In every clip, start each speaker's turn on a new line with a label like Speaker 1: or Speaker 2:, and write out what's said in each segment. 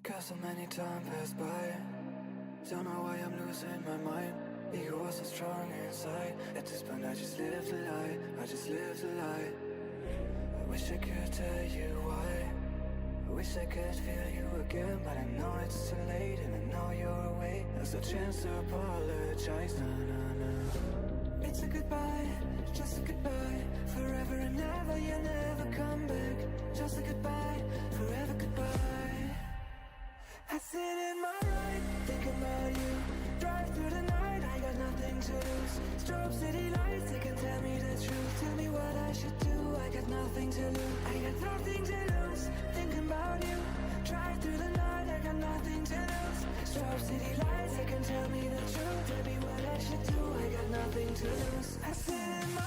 Speaker 1: Cause so many time passed by. Don't know why I'm losing my mind. Ego was so strong inside. At this point I just live the lie. I just live the lie. I wish I could tell you why. I wish I could feel you again, but I know it's too late, and I know you're away. There's no chance to apologize, no. It's a goodbye, just a goodbye. Forever and ever, you'll never come back. Just a goodbye, forever goodbye. I sit in my ride, thinking about you. Drive through the night, I got nothing to lose. Strobe city lights, they can tell me the truth. Tell me what I should do, I got nothing to lose. I got nothing to lose, thinking about you. Drive through the night, I got nothing to lose. Strobe city lights, they can tell me the truth. Tell me what I should do, I got nothing to lose. I sit in my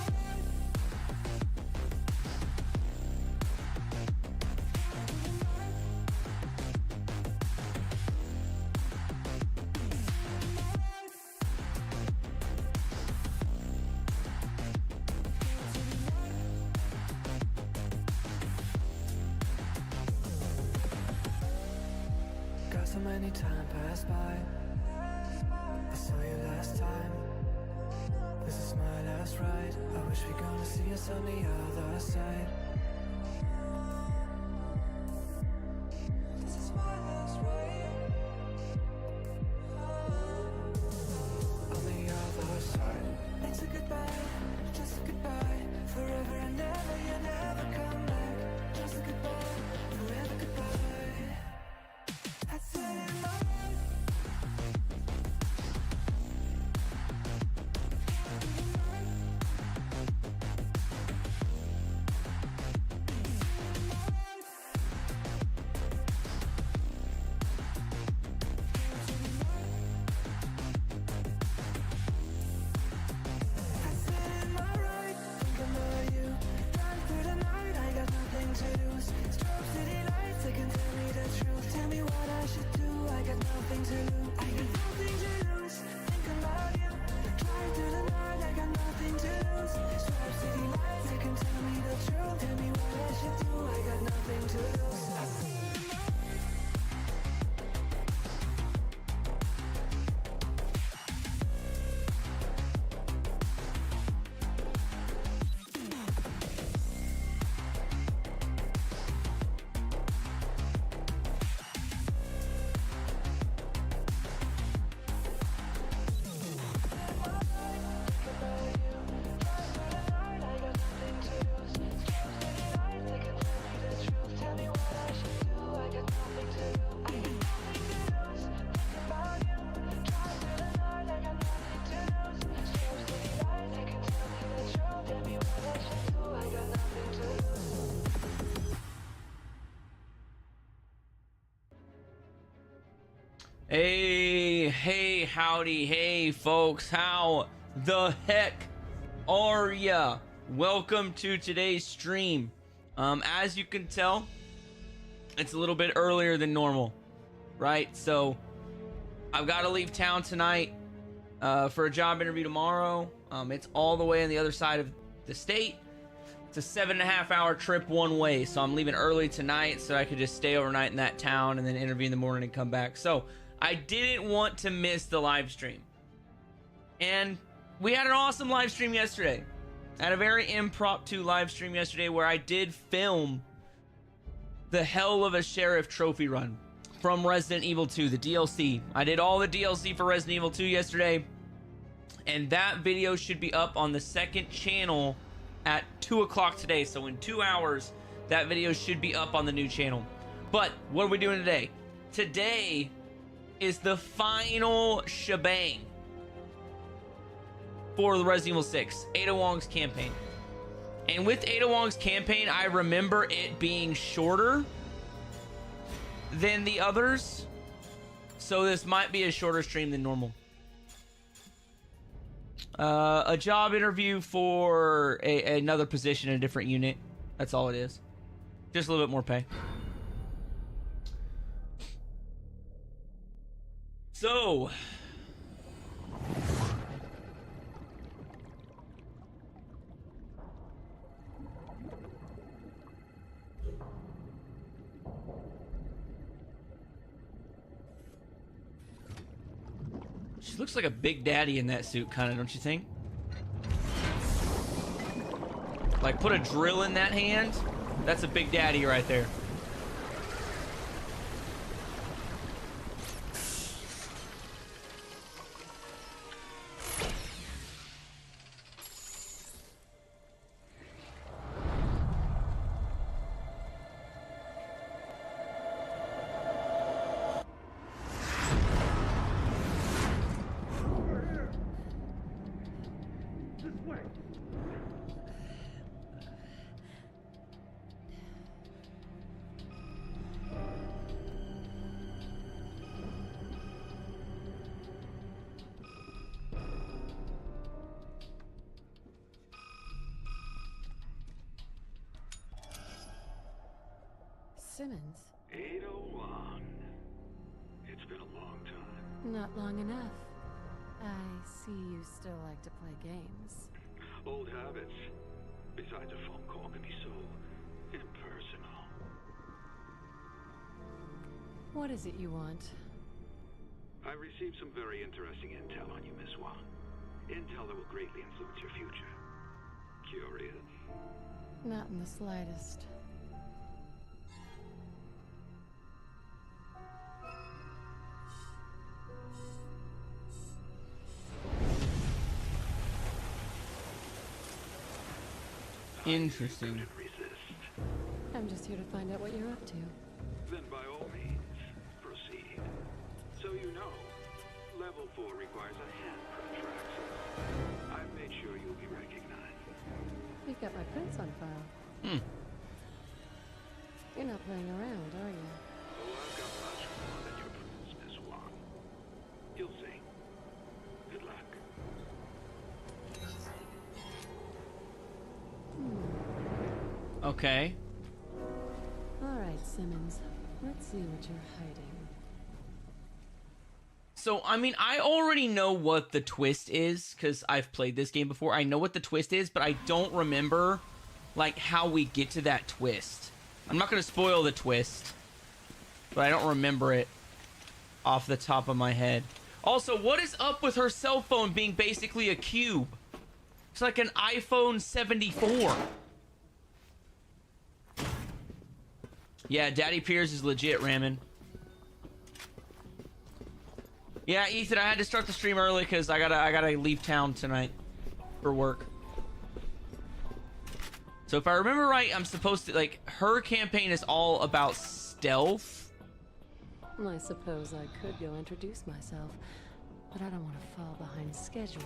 Speaker 1: so many time passed by. I saw you last time. This is my last ride. I wish we're gonna see us on the other side. This is my last ride. On the other side. It's a goodbye, just a goodbye. Forever and ever, you never come back. Just a goodbye, forever goodbye. I said in my
Speaker 2: Hey, howdy, hey folks, how the heck are ya? Welcome to today's stream. As you can tell, it's a little bit earlier than normal, right? So I've got to leave town tonight for a job interview tomorrow. It's all the way on the other side of the state. It's a 7.5 hour trip one way, so I'm leaving early tonight so I could just stay overnight in that town and then interview in the morning and come back. So I didn't want to miss the live stream. And we had an awesome live stream yesterday. I had a very impromptu live stream yesterday where I did film the Hell of a Sheriff trophy run from Resident Evil 2, the DLC. I did all the DLC for Resident Evil 2 yesterday. And that video should be up on the second channel at 2 o'clock today. So in 2 hours, that video should be up on the new channel. But what are we doing today? Today is the final shebang for the Resident Evil 6 Ada Wong's campaign. And with Ada Wong's campaign, I remember it being shorter than the others, so this might be a shorter stream than normal. A job interview for another position in a different unit. That's all it is. Just a little bit more pay. So She looks like a big daddy in that suit, kind of, don't you think? Like, put a drill in that hand. That's a big daddy right there.
Speaker 3: Simmons.
Speaker 4: Ada Wong. It's been a long time.
Speaker 3: Not long enough. I see you still like to play games.
Speaker 4: Old habits. Besides, a phone call can be so impersonal.
Speaker 3: What is it you want?
Speaker 4: I received some very interesting intel on you, Miss Wong. Intel that will greatly influence your future. Curious?
Speaker 3: Not in the slightest.
Speaker 2: Interesting.
Speaker 4: Couldn't resist.
Speaker 3: I'm just here to find out what you're up to.
Speaker 4: Then by all means, proceed. So you know, level 4 requires a handprint for access. I've made sure you'll be recognized.
Speaker 3: You've got my prints on file.
Speaker 2: Hmm.
Speaker 3: You're not playing around, are you?
Speaker 4: Oh, I've got much more than your prints, Miss Wong. You'll see. Good luck.
Speaker 2: Okay.
Speaker 3: All right, Simmons. Let's see what you're hiding.
Speaker 2: So, I mean, I already know what the twist is, because I've played this game before. I know what the twist is, but I don't remember, like, how we get to that twist. I'm not going to spoil the twist, but I don't remember it off the top of my head. Also, what is up with her cell phone being basically a cube? It's like an iPhone 74. Yeah, Daddy Piers is legit, Ramen. Yeah, Ethan, I had to start the stream early because I gotta leave town tonight for work. So if I remember right, I'm supposed to, like, her campaign is all about stealth.
Speaker 3: I suppose I could go introduce myself, but I don't want to fall behind schedule.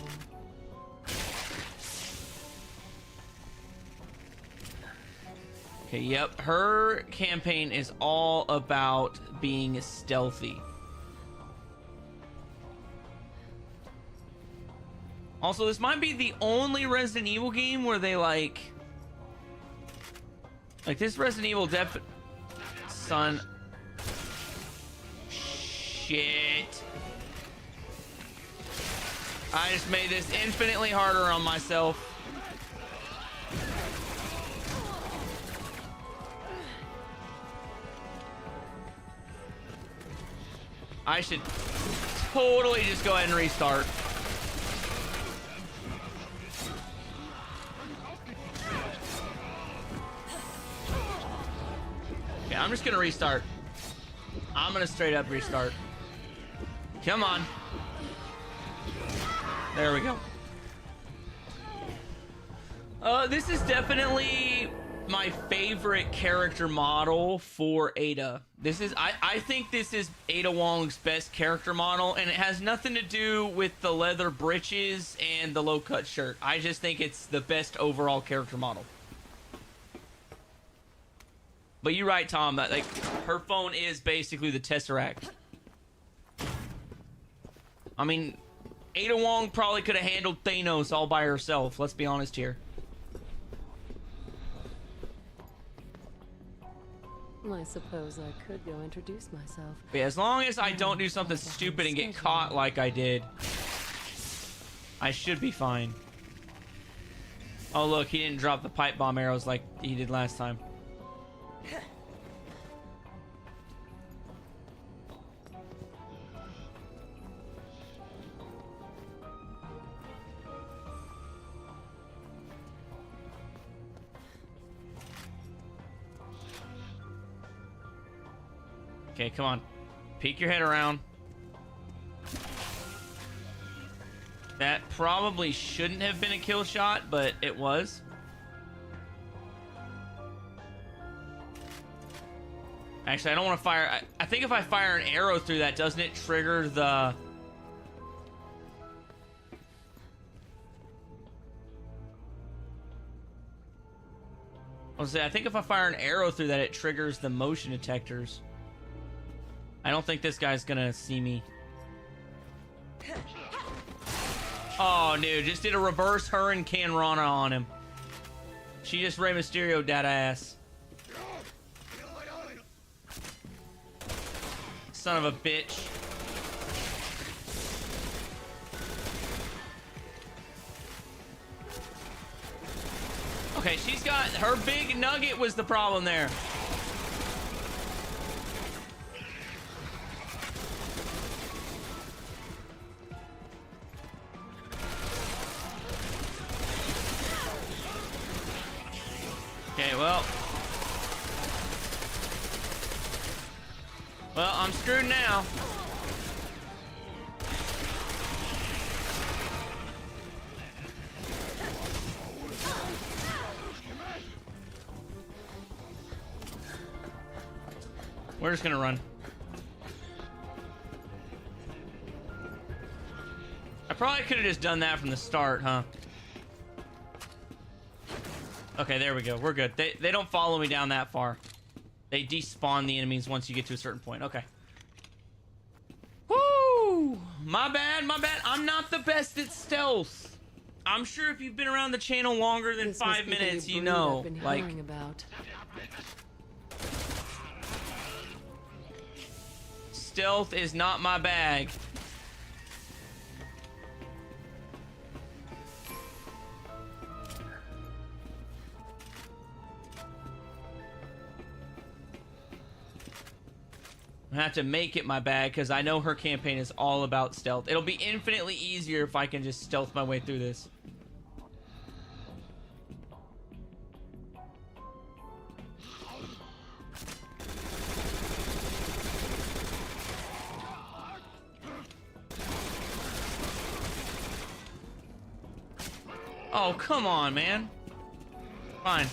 Speaker 2: Okay, yep, her campaign is all about being stealthy. Also, this might be the only Resident Evil game where they, like this Resident Evil son. Shit. I just made this infinitely harder on myself. I should totally just go ahead and restart. Okay, I'm just gonna restart. I'm gonna straight up restart. Come on. There we go. This is definitely my favorite character model for Ada. I think this is Ada Wong's best character model, and it has nothing to do with the leather breeches and the low-cut shirt. I just think it's the best overall character model. But you're right, Tom, that, like, her phone is basically the Tesseract. I mean, Ada Wong probably could have handled Thanos all by herself, let's be honest here.
Speaker 3: I suppose I could go introduce myself.
Speaker 2: But yeah, as long as I don't do something stupid and get caught like I did, I should be fine. Oh, look, he didn't drop the pipe bomb arrows like he did last time. Okay, come on. Peek your head around. That probably shouldn't have been a kill shot, but it was. Actually, I don't want to fire... I think if I fire an arrow through that, doesn't it trigger the... I think if I fire an arrow through that, it triggers the motion detectors. I don't think this guy's gonna see me. Oh, dude, just did a reverse Hurricane Rana on him. She just Rey Mysterio that ass. Son of a bitch. Okay, she's got... Her big nugget was the problem there. Okay, well... Well, I'm screwed now. We're just gonna run. I probably could have just done that from the start, huh? Okay, there we go. We're good. They don't follow me down that far. They despawn the enemies once you get to a certain point. Okay. Woo! My bad, my bad. I'm not the best at stealth. I'm sure if you've been around the channel longer than 5 minutes, you know. Like,
Speaker 3: about.
Speaker 2: stealth is not my bag. I have to make it my bag because I know her campaign is all about stealth. It'll be infinitely easier if I can just stealth my way through this. Oh, come on, man. Fine.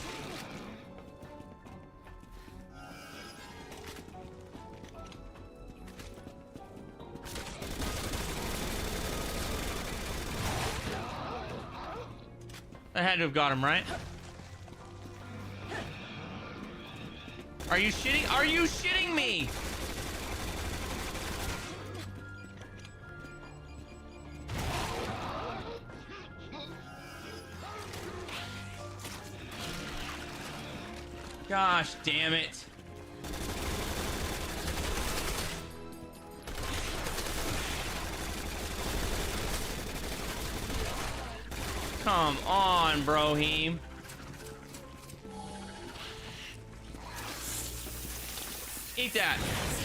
Speaker 2: I had to have got him, right? Are you shitting? Are you shitting me? Gosh damn it. Come on, Broheem. Eat that.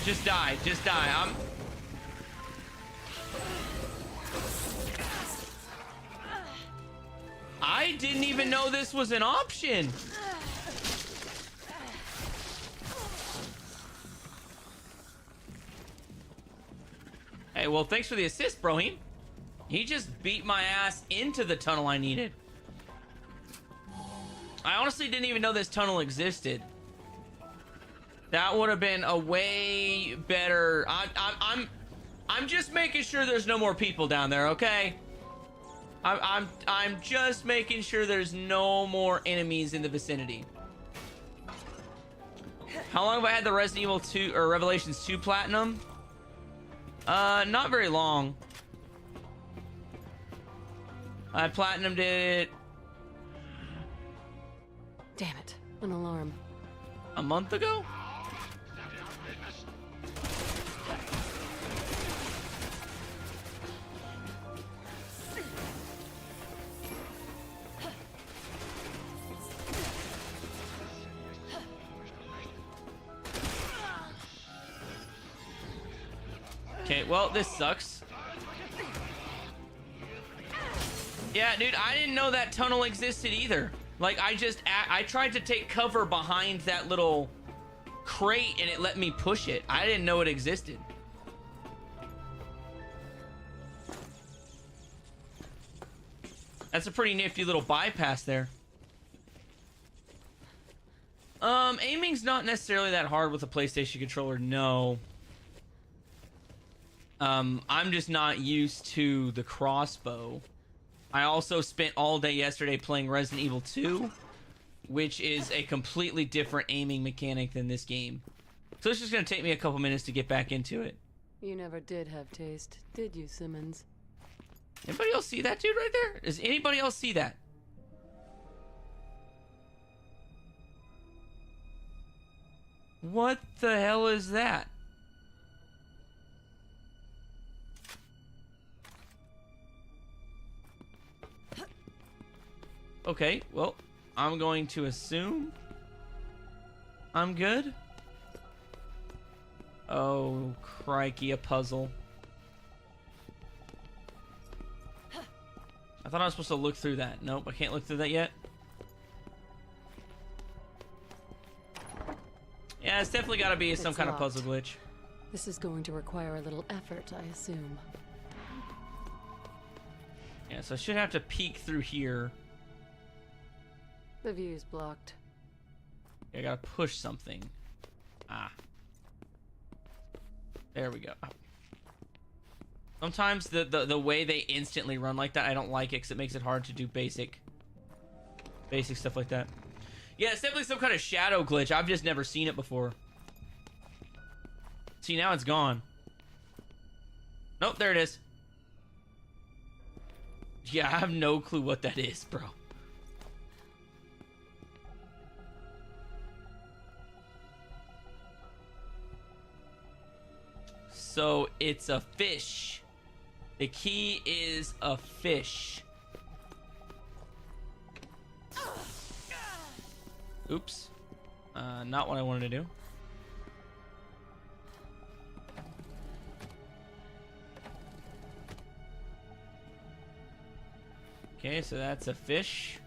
Speaker 2: Just die. Just die. I didn't even know this was an option. Hey, well, thanks for the assist, Broheem. He just beat my ass into the tunnel I needed. I honestly didn't even know this tunnel existed. That would have been a way better... I'm just making sure there's no more people down there, okay? I'm just making sure there's no more enemies in the vicinity. How long have I had the Resident Evil 2 or Revelations 2 Platinum? Not very long. I platinumed it...
Speaker 3: Damn it. An alarm.
Speaker 2: a month ago? Okay, well, this sucks. Yeah, dude, I didn't know that tunnel existed either. Like, I tried to take cover behind that little crate and it let me push it. I didn't know it existed. That's a pretty nifty little bypass there. Aiming's not necessarily that hard with a PlayStation controller, no. I'm just not used to the crossbow. I also spent all day yesterday playing Resident Evil 2, which is a completely different aiming mechanic than this game. So it's just gonna take me a couple minutes to get back into it.
Speaker 3: You never did have taste, did you, Simmons?
Speaker 2: Anybody else see that dude right there? Does anybody else see that? What the hell is that? Okay, well, I'm going to assume I'm good. Oh, crikey, a puzzle. I thought I was supposed to look through that. Nope, I can't look through that yet. Yeah, it's definitely got to be some kind of puzzle glitch.
Speaker 3: This is going to require a little effort, I assume.
Speaker 2: Yeah, so I should have to peek through here.
Speaker 3: The view's blocked.
Speaker 2: I gotta push something. Ah. There we go. Oh. Sometimes the way they instantly run like that, I don't like it because it makes it hard to do basic stuff like that. Yeah, it's definitely some kind of shadow glitch. I've just never seen it before. See, now it's gone. Nope, there it is. Yeah, I have no clue what that is, bro. So it's a fish. The key is a fish. Oops. Not what I wanted to do. Okay, so that's a fish.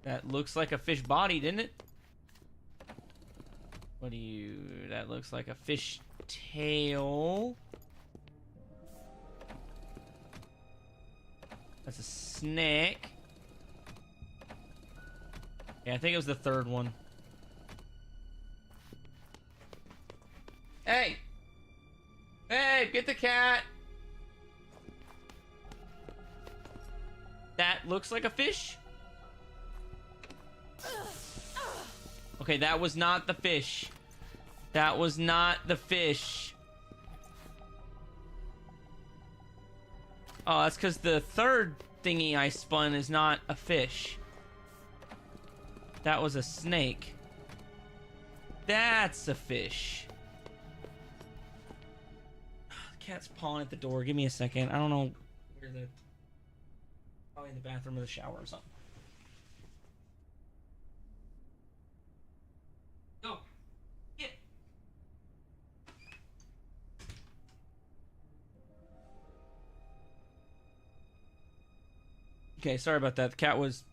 Speaker 2: That looks like a fish body, didn't it? What do you... That looks like a fish tail. That's a snake. Yeah, I think it was the third one. Hey! Hey, get the cat! That looks like a fish. Okay, that was not the fish. That was not the fish. Oh, that's because the third thingy I spun is not a fish. That was a snake. That's a fish. The cat's pawing at the door. Give me a second. I don't know where the... Probably in the bathroom or the shower or something. Go. Get. Okay, sorry about that. The cat was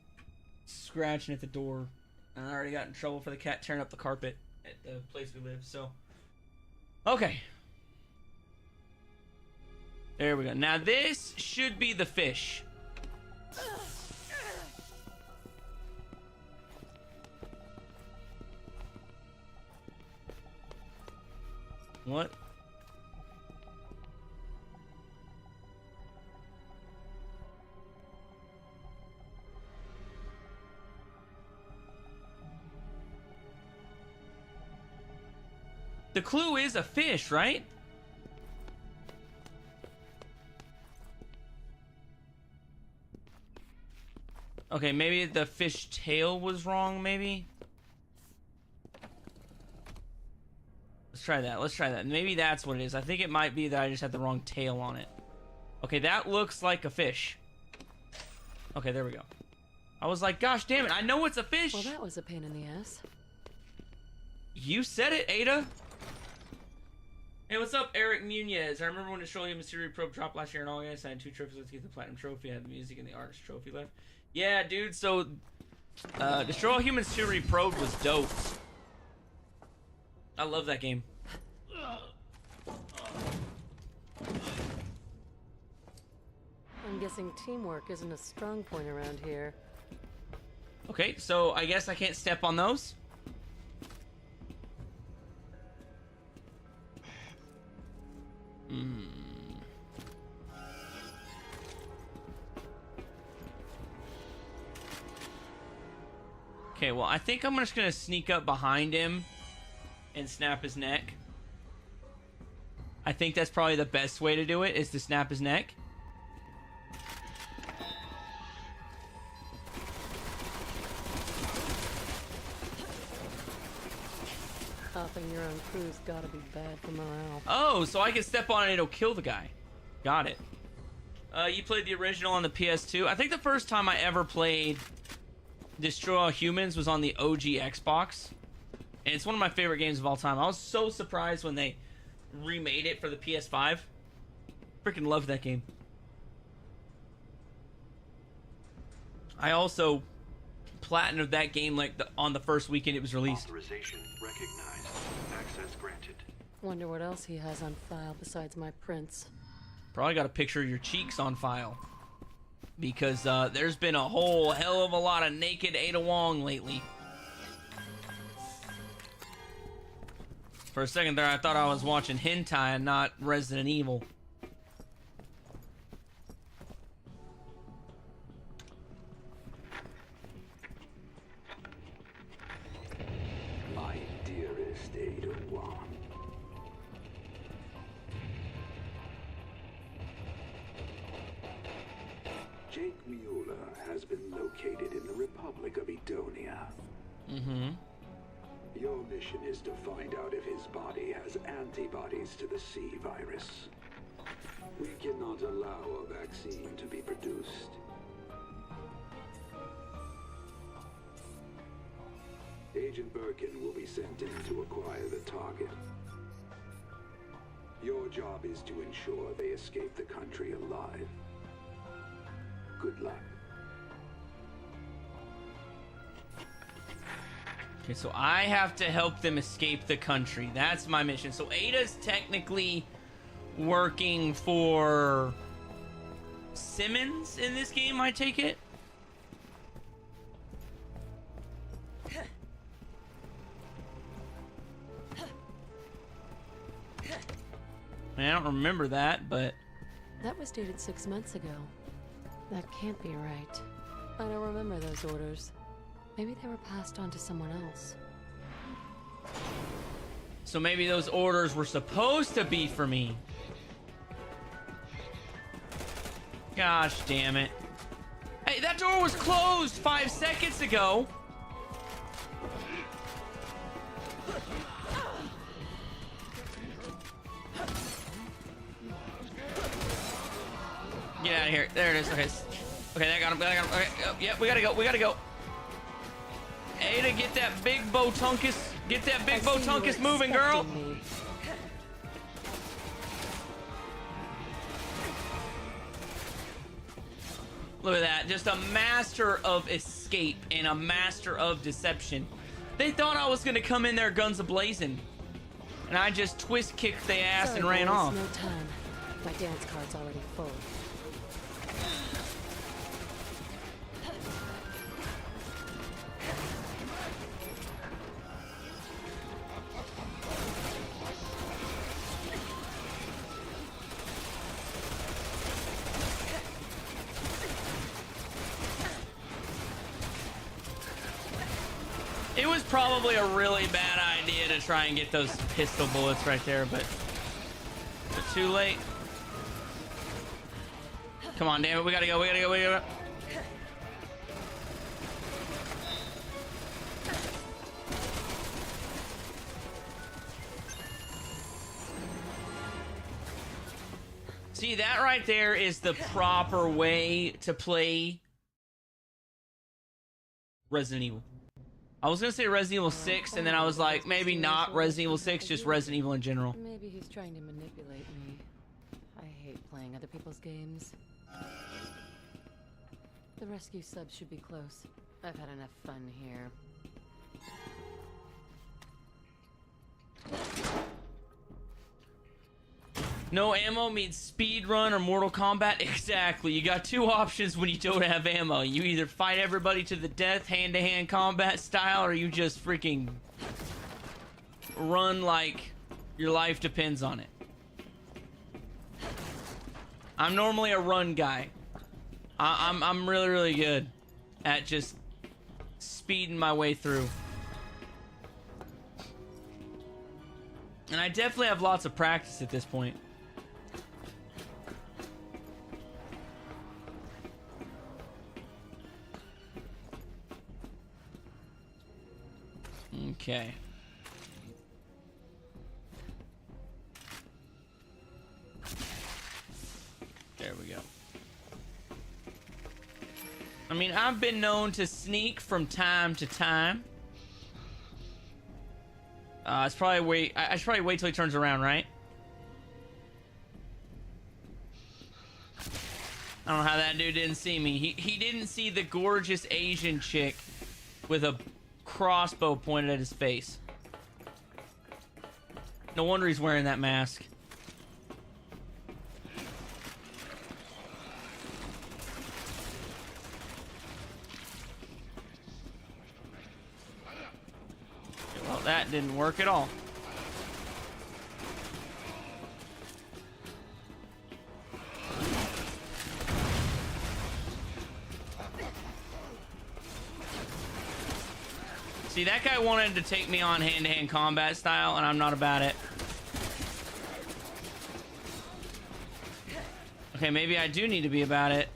Speaker 2: scratching at the door. And I already got in trouble for the cat tearing up the carpet at the place we live, so... Okay. There we go. Now this should be the fish. What? The clue is a fish, right? Okay, maybe the fish tail was wrong, maybe? Let's try that. Let's try that. Maybe that's what it is. I think it might be that I just had the wrong tail on it. Okay, that looks like a fish. Okay, there we go. I was like, gosh damn it, I know it's a fish!
Speaker 3: Well, that was a pain in the ass.
Speaker 2: You said it, Ada. Hey, what's up, Eric Nunez? I remember when Destroy Human Series Probe dropped last year in August. I had 2 trophies left to get the Platinum Trophy. I had the music and the artist trophy left. Yeah, dude, so... Destroy All Human Series Probe was dope. I love that game.
Speaker 3: I'm guessing teamwork isn't a strong point around here.
Speaker 2: Okay, so I guess I can't step on those. Okay, well, I think I'm just gonna sneak up behind him and snap his neck. I think that's probably the best way to do it, is to snap his neck.
Speaker 3: Stopping your own crew's gotta be bad for morale.
Speaker 2: Oh, so I can step on it and it'll kill the guy. Got it. You played the original on the PS2. I think the first time I ever played Destroy All Humans was on the OG Xbox. And it's one of my favorite games of all time. I was so surprised when they remade it for the PS5. Freaking love that game. I also platinumed that game like on the first weekend it was released.
Speaker 4: Authorization recognized. Access granted.
Speaker 3: Wonder what else he has on file besides my prints.
Speaker 2: Probably got a picture of your cheeks on file. Because there's been a whole hell of a lot of naked Ada Wong lately. For a second there, I thought I was watching hentai and not Resident Evil.
Speaker 5: My dearest Ada Wong. Jake Mueller has been located in the Republic of Edonia.
Speaker 2: Mm-hmm.
Speaker 5: Your mission is to find out if his body has antibodies to the C virus. We cannot allow a vaccine to be produced. Agent Birkin will be sent in to acquire the target. Your job is to ensure they escape the country alive. Good luck.
Speaker 2: Okay, so I have to help them escape the country. That's my mission. So Ada's technically working for Simmons in this game, I take it? I mean, I don't remember that, but...
Speaker 3: That was dated 6 months ago. That can't be right. I don't remember those orders. Maybe they were passed on to someone else.
Speaker 2: So maybe those orders were supposed to be for me. Gosh damn it. Hey, that door was closed 5 seconds ago. Get out of here. There it is. Okay. Okay, that got him. That got him. Okay. Oh, yeah, we gotta go. We gotta go. Ada, get that big botunkus. Get that big botunkus moving, girl. Look at that. Just a master of escape and a master of deception. They thought I was gonna come in there guns a-blazing. And I just twist kicked their ass and ran off.
Speaker 3: No time. My dance card's already full.
Speaker 2: It was probably a really bad idea to try and get those pistol bullets right there, but too late. Come on, damn it, we gotta go, we gotta go, we gotta go. See, that right there is the proper way to play Resident Evil. I was gonna say Resident Evil 6, and then I was like, maybe not Resident Evil 6, just Resident Evil in general.
Speaker 3: Maybe he's trying to manipulate me. I hate playing other people's games. The rescue sub should be close. I've had enough fun here.
Speaker 2: No ammo means speedrun or Mortal Kombat. Exactly. You got two options when you don't have ammo. You either fight everybody to the death, hand-to-hand combat style, or you just freaking run like your life depends on it. I'm normally a run guy. I'm really, really good at just speeding my way through. And I definitely have lots of practice at this point. Okay. There we go. I mean, I've been known to sneak from time to time. It's probably wait. I should probably wait till he turns around, right? I don't know how that dude didn't see me. He didn't see the gorgeous Asian chick with a crossbow pointed at his face. No wonder he's wearing that mask. Well, that didn't work at all. See, that guy wanted to take me on hand-to-hand combat style, and I'm not about it. Okay, maybe I do need to be about it.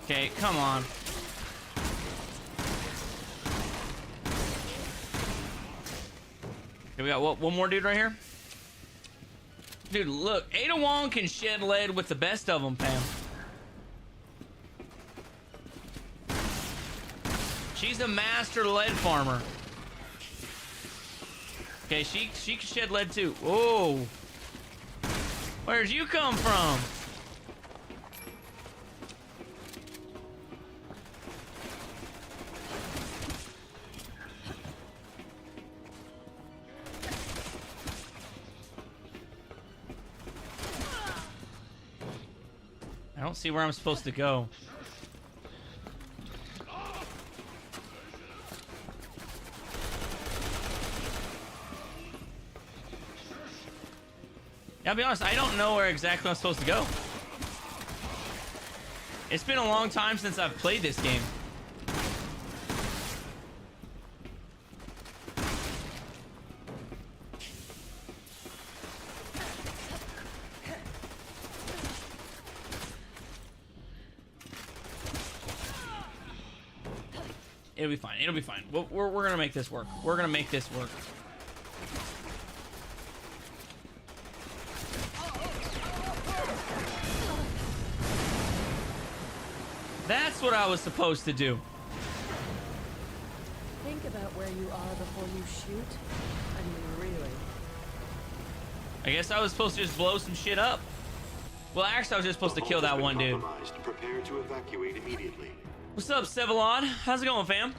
Speaker 2: Okay, come on. Okay, we got one more dude right here. Dude, look, Ada Wong can shed lead with the best of them, fam. She's a master lead farmer. Okay, she can shed lead too. Whoa. Where'd you come from? I don't see where I'm supposed to go. Yeah, I'll be honest, I don't know where exactly I'm supposed to go. It's been a long time since I've played this game. It'll be fine. It'll be fine. We're gonna make this work. We're gonna make this work. That's what I was supposed to do.
Speaker 3: Think about where you are before you shoot. I mean, really.
Speaker 2: I guess I was supposed to just blow some shit up. Well, actually, I was just supposed to kill that one dude.
Speaker 6: Prepare to evacuate immediately.
Speaker 2: What's up, Sevalon? How's it going, fam?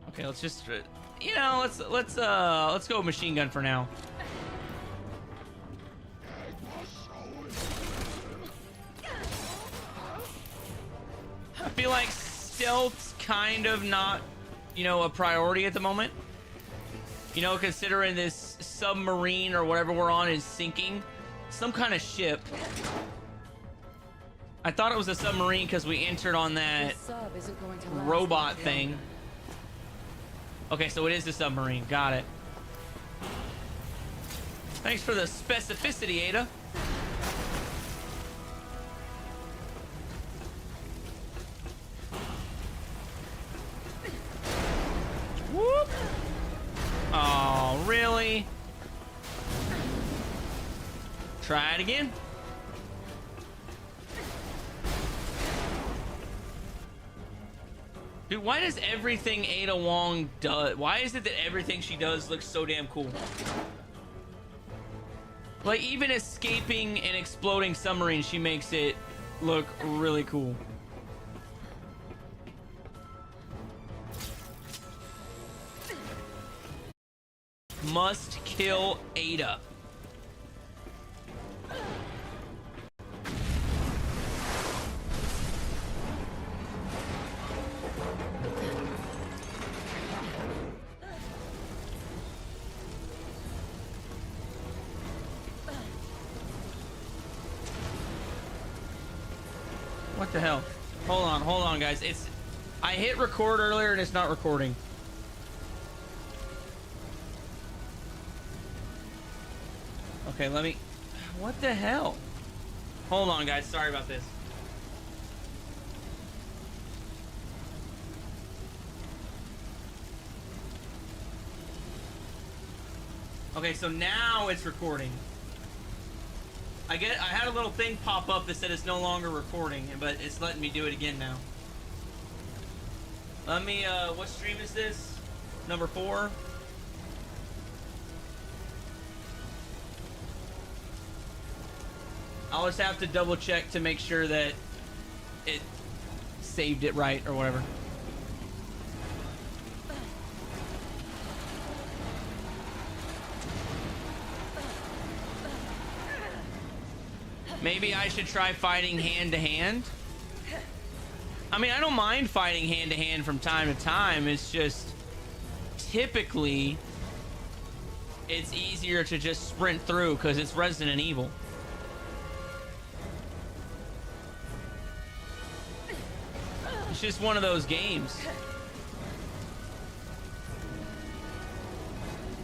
Speaker 2: Okay, let's just, you know, let's go machine gun for now. I feel like stealth's kind of not, you know, a priority at the moment. You know, considering this submarine or whatever we're on is sinking. Some kind of ship. I thought it was a submarine because we entered on that robot thing. Okay, so it is a submarine. Got it. Thanks for the specificity, Ada. Whoop. Oh, really? Try it again. Dude, why does everything Ada Wong does? Why is it that everything she does looks so damn cool? Like, even escaping an exploding submarine, she makes it look really cool. Must kill Ada. What the hell? Hold on, guys. I hit record earlier and it's not recording. Okay, let me... What the hell? Hold on, guys. Sorry about this. Okay, so now it's recording. I had a little thing pop up that said it's no longer recording, but it's letting me do it again now. Let me, what stream is this? Number 4? I'll just have to double check to make sure that it saved it right or whatever. Maybe I should try fighting hand to hand. I mean, I don't mind fighting hand to hand from time to time. It's just typically it's easier to just sprint through because it's Resident Evil. It's just one of those games.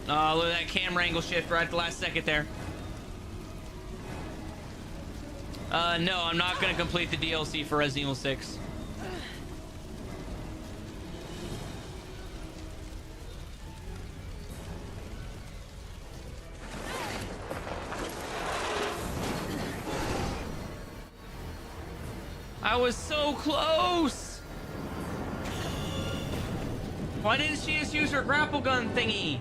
Speaker 2: Oh, look at that camera angle shift right at the last second there. No, I'm not going to complete the DLC for Resident Evil 6. I was so close! Why didn't she just use her grapple gun thingy?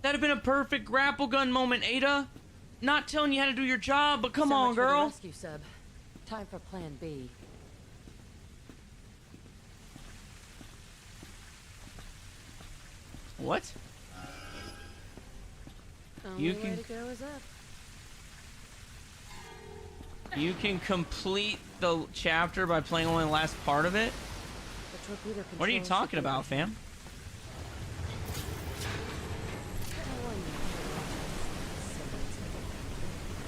Speaker 2: That'd have been a perfect grapple gun moment, Ada. Not telling you how to do your job, but come on, girl.
Speaker 3: Rescue sub. Time for Plan B.
Speaker 2: What?
Speaker 3: Only way to go is up.
Speaker 2: You can complete the chapter by playing only the last part of it?
Speaker 3: The torpedo
Speaker 2: What are you
Speaker 3: control
Speaker 2: talking
Speaker 3: should be
Speaker 2: about, fam?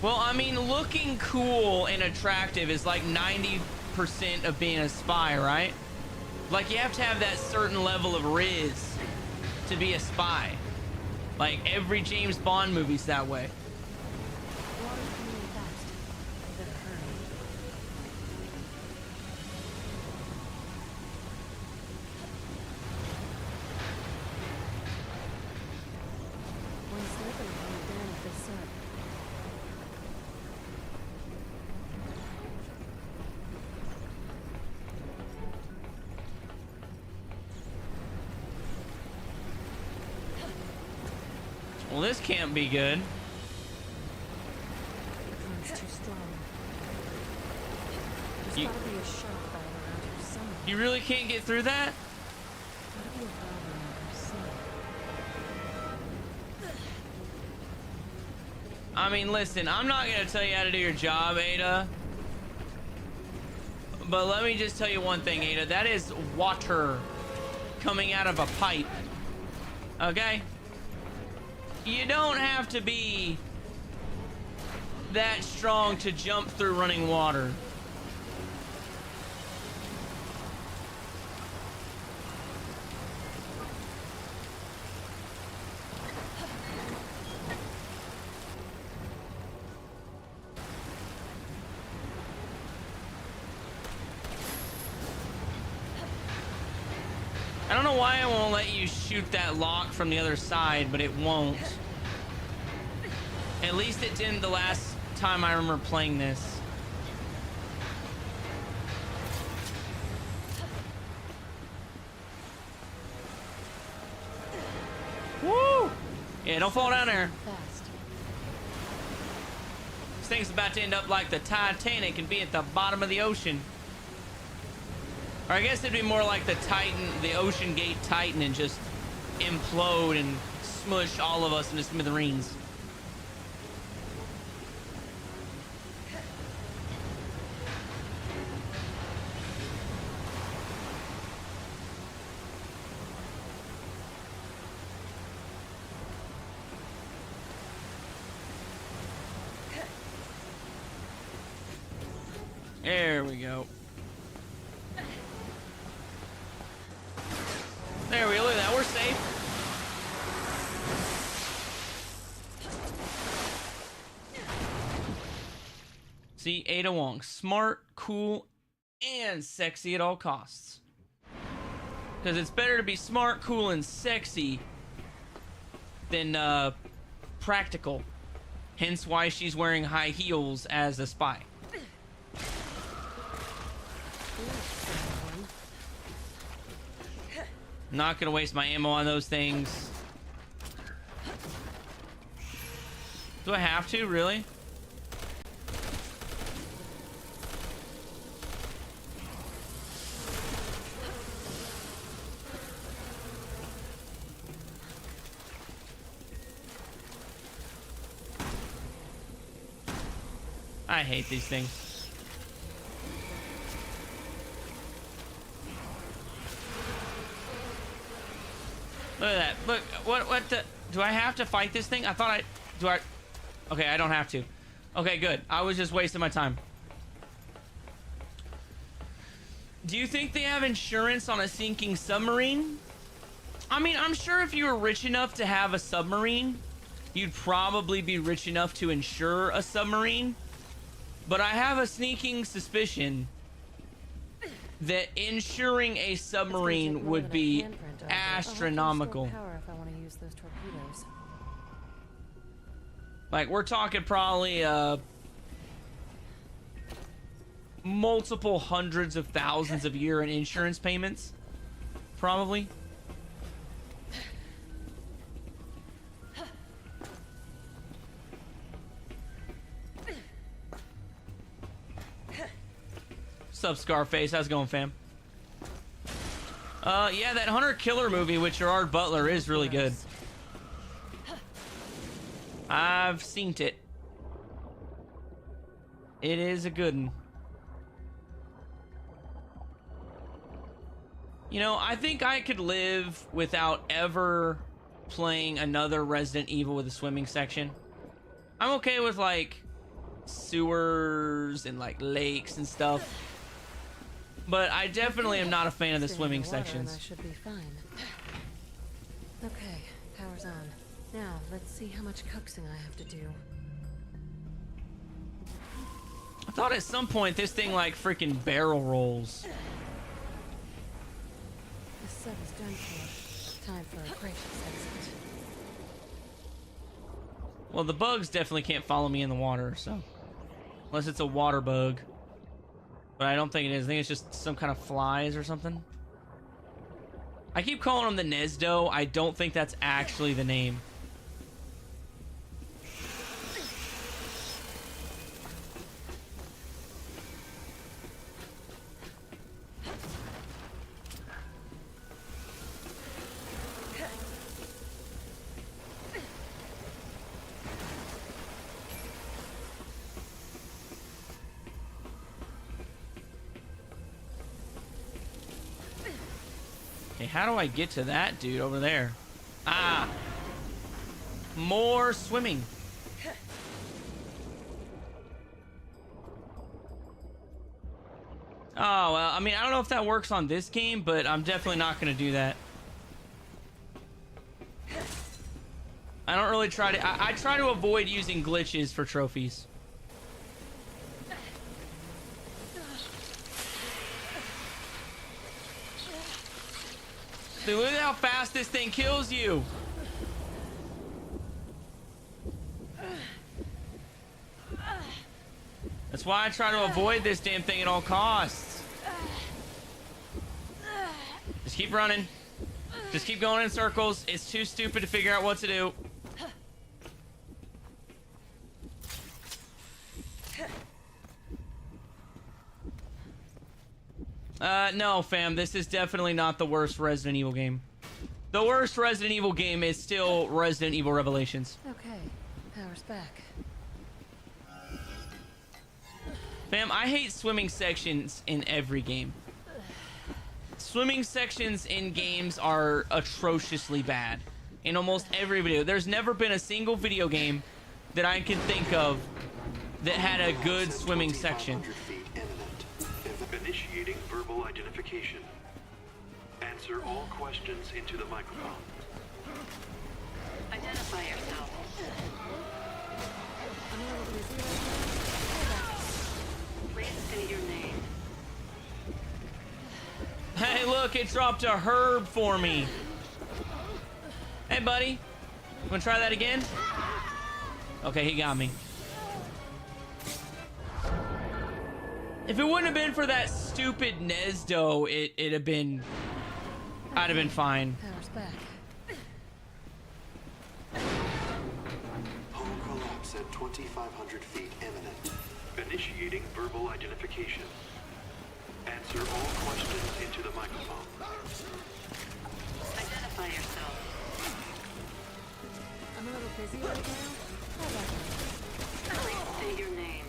Speaker 2: Well, I mean, looking cool and attractive is like 90% of being a spy, right? Like, you have to have that certain level of riz to be a spy. Like, every James Bond movie's that way. Well, this can't be good.
Speaker 3: It's too strong. There's
Speaker 2: You-
Speaker 3: gotta be a shot valve around here somewhere.
Speaker 2: You really can't get through that?
Speaker 3: Gotta be a valve around here somewhere.
Speaker 2: I mean, listen, I'm not gonna tell you how to do your job, Ada. But let me just tell you one thing, Ada. That is water coming out of a pipe. Okay? You don't have to be that strong to jump through running water. I don't know why it won't let you shoot that lock from the other side, but it won't. At least it didn't the last time I remember playing this. Woo! Yeah, don't fall down there.
Speaker 3: Fast.
Speaker 2: This thing's about to end up like the Titanic and be at the bottom of the ocean. Or I guess it'd be more like the Titan, the Ocean Gate Titan, and just implode and smush all of us into smithereens. There we go. There we go. Look at that. We're safe. See, Ada Wong. Smart, cool, and sexy at all costs. Because it's better to be smart, cool, and sexy than practical. Hence why she's wearing high heels as a spy. Not gonna waste my ammo on those things. Do I have to? Really? I hate these things. Look at that. Look, what the... Do I have to fight this thing? I thought I... Do I... Okay, I don't have to. Okay, good. I was just wasting my time. Do you think they have insurance on a sinking submarine? I mean, I'm sure if you were rich enough to have a submarine, you'd probably be rich enough to insure a submarine. But I have a sneaking suspicion that insuring a submarine would be astronomical. Like, we're talking probably multiple hundreds of thousands of year in insurance payments. Probably. What's up, Scarface? How's it going, fam? Yeah, that Hunter Killer movie with Gerard Butler is really good. I've seen it. It is a good one. You know, I think I could live without ever playing another Resident Evil with a swimming section. I'm okay with, like, sewers and, like, lakes and stuff. But I definitely am not a fan of the swimming sections.
Speaker 3: I should be fine. Okay, power's on. Now, let's see how much coaxing I have to do.
Speaker 2: I thought at some point this thing like freaking barrel rolls.
Speaker 3: The sub is done for. Time for a gracious exit.
Speaker 2: Well, the bugs definitely can't follow me in the water, so. Unless it's a water bug. But I don't think it is. I think it's just some kind of flies or something. I keep calling them the Nesdo. I don't think that's actually the name. How do I get to that dude over there? Ah! More swimming. Oh, well, I mean, I don't know if that works on this game, but I'm definitely not going to do that. I don't really try to... I try to avoid using glitches for trophies. Dude, look at how fast this thing kills you. That's why I try to avoid this damn thing at all costs. Just keep running. Just keep going in circles. It's too stupid to figure out what to do. No, fam. This is definitely not the worst Resident Evil game. The worst Resident Evil game is still Resident Evil Revelations.
Speaker 3: Okay, power's back.
Speaker 2: Fam, I hate swimming sections in every game. Swimming sections in games are atrociously bad. In almost every video. There's never been a single video game that I can think of that had a good swimming section.
Speaker 4: Initiating verbal identification. Answer all questions into the microphone.
Speaker 7: Identify yourself. Please state your name.
Speaker 2: Hey, look, it dropped a herb for me. Hey, buddy. Wanna try that again? Okay, he got me. If it wouldn't have been for that stupid Nesdo, it'd have been... I'd have been fine.
Speaker 3: Power's back.
Speaker 6: Hull collapse at 2,500 feet imminent.
Speaker 4: Initiating verbal identification. Answer all questions into the microphone.
Speaker 7: Identify yourself.
Speaker 3: I'm a little busy right now. How about that?
Speaker 7: Please state your name.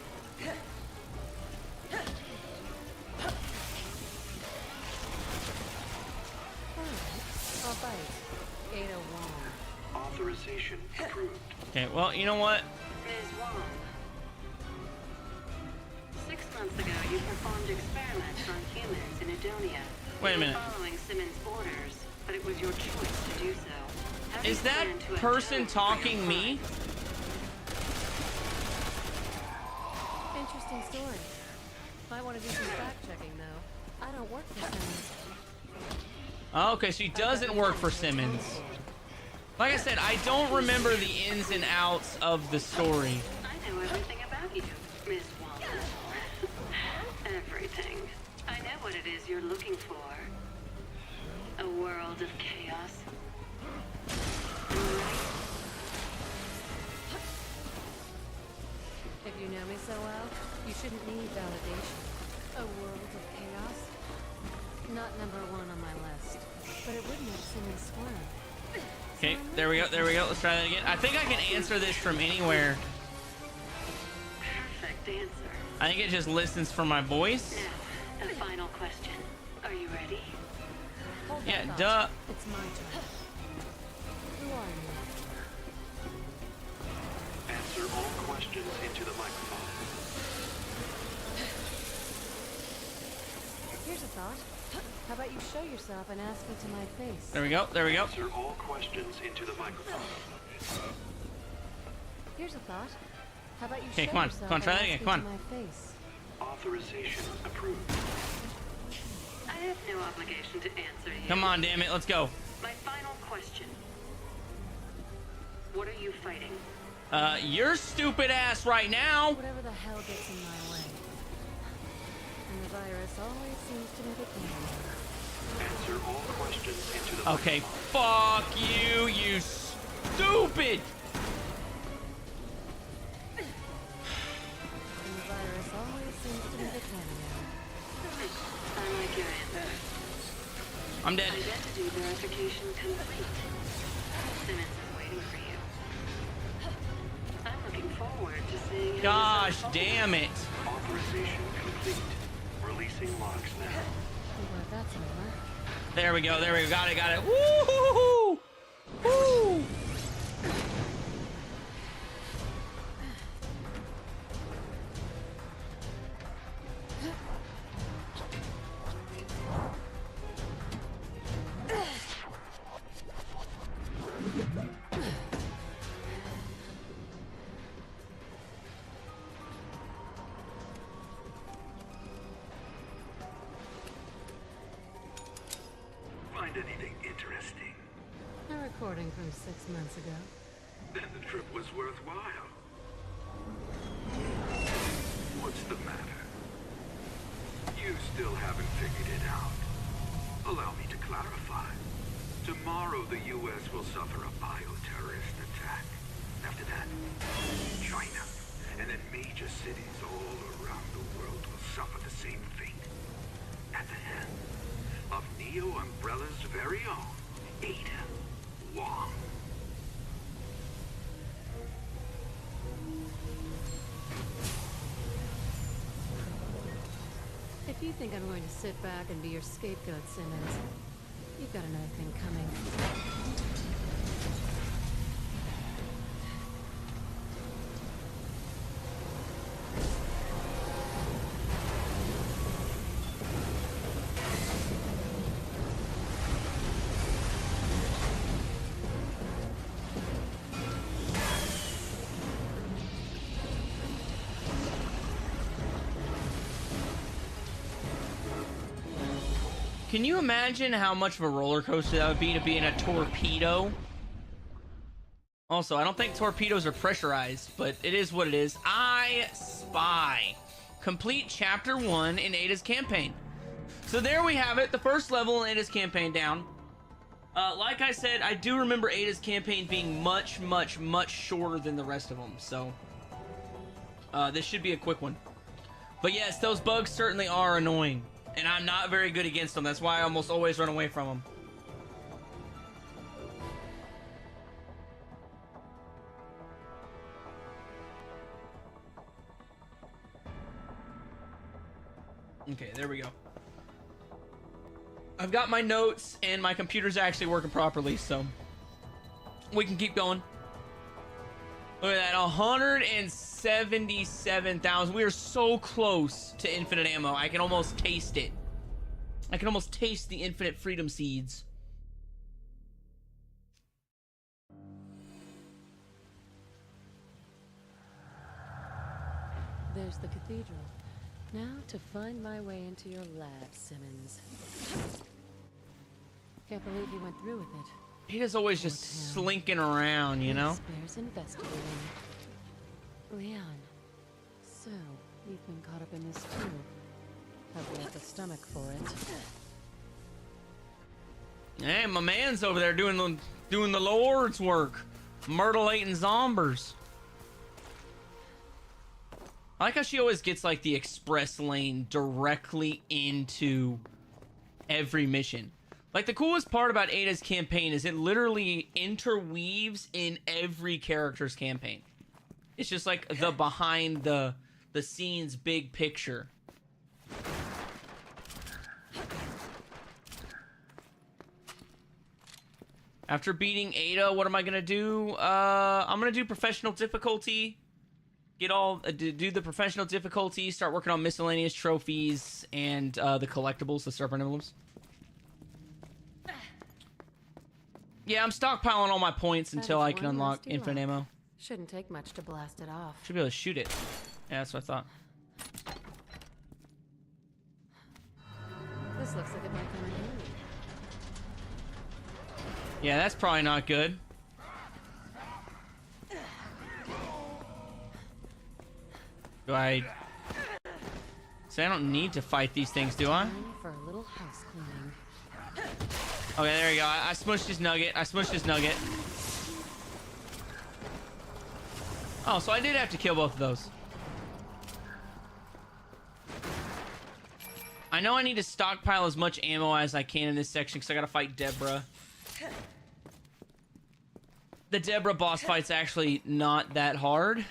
Speaker 3: I'll bite. Ada Wong.
Speaker 4: Authorization approved.
Speaker 2: Okay, well, you know what?
Speaker 7: Ms. Wong. 6 months ago, you performed experiments on humans in Edonia.
Speaker 2: Wait a minute.
Speaker 7: Following Simmons' orders, but it was your choice to do so. How do
Speaker 2: Is
Speaker 7: you
Speaker 2: that
Speaker 7: plan to
Speaker 2: person
Speaker 7: atone for
Speaker 2: talking
Speaker 7: your
Speaker 2: me?
Speaker 7: crimes?
Speaker 3: Interesting story. Might want to do some fact checking though. I don't work for Simmons.
Speaker 2: Oh, okay, she doesn't work for Simmons. Like I said, I don't remember the ins and outs of the story.
Speaker 7: I know everything about you, Ms. Wong. Everything. I know what it is you're looking for. A world of chaos. Am I right?
Speaker 3: If you know me so well, you shouldn't need validation. A world of chaos? Not number one on my list. But it would make Simmons squirm.
Speaker 2: Okay, there we go, there we go. Let's try that again. I think I can answer this from anywhere.
Speaker 7: Perfect answer.
Speaker 2: I think it just listens for my voice.
Speaker 7: Now, a final question. Are you ready?
Speaker 3: Hold
Speaker 2: Yeah,
Speaker 3: that
Speaker 2: duh.
Speaker 3: thought. It's my turn. Who are you?
Speaker 4: Answer all questions into the microphone.
Speaker 3: Here's a thought. How about you show yourself and ask me to my face?
Speaker 2: There we go, there we go.
Speaker 4: Answer all questions into the microphone.
Speaker 3: Here's a thought. How about you
Speaker 2: Okay,
Speaker 3: show
Speaker 2: come on,
Speaker 3: yourself
Speaker 2: come on, try
Speaker 3: and
Speaker 2: that
Speaker 3: ask
Speaker 2: again,
Speaker 3: me
Speaker 2: come
Speaker 3: to
Speaker 2: on.
Speaker 3: my face?
Speaker 4: Authorization approved.
Speaker 7: I have no obligation to answer you.
Speaker 2: Come on, damn it, let's go.
Speaker 7: My final question. What are you fighting?
Speaker 2: Your stupid ass right now.
Speaker 3: Whatever the hell gets in my way. And the virus always seems to make it easier.
Speaker 4: Answer all questions into the
Speaker 2: Okay, fuck you, you stupid.
Speaker 3: And the virus always seems to make it easier.
Speaker 7: I like your answer.
Speaker 2: I'm dead.
Speaker 7: Identity verification complete. Simmons is waiting for you. I'm looking forward to seeing how
Speaker 2: Gosh
Speaker 7: this unfolds.
Speaker 2: damn it.
Speaker 4: Authorization complete. Releasing locks now.
Speaker 3: I'm glad that's over.
Speaker 2: There we go, there we go. Got it, got it. Woo! Woo!
Speaker 4: Find anything interesting?
Speaker 3: A recording from 6 months ago.
Speaker 4: Then the trip was worthwhile. What's the matter? You still haven't figured it out. Allow me to clarify. Tomorrow the U.S. will suffer a bioterrorist attack. After that, China, and then major cities all around the world will suffer the same fate. At the hands of Neo Umbrella's very own Ada Wong.
Speaker 3: If you think I'm going to sit back and be your scapegoat, Simmons, you've got another thing coming.
Speaker 2: Can you imagine how much of a roller coaster that would be to be in a torpedo? Also, I don't think torpedoes are pressurized, but it is what it is. I Spy. Complete Chapter 1 in Ada's campaign. So there we have it, the first level in Ada's campaign down. Like I said, I do remember Ada's campaign being much, much, much shorter than the rest of them, so this should be a quick one. But yes, those bugs certainly are annoying. And I'm not very good against them. That's why I almost always run away from them. Okay, there we go. I've got my notes and my computer's actually working properly, so we can keep going. Look at that, 177,000. We are so close to infinite ammo. I can almost taste it. I can almost taste the infinite freedom seeds.
Speaker 3: There's the cathedral. Now to find my way into your lab, Simmons. Can't believe you went through with it.
Speaker 2: He is always just slinking around, you know?
Speaker 3: Bears investigating. Leon, so you've been caught up in this too. Have we got the stomach for it?
Speaker 2: Hey, my man's over there doing the Lord's work, myrtleating zombies. I like how she always gets like the express lane directly into every mission. Like, the coolest part about Ada's campaign is it literally interweaves in every character's campaign. It's just like the behind the scenes big picture. After beating Ada, what am I gonna do? I'm gonna do professional difficulty. Do the professional difficulty, start working on miscellaneous trophies and the collectibles, the serpent emblems. Yeah, I'm stockpiling all my points until I can unlock infinite ammo.
Speaker 3: Shouldn't take much to blast it off.
Speaker 2: Should be able to shoot it. Yeah, that's what I thought.
Speaker 3: This looks like it might come in handy.
Speaker 2: Yeah, that's probably not good. Do I... So I don't need to fight these things, do I?
Speaker 3: Time for a little house cleaning.
Speaker 2: Okay, there we go. I smushed his nugget. Oh, so I did have to kill both of those. I know I need to stockpile as much ammo as I can in this section because I gotta fight Deborah. The Deborah boss fight's actually not that hard,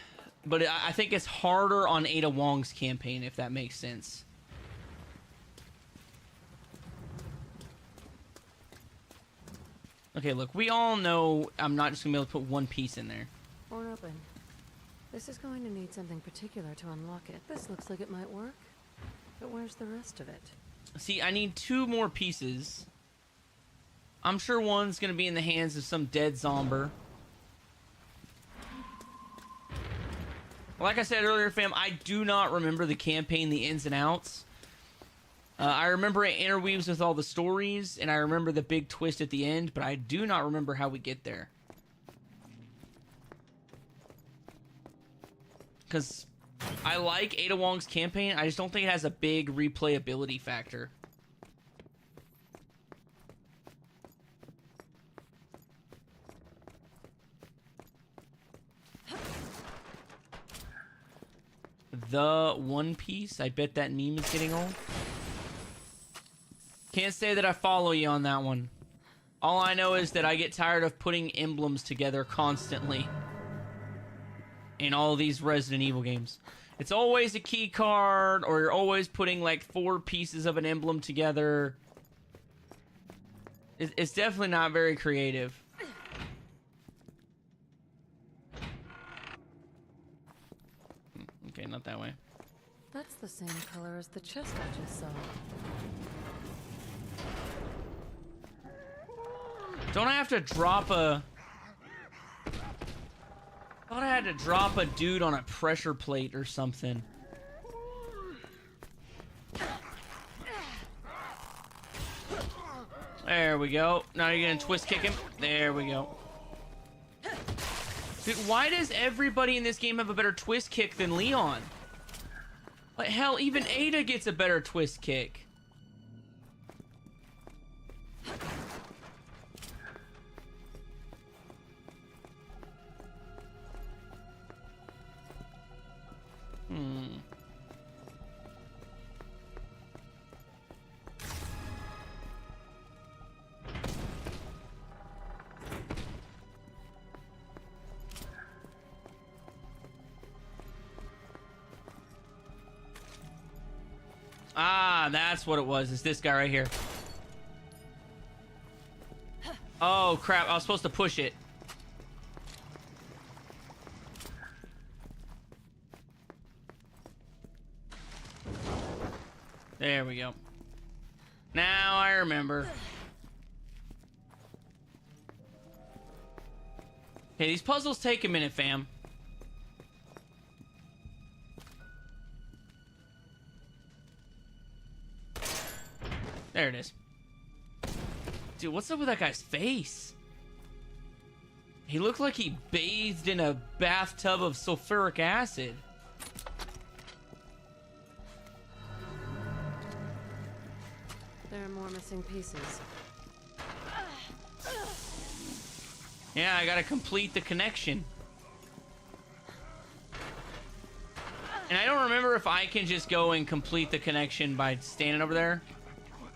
Speaker 2: but I think it's harder on Ada Wong's campaign, if that makes sense. Okay, look, we all know I'm not just gonna be able to put one piece in there.
Speaker 3: Or open. This is going to need something particular to unlock it. This looks like it might work. But where's the rest of it?
Speaker 2: See, I need 2 more pieces. I'm sure one's gonna be in the hands of some dead zombie. Like I said earlier, fam, I do not remember the campaign, the ins and outs. I remember it interweaves with all the stories, and I remember the big twist at the end, but I do not remember how we get there. Because I like Ada Wong's campaign. I just don't think it has a big replayability factor. The One Piece. I bet that meme is getting old. Can't say that I follow you on that one. All I know is that I get tired of putting emblems together constantly in all these Resident Evil games. It's always a key card, or you're always putting like 4 pieces of an emblem together. It's definitely not very creative. Okay, not that way.
Speaker 3: That's the same color as the chest I just saw.
Speaker 2: Don't I have to drop a... I thought I had to drop a dude on a pressure plate or something. There we go. Now you're gonna twist kick him. There we go. Dude, why does everybody in this game have a better twist kick than Leon? Like, hell, even Ada gets a better twist kick. Ah, that's what it was. It's this guy right here. Oh, crap. I was supposed to push it. There we go. Now I remember. Okay, these puzzles take a minute, fam. There it is. Dude, what's up with that guy's face? He looked like he bathed in a bathtub of sulfuric acid.
Speaker 3: There are more missing pieces.
Speaker 2: Yeah, I gotta complete the connection. And I don't remember if I can just go and complete the connection by standing over there.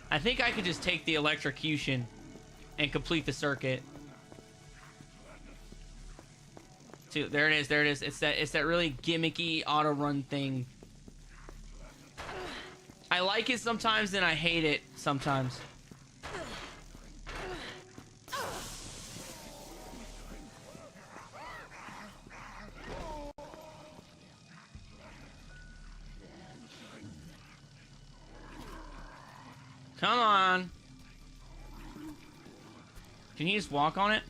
Speaker 2: I think I could just take the electrocution and complete the circuit. Dude, there it is, there it is. It's that really gimmicky auto run thing. I like it sometimes and I hate it sometimes. Come on. Can you just walk on it?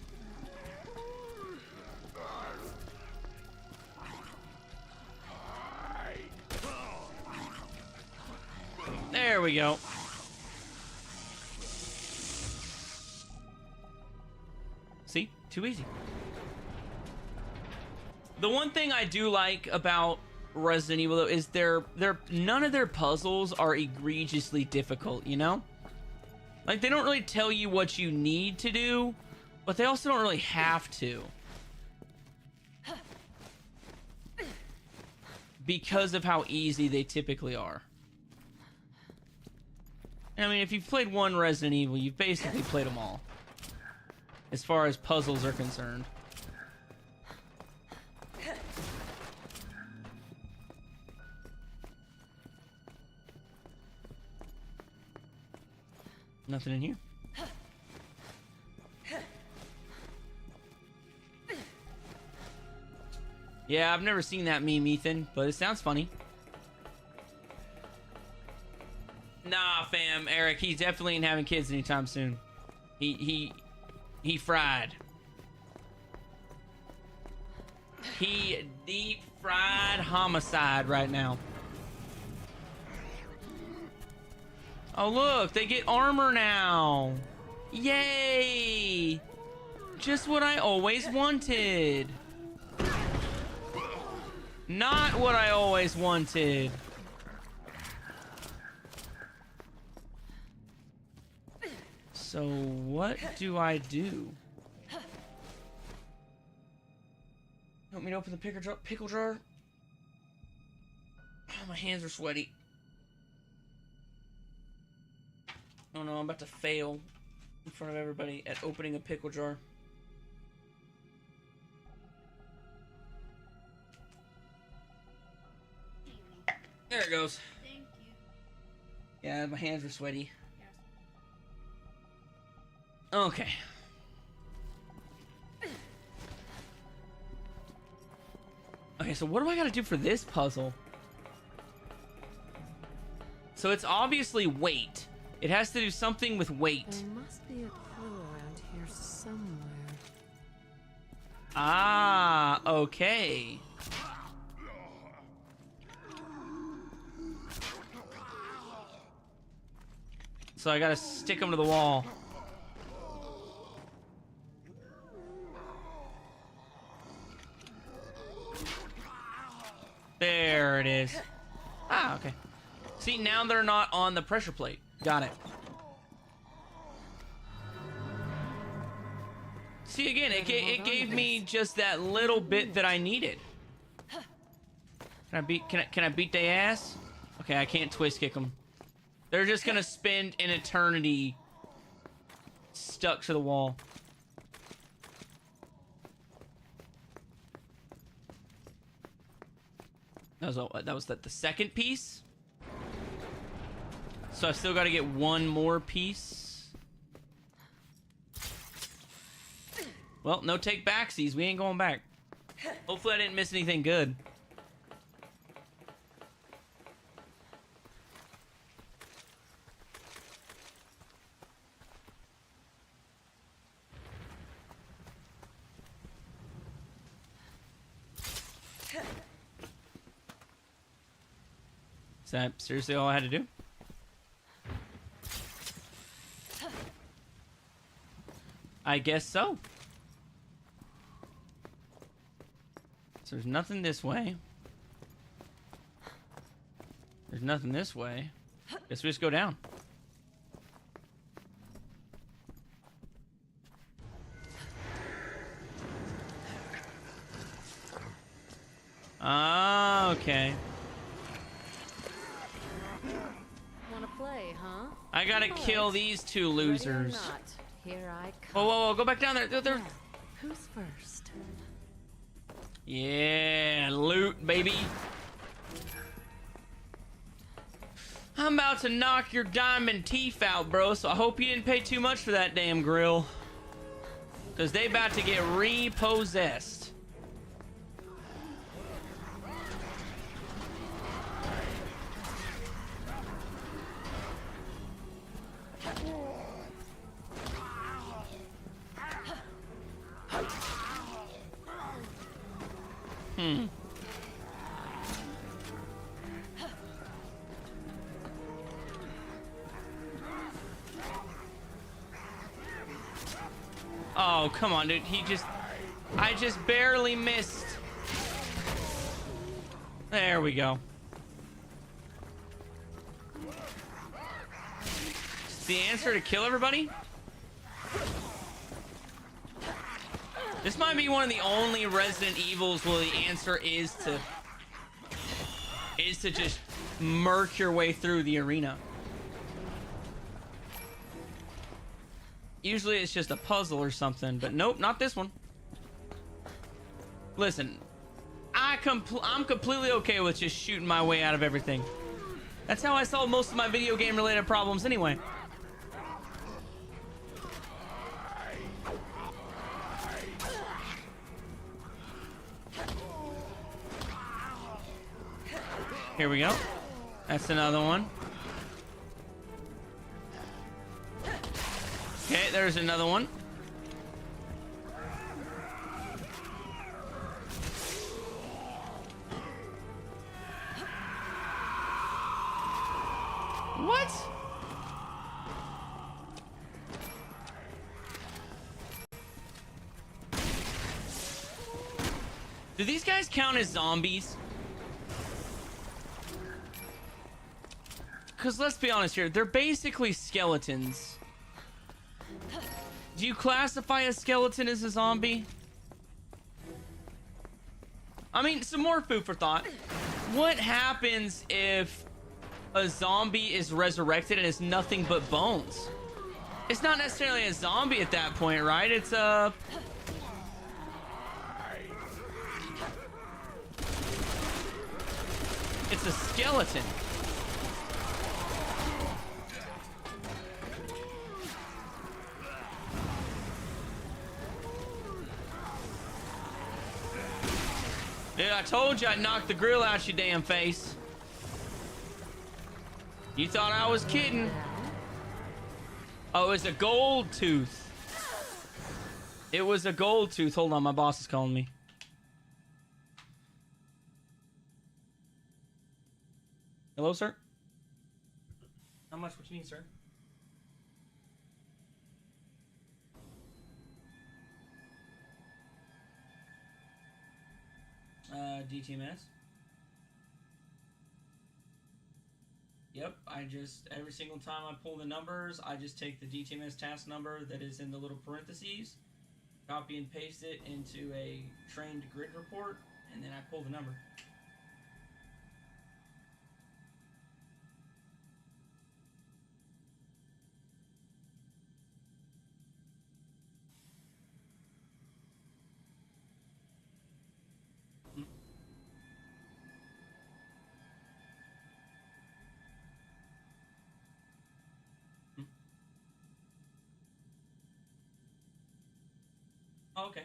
Speaker 2: There we go. See? Too easy. The one thing I do like about Resident Evil though is none of their puzzles are egregiously difficult, you know? Like, they don't really tell you what you need to do, but they also don't really have to. Because of how easy they typically are. I mean, if you've played one Resident Evil, you've basically played them all. As far as puzzles are concerned. Nothing in here. Yeah, I've never seen that meme, Ethan, but it sounds funny. Nah, fam, Eric, he definitely ain't having kids anytime soon. He fried. He deep fried homicide right now. Oh, look, they get armor now. Yay! Just what I always wanted. Not what I always wanted. So what do I do? Want me to open the pickle jar? Oh, my hands are sweaty. Oh no, I'm about to fail in front of everybody at opening a pickle jar. There it goes.
Speaker 3: Thank you.
Speaker 2: Yeah, my hands are sweaty. Okay. Okay, so what do I gotta do for this puzzle? So it's obviously weight. It has to do something with weight.
Speaker 3: There must be a clue around here somewhere.
Speaker 2: Ah, okay. So I gotta stick them to the wall. There it is. Ah, okay. See, now they're not on the pressure plate. Got it. See, again, it gave me just that little bit that I needed. Can I beat their ass? Okay, I can't twist kick them. They're just gonna spend an eternity stuck to the wall. That was the second piece. So I still got to get one more piece. Well, no take backsies. We ain't going back. Hopefully I didn't miss anything good. Is that seriously all I had to do? I guess so. So there's nothing this way. There's nothing this way. Guess we just go down. Ah, okay.
Speaker 3: Wanna play, huh?
Speaker 2: I gotta kill these two losers.
Speaker 3: Ready or not, here I come.
Speaker 2: Whoa, whoa, whoa, go back down there. They're...
Speaker 3: Who's first?
Speaker 2: Yeah, loot, baby. I'm about to knock your diamond teeth out, bro, so I hope you didn't pay too much for that damn grill. Because they about to get repossessed. Oh, come on, dude. I just barely missed. There we go. Is the answer to kill everybody? This might be one of the only Resident Evils where the answer is to just murk your way through the arena. Usually it's just a puzzle or something, but nope, not this one. Listen, I'm completely okay with just shooting my way out of everything. That's how I solve most of my video game related problems anyway. Here we go. That's another one. Okay, there's another one. What? Do these guys count as zombies? because let's be honest here, they're basically skeletons. Do you classify a skeleton as a zombie? I mean, some more food for thought. What happens if a zombie is resurrected and is nothing but bones? It's not necessarily a zombie at that point, right? It's a... It's a skeleton. Dude, I told you I'd knock the grill out your damn face. You thought I was kidding. Oh, it was a gold tooth. It was a gold tooth. Hold on, my boss is calling me. Hello, sir? How much would you need, sir? DTMS. Yep, I just, every single time I pull the numbers, I just take the DTMS task number that is in the little parentheses, copy and paste it into a trained grid report, and then I pull the number. Oh, okay.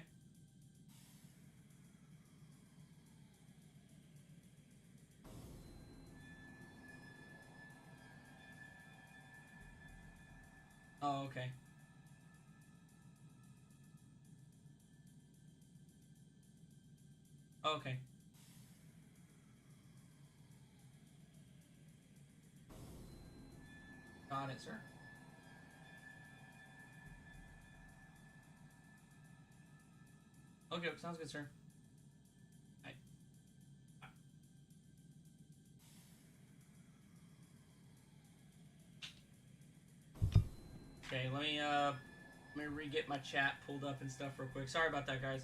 Speaker 2: Oh, okay. Oh, okay. Got it, sir. Okay, sounds good, sir. Bye. Bye. Okay, let me re-get my chat pulled up and stuff real quick. Sorry about that, guys.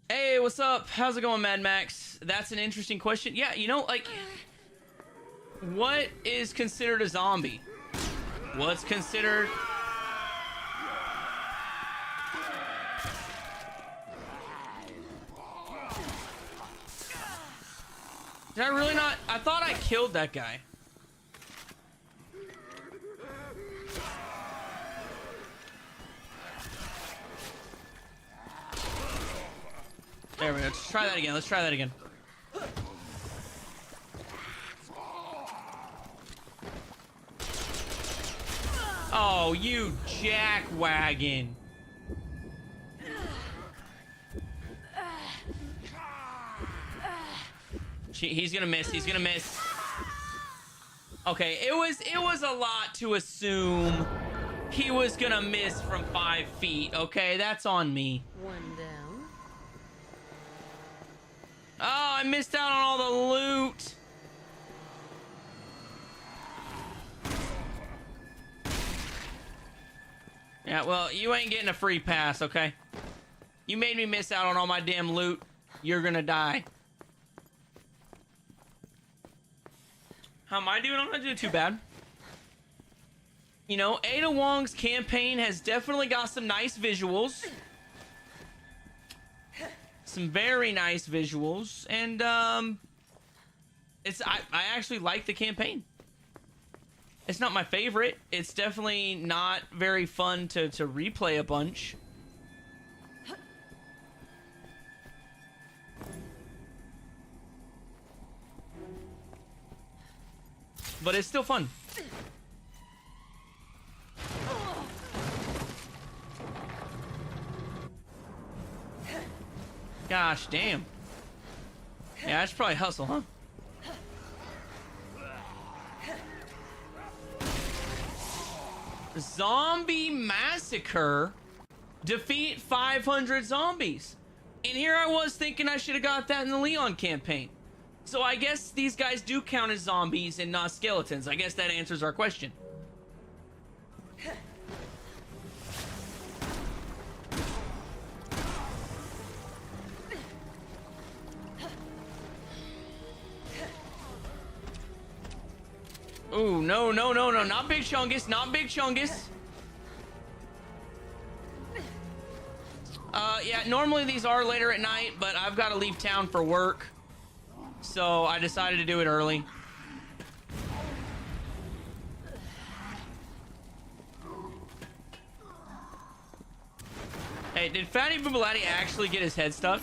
Speaker 2: Hey, what's up? How's it going, Mad Max? That's an interesting question. Yeah, you know, like, what is considered a zombie? What's considered... Did I really not? I thought I killed that guy. There we go. Let's try that again. Let's try that again. Oh, you jackwagon. He's gonna miss. He's gonna miss. Okay, it was a lot to assume he was gonna miss from 5 feet. Okay, that's on me.
Speaker 3: One down.
Speaker 2: Oh, I missed out on all the loot. Yeah, well, you ain't getting a free pass, okay? You made me miss out on all my damn loot. You're gonna die. How am I doing? I'm not doing too bad. You know, Ada Wong's campaign has definitely got some nice visuals. Some very nice visuals. And, I actually like the campaign. It's not my favorite. It's definitely not very fun to replay a bunch. But it's still fun. Gosh damn. Yeah, I should probably hustle, huh? Zombie Massacre. Defeat 500 zombies. And here I was thinking I should have got that in the Leon campaign. So I guess these guys do count as zombies and not skeletons. I guess that answers our question. Ooh, no, no, no, no, not Big Chungus, not Big Chungus. Yeah, normally these are later at night, but I've got to leave town for work. So I decided to do it early. Hey, did Fatty Boobalatti actually get his head stuck?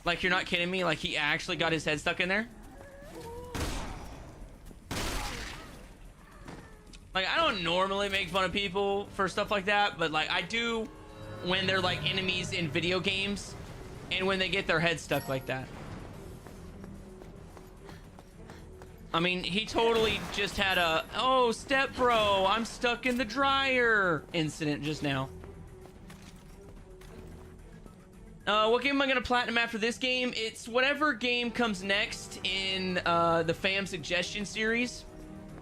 Speaker 2: Like, you're not kidding me? Like, he actually got his head stuck in there? Like, I don't normally make fun of people for stuff like that, but like I do when they're like enemies in video games and when they get their head stuck like that. I mean, he totally just had a, oh, step bro, I'm stuck in the dryer incident just now. What game am I gonna platinum after this game? It's whatever game comes next in the fam suggestion series.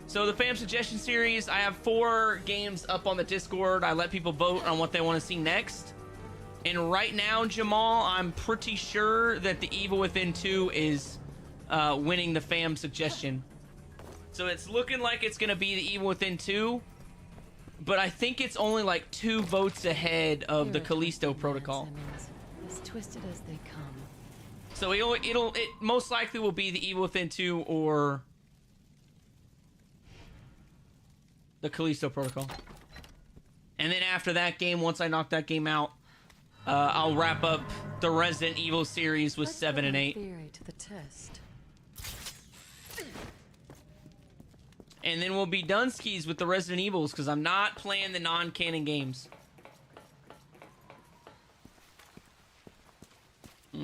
Speaker 2: So the fam suggestion series, I have 4 games up on the Discord. I let people vote on what they want to see next. And right now, Jamal, I'm pretty sure that the Evil Within 2 is winning the fam suggestion. So it's looking like it's going to be the Evil Within 2. But I think it's only like 2 votes ahead of the Callisto Protocol.
Speaker 3: As twisted as they come.
Speaker 2: So it most likely will be the Evil Within 2 or the Callisto Protocol. And then after that game, once I knock that game out, I'll wrap up the Resident Evil series with 7 and 8.
Speaker 3: Theory to the test.
Speaker 2: And then we'll be done skis with the Resident Evils because I'm not playing the non-canon games.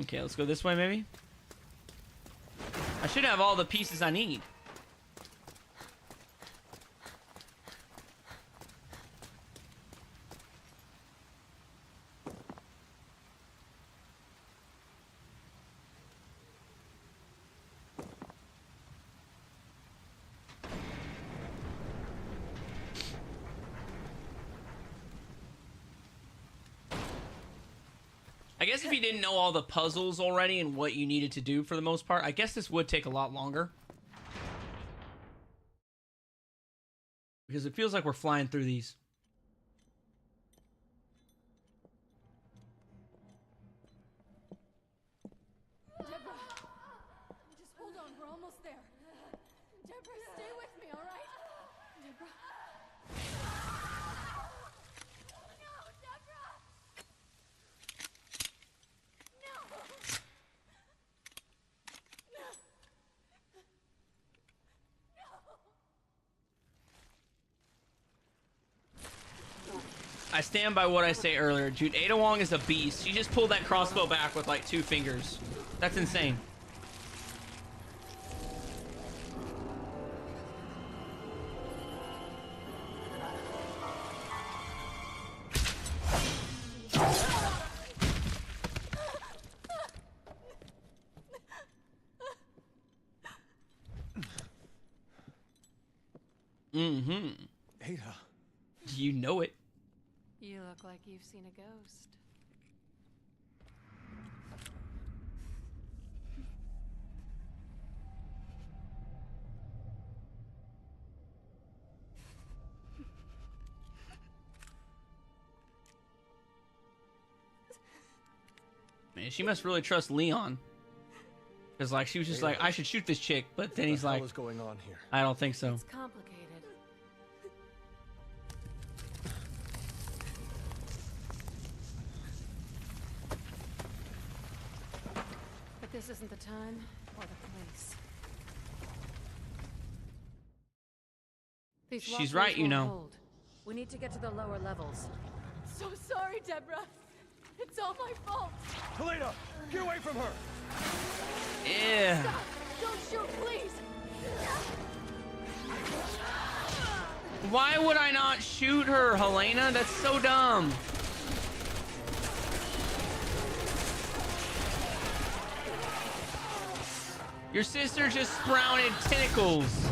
Speaker 2: Okay, let's go this way maybe. I should have all the pieces I need. I guess if you didn't know all the puzzles already and what you needed to do for the most part, I guess this would take a lot longer. Because it feels like we're flying through these.
Speaker 8: Deborah, just hold on, we're almost there. Deborah, stay with me, all right? Deborah. No, Deborah!
Speaker 2: I stand by what I say earlier, dude. Ada Wong is a beast. She just pulled that crossbow back with like 2 fingers. That's insane. Mm-hmm.
Speaker 9: Ada.
Speaker 2: You know it.
Speaker 3: You look like you've seen a ghost.
Speaker 2: Man, she must really trust Leon. Because like she was just like, I should shoot this chick, but then he's like,
Speaker 9: what's going on here?
Speaker 2: I don't think so.
Speaker 3: It's complicated. But this isn't the time or the place. These
Speaker 2: She's
Speaker 3: walkways
Speaker 2: right, you
Speaker 3: won't
Speaker 2: know.
Speaker 3: hold. We need to get to the lower levels.
Speaker 8: So sorry, Deborah. It's all my fault.
Speaker 9: Helena, get away from her!
Speaker 2: Yeah.
Speaker 8: Stop! Don't shoot, please!
Speaker 2: Why would I not shoot her, Helena? That's so dumb. Your sister just sprouted tentacles.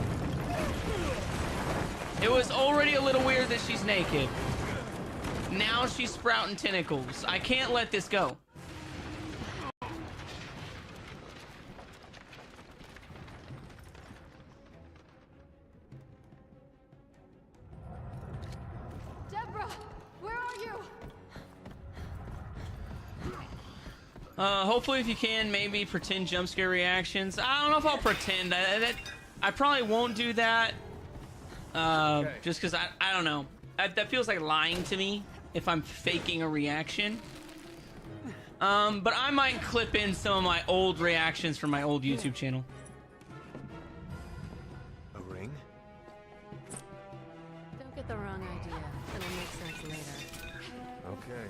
Speaker 2: It was already a little weird that she's naked. Now she's sprouting tentacles. I can't let this go.
Speaker 8: Deborah, where are you?
Speaker 2: Hopefully if you can, maybe pretend jump scare reactions. I don't know if I'll pretend. I probably won't do that. Just because I don't know. That feels like lying to me if I'm faking a reaction. But I might clip in some of my old reactions from my old YouTube channel.
Speaker 9: A ring?
Speaker 3: Don't get the wrong idea. It'll make sense later.
Speaker 9: Okay.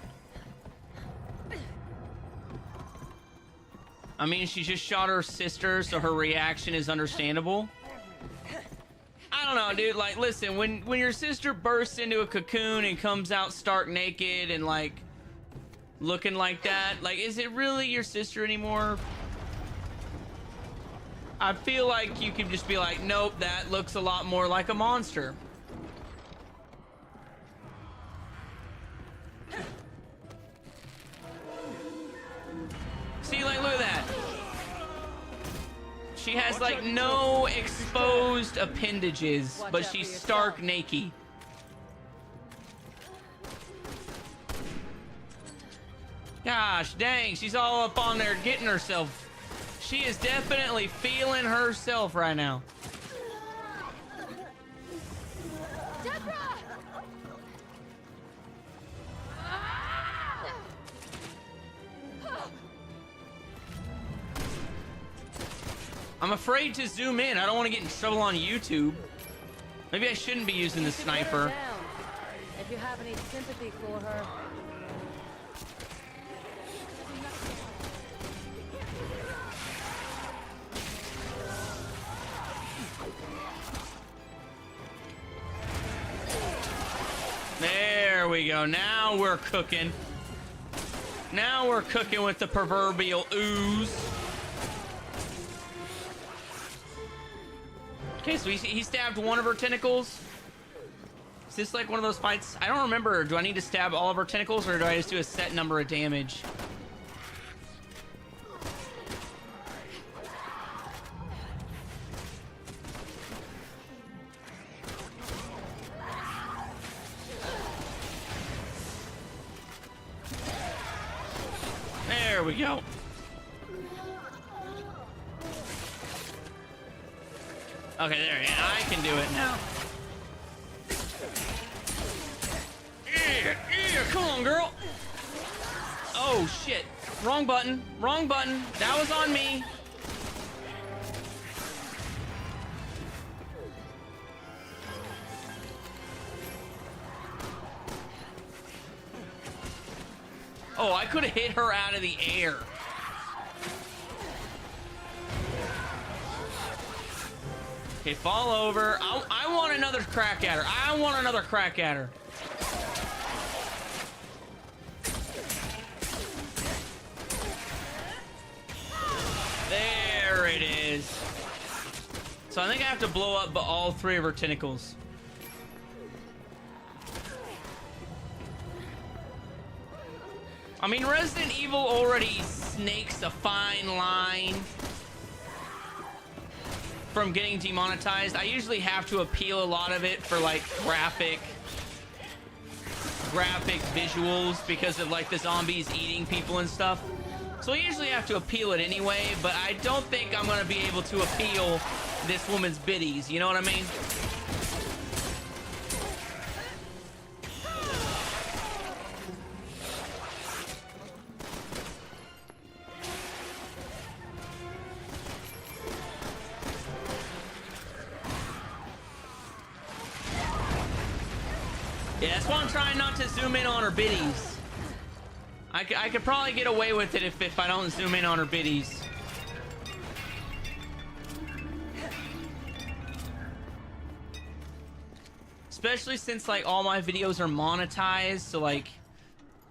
Speaker 2: I mean, she just shot her sister, so her reaction is understandable. I don't know, dude. Like, listen, when your sister bursts into a cocoon and comes out stark naked and, like, looking like that, like, is it really your sister anymore? I feel like you could just be like, nope, that looks a lot more like a monster. See, like, look at that. She has, like, no exposed appendages, but she's stark naked. Gosh dang, she's all up on there getting herself. She is definitely feeling herself right now.
Speaker 8: Deborah!
Speaker 2: I'm afraid to zoom in. I don't want to get in trouble on YouTube. Maybe I shouldn't be using the sniper.
Speaker 3: If you have any sympathy for her.
Speaker 2: There we go. Now we're cooking. Now we're cooking with the proverbial ooze. Okay, so he stabbed one of her tentacles. Is this like one of those fights? I don't remember. Do I need to stab all of her tentacles, or do I just do a set number of damage? There we go. Okay, there, yeah, I can do it now. Yeah, come on, girl. Oh, shit. Wrong button. Wrong button. That was on me. Oh, I could have hit her out of the air. Okay, fall over. I want another crack at her. I want another crack at her. There it is. So I think I have to blow up all three of her tentacles. I mean, Resident Evil already snakes a fine line from getting demonetized. I usually have to appeal a lot of it for like graphic visuals because of like the zombies eating people and stuff. So I usually have to appeal it anyway, but I don't think I'm gonna be able to appeal this woman's biddies, you know what I mean? Yeah, that's why I'm trying not to zoom in on her biddies. I could probably get away with it if I don't zoom in on her biddies. Especially since like all my videos are monetized, so like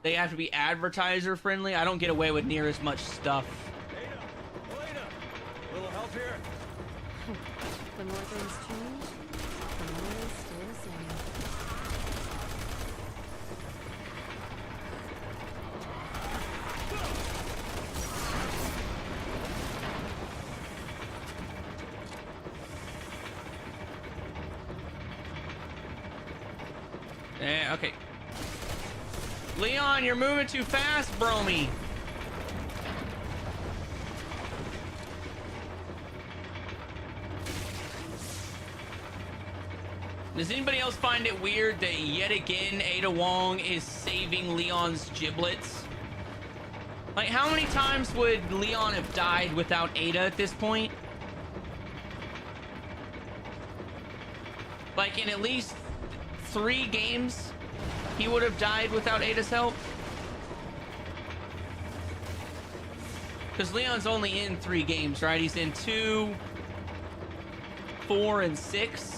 Speaker 2: they have to be advertiser friendly. I don't get away with near as much stuff.
Speaker 9: Little help here?
Speaker 3: more things change, the more they stay the same.
Speaker 2: Okay. Leon, you're moving too fast, Bromy. Does anybody else find it weird that yet again Ada Wong is saving Leon's giblets? Like, how many times would Leon have died without Ada at this point? Like, in at least 3 games, he would have died without Ada's help. Because Leon's only in 3 games, right? He's in 2, 4, and 6.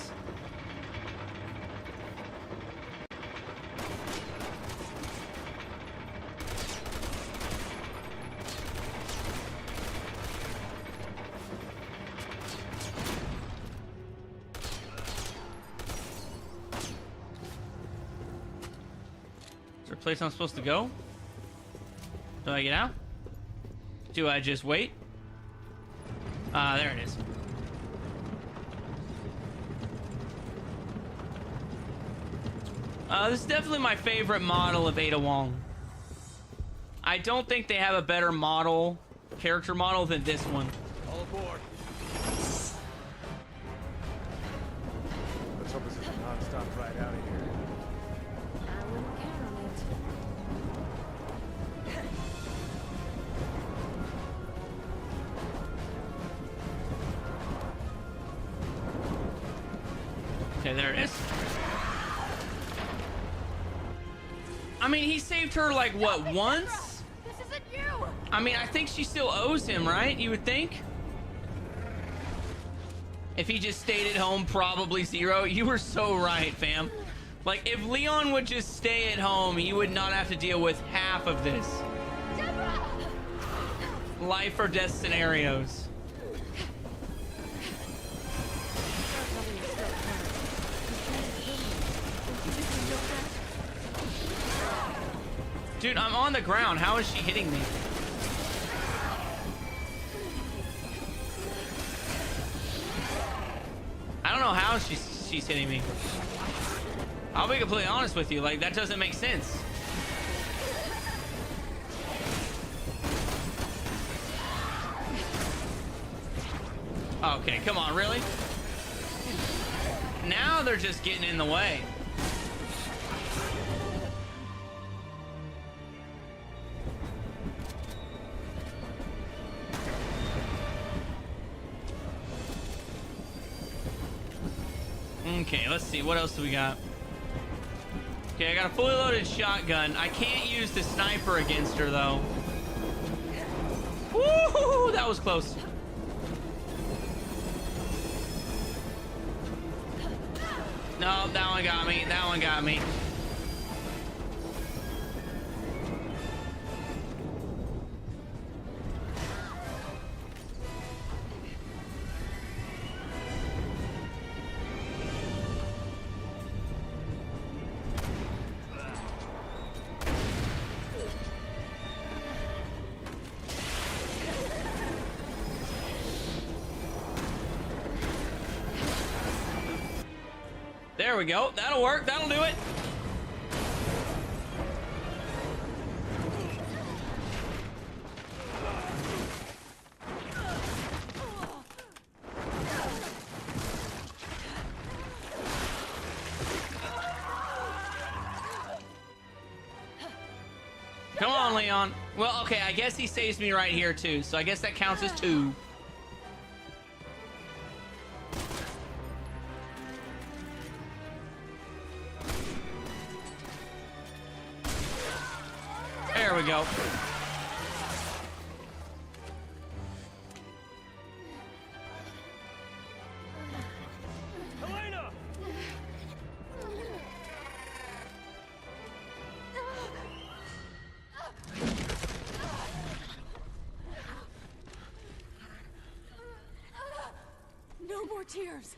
Speaker 2: Is there a place I'm supposed to go? Do I get out? Do I just wait? There it is. This is definitely my favorite model of Ada Wong. I don't think they have a better character model than this one.
Speaker 9: All aboard. Let's hope this is a non-stop ride out of here.
Speaker 3: I wouldn't count on it.
Speaker 2: Okay, there it is. I mean, he saved her, like, what, once?
Speaker 8: This isn't you!
Speaker 2: I mean, I think she still owes him, right? You would think? If he just stayed at home, probably 0. You were so right, fam. Like, if Leon would just stay at home, he would not have to deal with half of this.
Speaker 8: Deborah!
Speaker 2: Life or death scenarios. Dude, I'm on the ground. How is she hitting me? I don't know how she's hitting me. I'll be completely honest with you. Like, that doesn't make sense. Okay, come on, really? Now they're just getting in the way. Okay, let's see. What else do we got? Okay, I got a fully loaded shotgun. I can't use the sniper against her, though. Woo! That was close. No, that one got me. That one got me. There we go. That'll work. That'll do it. Come on, Leon. Well, okay, I guess he saves me right here, too. So I guess that counts as 2. There we go.
Speaker 9: Helena!
Speaker 8: No more tears.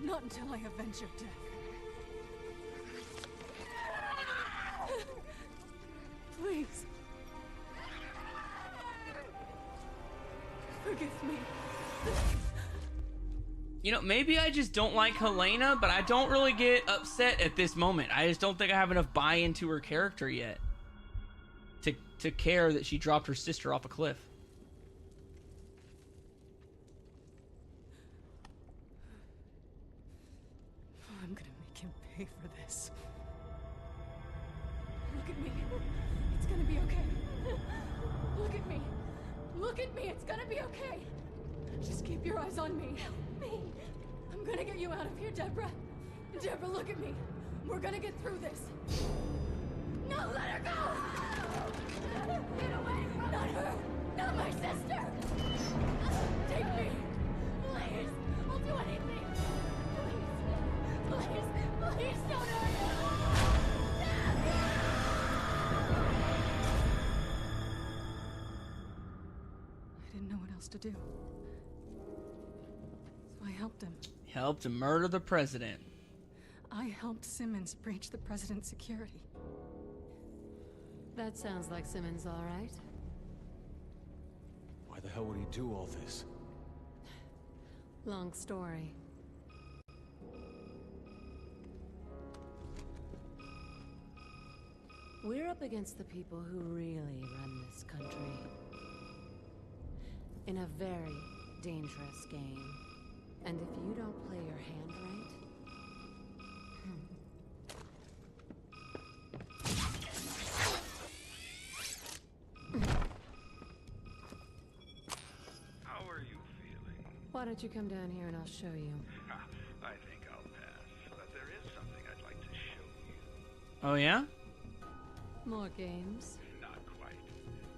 Speaker 8: Not until I avenge your death. Please. Forgive me.
Speaker 2: You know, maybe I just don't like Helena, but I don't really get upset at this moment. I just don't think I have enough buy-in to her character yet to care that she dropped her sister off a cliff.
Speaker 8: I'm gonna make him pay for this. Look at me. It's gonna be okay. Look at me. Look at me. It's gonna be okay. Just keep your eyes on me. Help me. I'm gonna get you out of here, Deborah. Deborah, look at me. We're gonna get through this. No, let her go! Get away from Not her! Not my sister! Take me! Please! I'll do anything! Please! Please don't hurt her! I didn't know what else to do. So I helped him.
Speaker 2: Helped to murder the president.
Speaker 8: I helped Simmons breach the president's security.
Speaker 3: That sounds like Simmons, all right.
Speaker 9: Why the hell would he do all this?
Speaker 3: Long story. We're up against the people who really run this country. In a very dangerous game. And if you don't play your hand right...
Speaker 4: How are you feeling?
Speaker 3: Why don't you come down here and I'll show you?
Speaker 4: I think I'll pass, but there is something I'd like to show you.
Speaker 2: Oh yeah?
Speaker 3: More games?
Speaker 4: Not quite.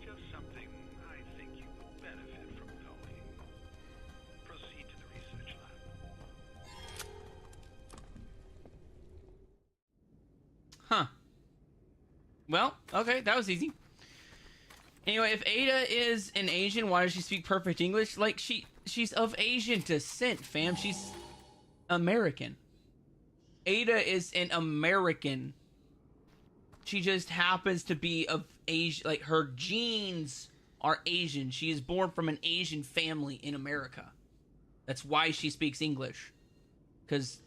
Speaker 4: Just something I think you would benefit from knowing. Proceed to the research lab.
Speaker 2: Huh. Well, okay, that was easy. Anyway, if Ada is an Asian, why does she speak perfect English? Like, she's of Asian descent, fam. She's American. Ada is an American. She just happens to be of Asia. Like, her genes are Asian. She is born from an Asian family in America. That's why she speaks English. Because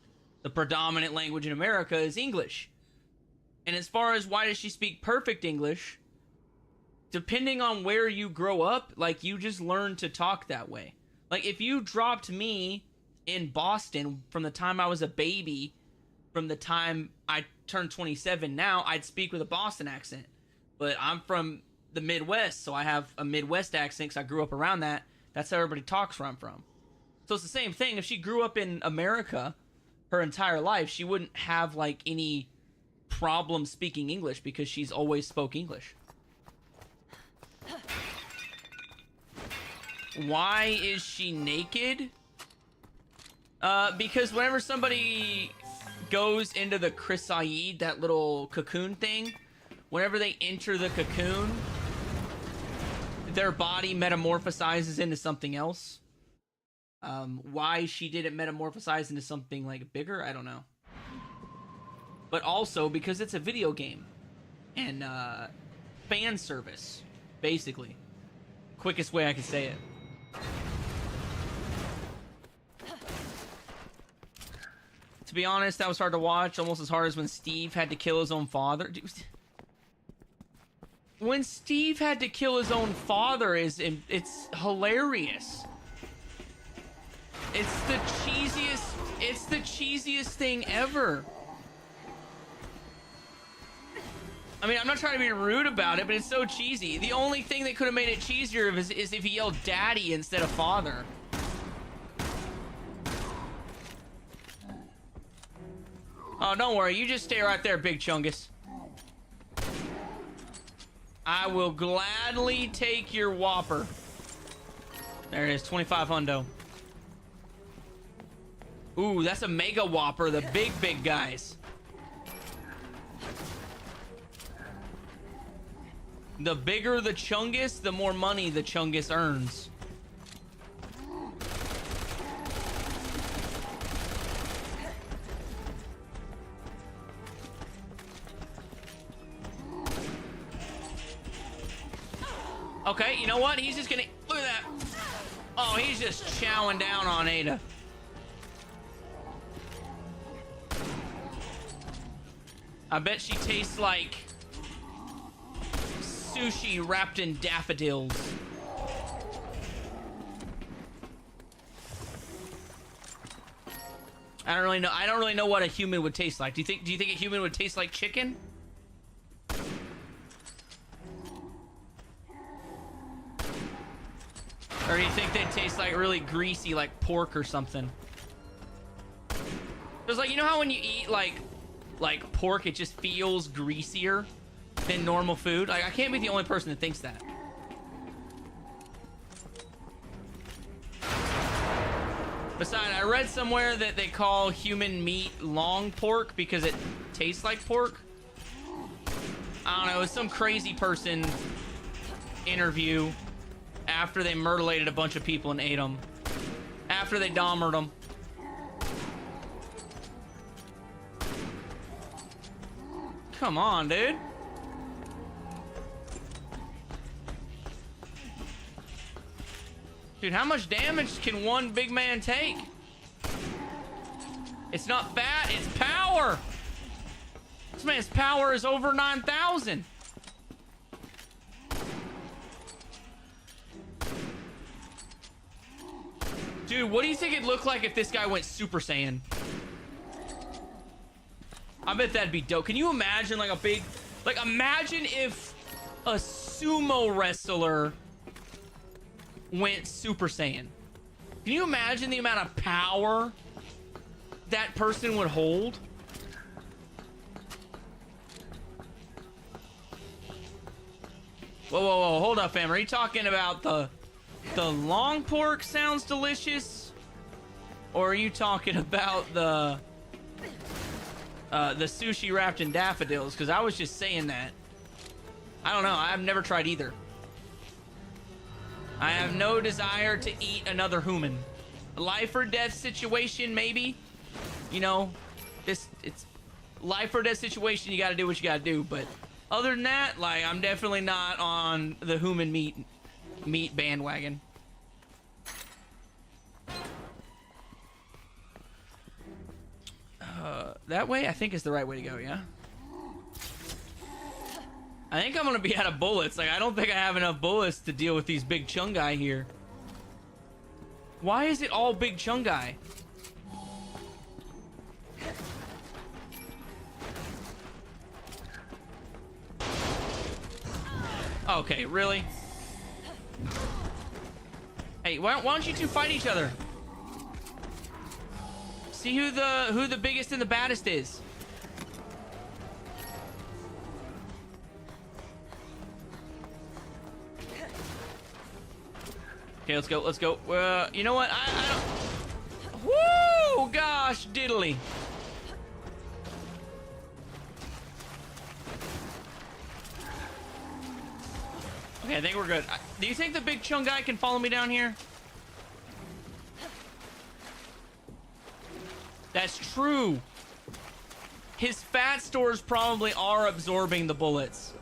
Speaker 2: the predominant language in America is English. And as far as why does she speak perfect English, depending on where you grow up, like, you just learn to talk that way. Like, if you dropped me in Boston from the time I was a baby, from the time I turned 27 now, I'd speak with a Boston accent. But I'm from the Midwest, so I have a Midwest accent because I grew up around that. That's how everybody talks where I'm from. So it's the same thing. If she grew up in America her entire life, she wouldn't have, like, any problem speaking English because she's always spoke English. Why is she naked? Because whenever somebody goes into the chrysaid, that little cocoon thing, whenever they enter the cocoon, their body metamorphosizes into something else. Why she didn't metamorphosize into something, like, bigger, I don't know. But also because it's a video game. And, fan service, basically. Quickest way I can say it. To be honest, that was hard to watch. Almost as hard as when Steve had to kill his own father. Dude, when Steve had to kill his own father, it's hilarious. It's the cheesiest thing ever. I mean, I'm not trying to be rude about it, but it's so cheesy. The only thing that could have made it cheesier is if he yelled daddy instead of father. Oh, don't worry. You just stay right there, Big Chungus. I will gladly take your Whopper. There it is, 25 hundo. Ooh, that's a Mega Whopper, the big guys. The bigger the Chungus, the more money the Chungus earns. Okay, you know what? He's just gonna... Look at that. Oh, he's just chowing down on Ada. I bet she tastes like sushi wrapped in daffodils. I don't really know what a human would taste like. Do you think a human would taste like chicken? Or do you think they'd taste like really greasy, like pork or something? Because, like, you know how when you eat like pork, it just feels greasier than normal food? Like, I can't be the only person that thinks that. Besides, I read somewhere that they call human meat long pork because it tastes like pork. I don't know, it was some crazy person interview after they mutilated a bunch of people and ate them. After they Dahmered them. Come on, dude. Dude, how much damage can one big man take? It's not fat, it's power. This man's power is over 9,000. Dude, what do you think it'd look like if this guy went Super Saiyan? I bet that'd be dope. Can you imagine like a big... Like, imagine if a sumo wrestler went Super Saiyan. Can you imagine the amount of power that person would hold? Whoa, whoa, whoa. Hold up, fam. Are you talking about the long pork sounds delicious? Or are you talking about the sushi wrapped in daffodils? Because I was just saying that. I don't know. I've never tried either. I have no desire to eat another human. A life or death situation, maybe. You know, it's life or death situation. You got to do what you got to do. But other than that, like, I'm definitely not on the human meat bandwagon. That way, I think, is the right way to go, yeah? I think I'm gonna be out of bullets. Like, I don't think I have enough bullets to deal with these big Chungai here. Why is it all big Chungai? Okay, really? Hey, why don't you two fight each other? See who the biggest and the baddest is. Okay, let's go. Let's go. You know what? I don't. Woo! Gosh, diddly. Okay, I think we're good. Do you think the big Chung guy can follow me down here? That's true. His fat stores probably are absorbing the bullets.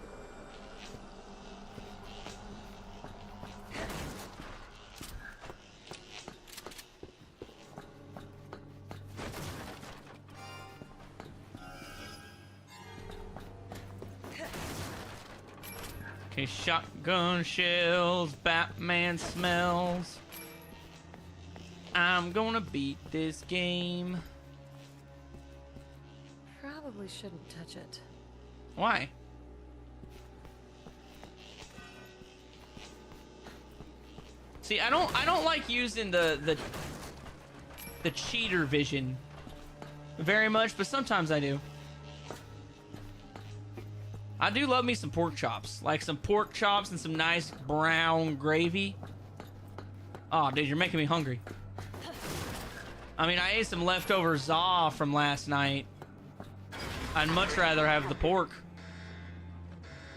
Speaker 2: Okay, shotgun shells, Batman smells. I'm gonna beat this game.
Speaker 3: Probably shouldn't touch it.
Speaker 2: Why? See, I don't like using the cheater vision very much, but sometimes I do. I do love me some pork chops. Like some pork chops and some nice brown gravy. Oh, dude, you're making me hungry. I mean, I ate some leftover za from last night. I'd much rather have the pork.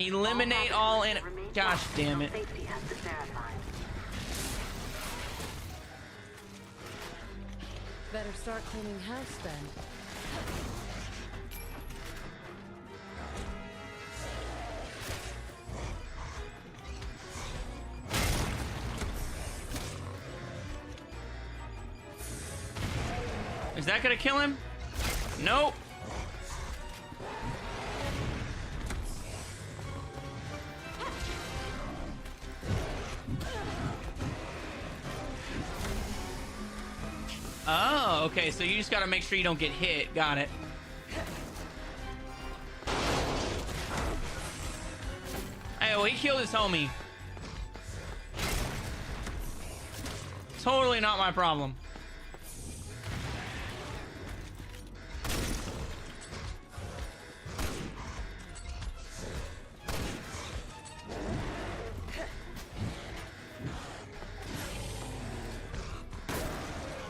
Speaker 2: Eliminate all in it. Gosh damn it.
Speaker 3: Better start cleaning house then.
Speaker 2: that gonna kill him? Nope. Oh, okay, so you just gotta make sure you don't get hit. Got it. Hey, well, he killed his homie. Totally not my problem.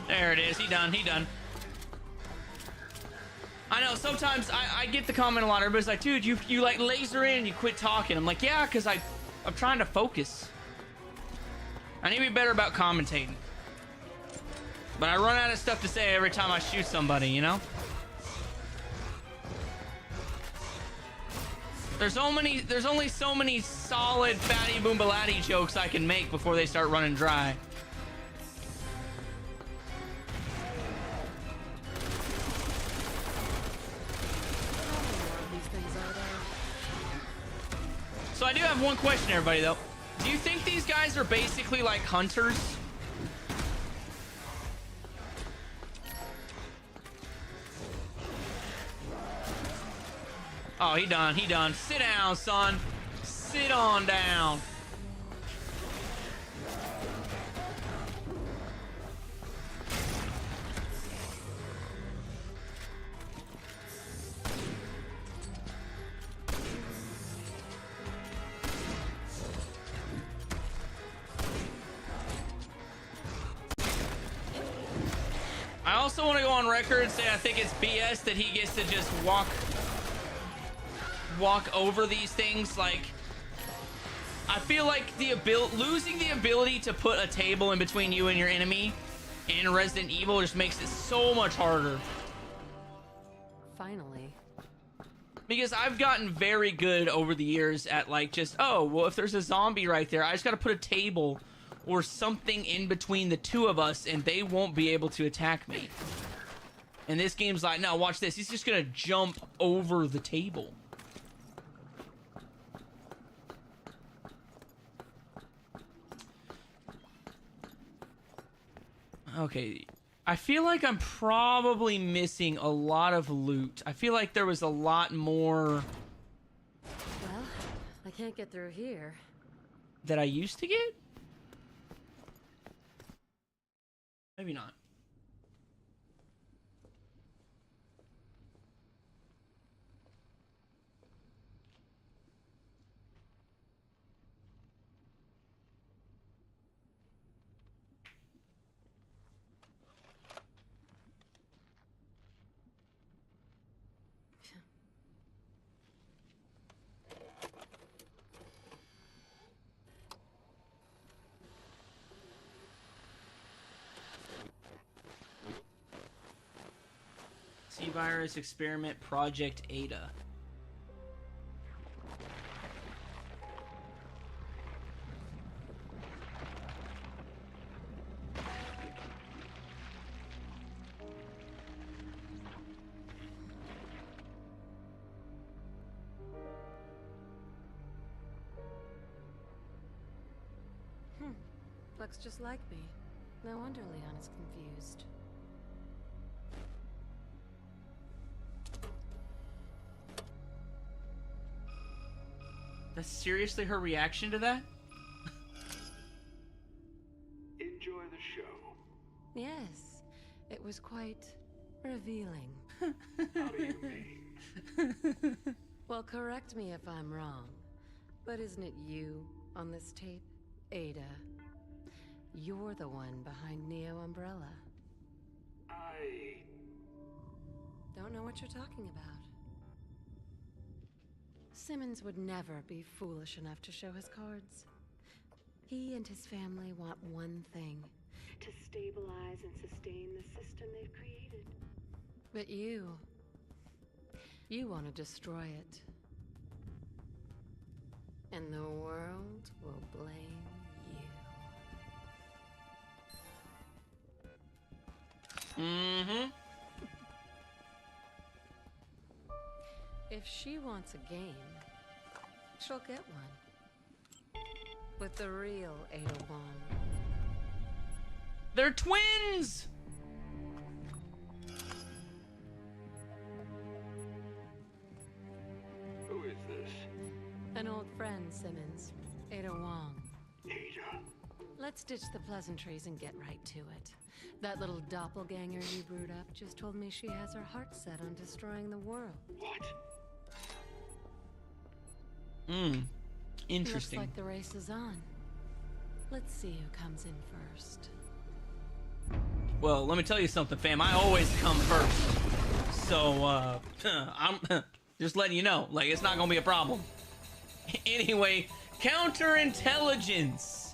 Speaker 2: There it is. He done. He done. I know, sometimes I get the comment a lot. Everybody's like, dude, you like laser in and you quit talking. I'm like, yeah, because I'm trying to focus. I need to be better about commentating. But I run out of stuff to say every time I shoot somebody, you know? There's only so many solid fatty boombalatti jokes I can make before they start running dry. So I do have one question, everybody, though. Do you think these guys are basically like hunters? Oh, he done. He done. Sit down, son. Sit on down. I also want to go on record and say I think it's BS that he gets to just walk over these things. Like, I feel like losing the ability to put a table in between you and your enemy in Resident Evil just makes it so much harder.
Speaker 3: Finally.
Speaker 2: Because I've gotten very good over the years at like just, oh, well, if there's a zombie right there, I just got to put a table or something in between the two of us and they won't be able to attack me. And this game's like, no, watch this. He's just gonna jump over the table. Okay, I feel like I'm probably missing a lot of loot. I feel like there was a lot more
Speaker 3: Well, I can't get through here.
Speaker 2: that I used to get? Maybe not. Virus Experiment Project Ada.
Speaker 3: Looks just like me. No wonder Leon is confused.
Speaker 2: That's seriously her reaction to that?
Speaker 5: Enjoy the show.
Speaker 3: Yes, it was quite revealing.
Speaker 5: How do you mean?
Speaker 3: Well, correct me if I'm wrong, but isn't it you on this tape, Ada? You're the one behind Neo Umbrella.
Speaker 5: I
Speaker 3: Don't know what you're talking about. Simmons would never be foolish enough to show his cards. He and his family want one thing:
Speaker 7: To stabilize and sustain the system they've created.
Speaker 3: but you want to destroy it. And the world will blame you.
Speaker 2: Mm-hmm.
Speaker 3: If she wants a game, she'll get one. With the real Ada Wong.
Speaker 2: They're twins!
Speaker 5: Who is this?
Speaker 3: An old friend, Simmons. Ada Wong.
Speaker 5: Ada.
Speaker 3: Let's ditch the pleasantries and get right to it. That little doppelganger you brewed up just told me she has her heart set on destroying the world.
Speaker 5: What?
Speaker 2: Interesting.
Speaker 3: Looks like the race is on. Let's see who comes in first.
Speaker 2: Well, let me tell you something, fam. I always come first. So, I'm just letting you know. Like, it's not gonna be a problem. Anyway, counterintelligence.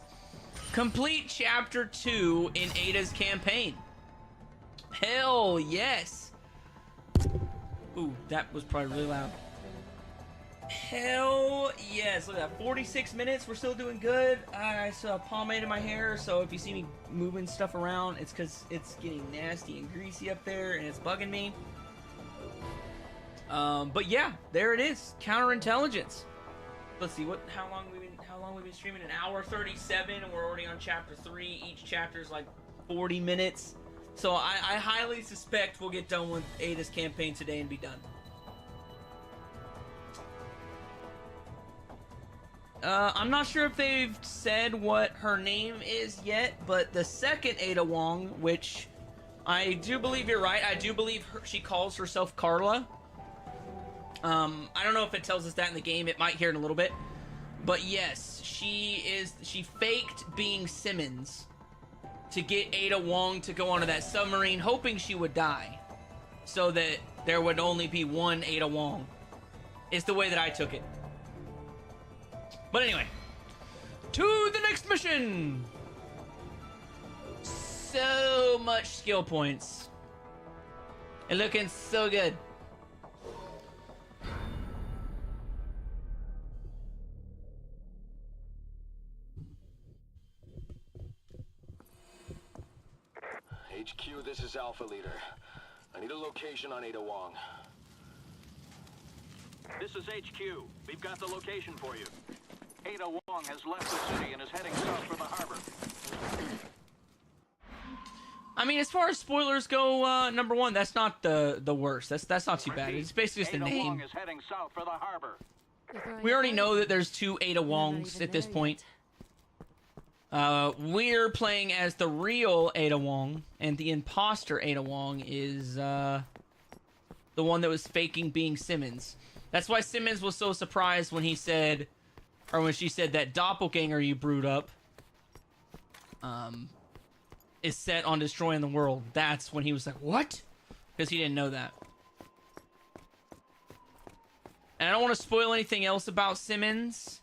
Speaker 2: Complete chapter 2 in Ada's campaign. Hell yes. Ooh, that was probably really loud. Hell yes. Look at that. 46 minutes. We're still doing good. I still have pomade in my hair, so if you see me moving stuff around, it's because it's getting nasty and greasy up there and it's bugging me. But yeah, there it is. Counterintelligence. Let's see how long we've been streaming. An hour 37, and we're already on chapter 3. Each chapter is like 40 minutes. So I highly suspect we'll get done with Ada's campaign today and be done. I'm not sure if they've said what her name is yet, but the second Ada Wong, which I do believe you're right, I do believe she calls herself Carla. I don't know if it tells us that in the game. It might here in a little bit. But yes, she faked being Simmons to get Ada Wong to go onto that submarine, hoping she would die, so that there would only be one Ada Wong. Is the way that I took it. But anyway, to the next mission. So much skill points. And looking so good.
Speaker 6: HQ, this is Alpha Leader. I need a location on Ada Wong.
Speaker 4: This is HQ. We've got the location for you. Ada Wong has left the city and is heading south for the harbor.
Speaker 2: I mean, as far as spoilers go, number one, that's not the worst. That's not too bad. It's basically just a
Speaker 4: Ada
Speaker 2: name.
Speaker 4: Wong is heading south for the harbor.
Speaker 2: We already know that there's 2 Ada Wongs at this point. We're playing as the real Ada Wong, and the imposter Ada Wong is the one that was faking being Simmons. That's why Simmons was so surprised when he said, or when she said that doppelganger you brewed up is set on destroying the world. That's when he was like, what? Because he didn't know that. And I don't want to spoil anything else about Simmons,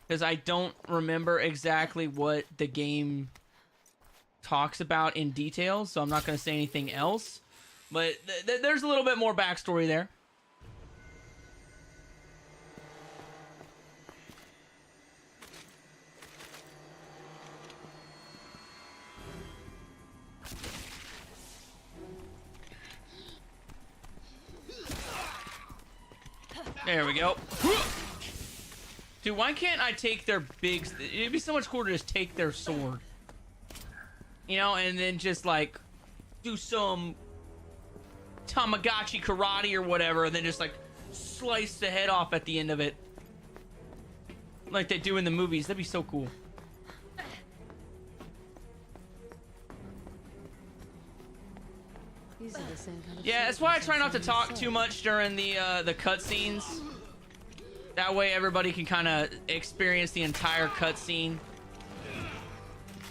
Speaker 2: because I don't remember exactly what the game talks about in detail, so I'm not going to say anything else. But there's a little bit more backstory there. There we go. Dude, why can't I take their big... It'd be so much cooler to just take their sword. You know, and then just, like, do some Tamagotchi karate or whatever, and then just, like, slice the head off at the end of it. Like they do in the movies. That'd be so cool.
Speaker 3: These are the same kind of
Speaker 2: Yeah, that's why I try not to talk too much during the cutscenes. That way everybody can kind of experience the entire cutscene.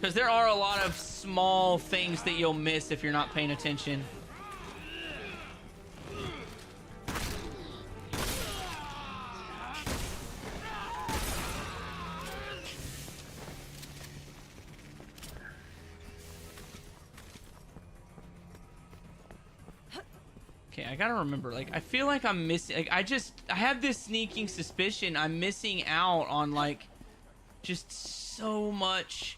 Speaker 2: Because there are a lot of small things that you'll miss if you're not paying attention. Okay, I gotta remember, like, I feel like I'm missing, like, I have this sneaking suspicion I'm missing out on, like, just so much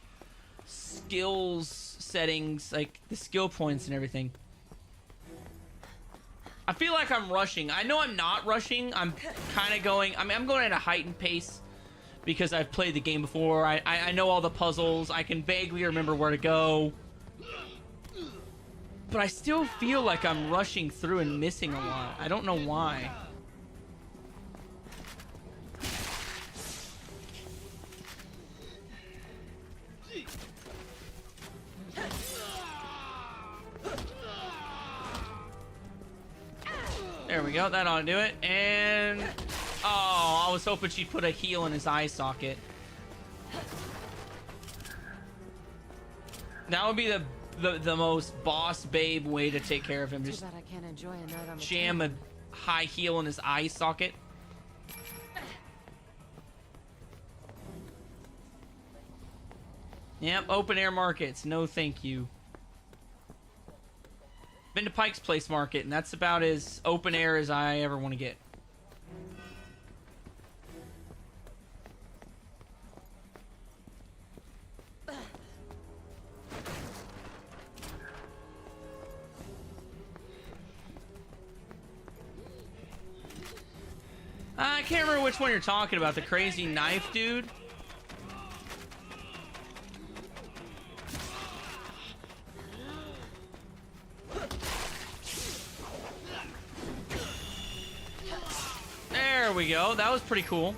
Speaker 2: skills settings, like, the skill points and everything. I feel like I'm rushing. I know I'm not rushing. I'm kind of going... I mean, I'm going at a heightened pace because I've played the game before. I know all the puzzles. I can vaguely remember where to go. But I still feel like I'm rushing through and missing a lot. I don't know why. There we go. That ought to do it. And... oh, I was hoping she'd put a heal in his eye socket. That would be the most boss babe way to take care of him. Just
Speaker 3: Too bad I can't enjoy a night on the
Speaker 2: jam a high heel in his eye socket. Yep, open air markets. No thank you. Been to Pike's Place Market, and that's about as open air as I ever want to get. I can't remember which one you're talking about. The crazy knife dude? There we go. That was pretty cool.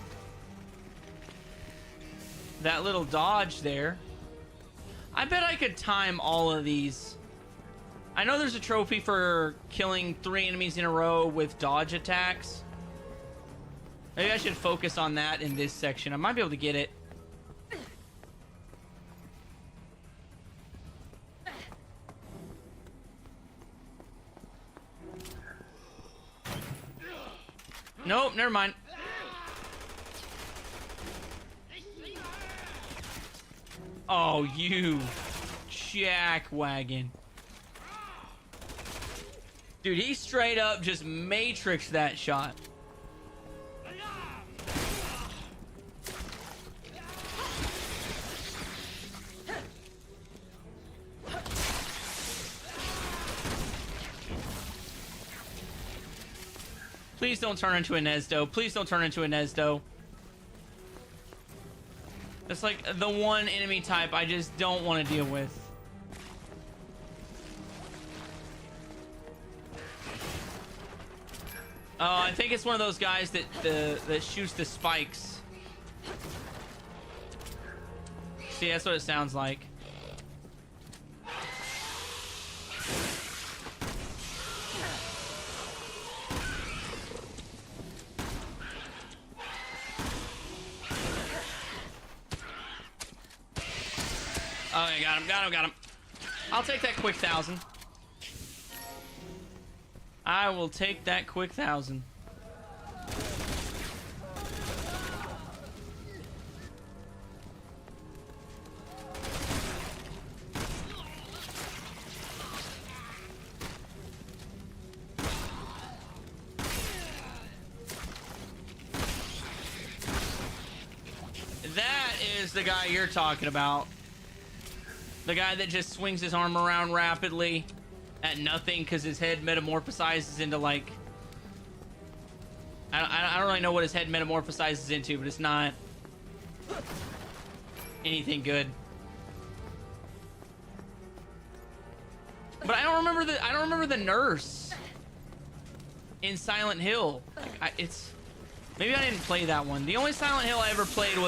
Speaker 2: That little dodge there. I bet I could time all of these. I know there's a trophy for killing 3 enemies in a row with dodge attacks. Maybe I should focus on that in this section. I might be able to get it. Nope, never mind. Oh, you jackwagon. Dude, he straight up just matrixed that shot. Please don't turn into a Nesdo. Please don't turn into a Nesdo. It's like the one enemy type I just don't want to deal with. Oh, I think it's one of those guys that shoots the spikes. See, that's what it sounds like. Okay, got him. I'll take that quick 1,000. I will take that quick 1,000. That is the guy you're talking about. The guy that just swings his arm around rapidly at nothing because his head metamorphosizes into like... I don't really know what his head metamorphosizes into, but it's not anything good. But I don't remember the nurse in Silent Hill. Like, maybe I didn't play that one. The only Silent Hill I ever played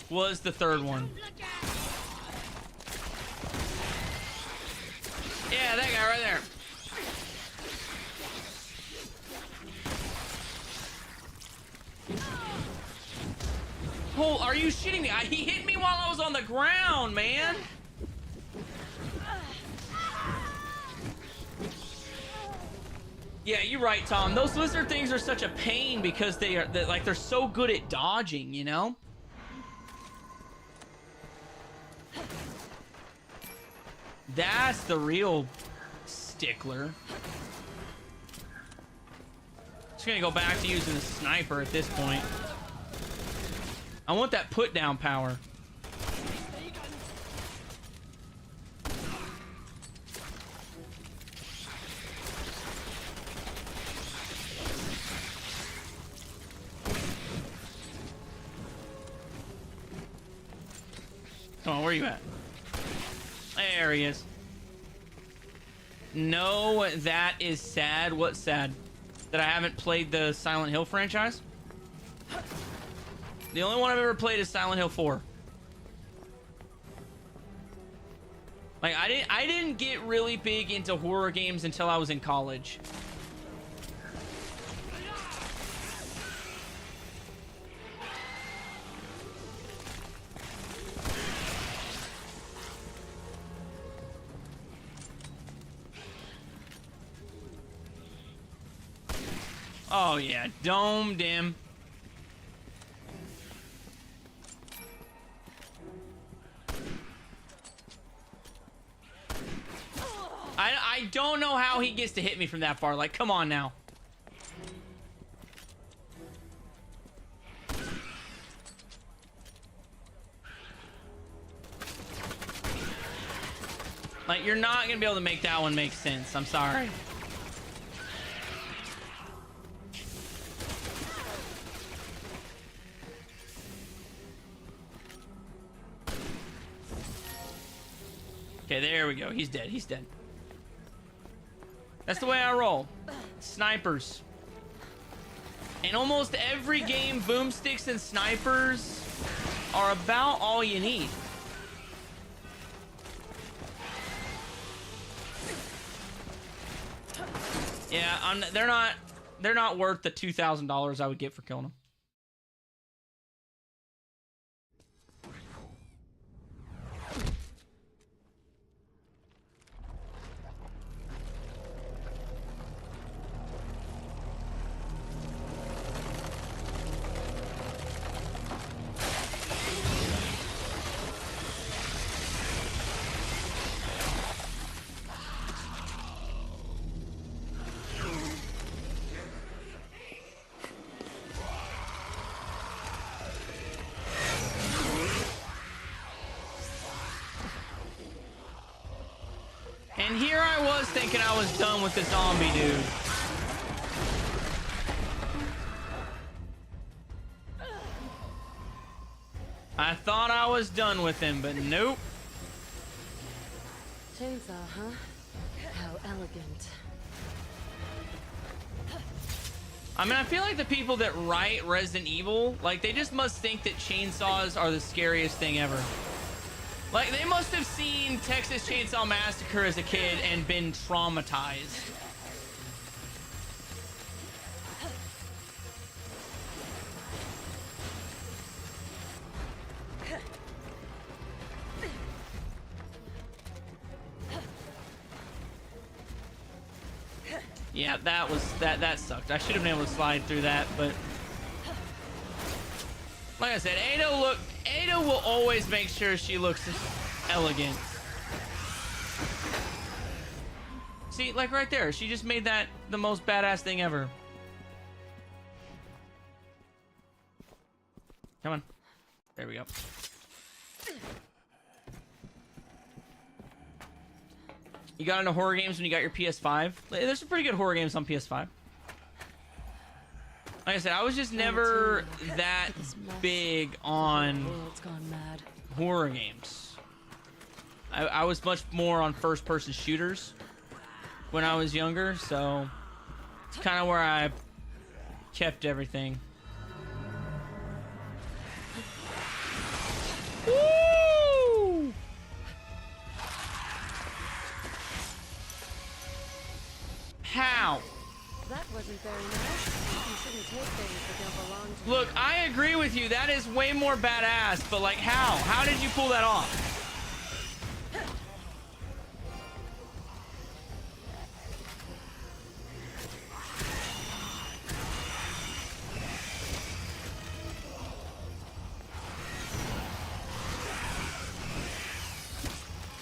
Speaker 2: was the third one. Yeah, that guy right there. Oh, are you shitting me? He hit me while I was on the ground, man. Yeah, you're right, Tom. Those lizard things are such a pain because they're so good at dodging, you know? That's the real stickler. Just gonna go back to using the sniper at this point. I want that put down power. Come on, where you at? There he is. No, that is sad. What's sad? That I haven't played the Silent Hill franchise? The only one I've ever played is Silent Hill 4. Like, I didn't get really big into horror games until I was in college. Oh yeah, domed him. I don't know how he gets to hit me from that far. Like, come on now. Like, you're not gonna be able to make that one make sense. I'm sorry. Okay, there we go. He's dead. He's dead. That's the way I roll. Snipers. In almost every game, boomsticks and snipers are about all you need. Yeah, they're not worth the $2,000 I would get for killing them. And here I was thinking I was done with the zombie dude. I thought I was done with him, but nope.
Speaker 3: Chainsaw, huh? How elegant.
Speaker 2: I mean, I feel like the people that write Resident Evil, like, they just must think that chainsaws are the scariest thing ever. Like, they must have seen Texas Chainsaw Massacre as a kid and been traumatized. Yeah, that sucked. I should have been able to slide through that, but like I said, Ada will always make sure she looks elegant. See, like right there, she just made that the most badass thing ever. Come on. There we go. You got into horror games when you got your PS5? There's some pretty good horror games on PS5. Like I said, I was just never that big on horror games. I was much more on first-person shooters when I was younger, so it's kind of where I kept everything. Woo! How?
Speaker 3: That wasn't very nice. You shouldn't take things that don't belong to you.
Speaker 2: Look, I agree with you. That is way more badass, but like how? How did you pull that off?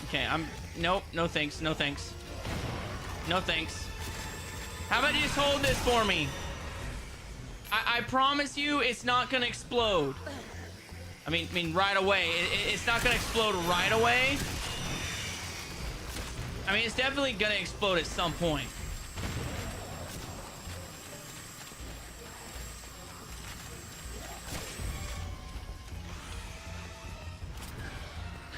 Speaker 2: Okay, nope, no thanks, no thanks. No thanks. How about you just hold this for me? I promise you it's not gonna explode. I mean right away. It's not gonna explode right away. I mean, it's definitely gonna explode at some point.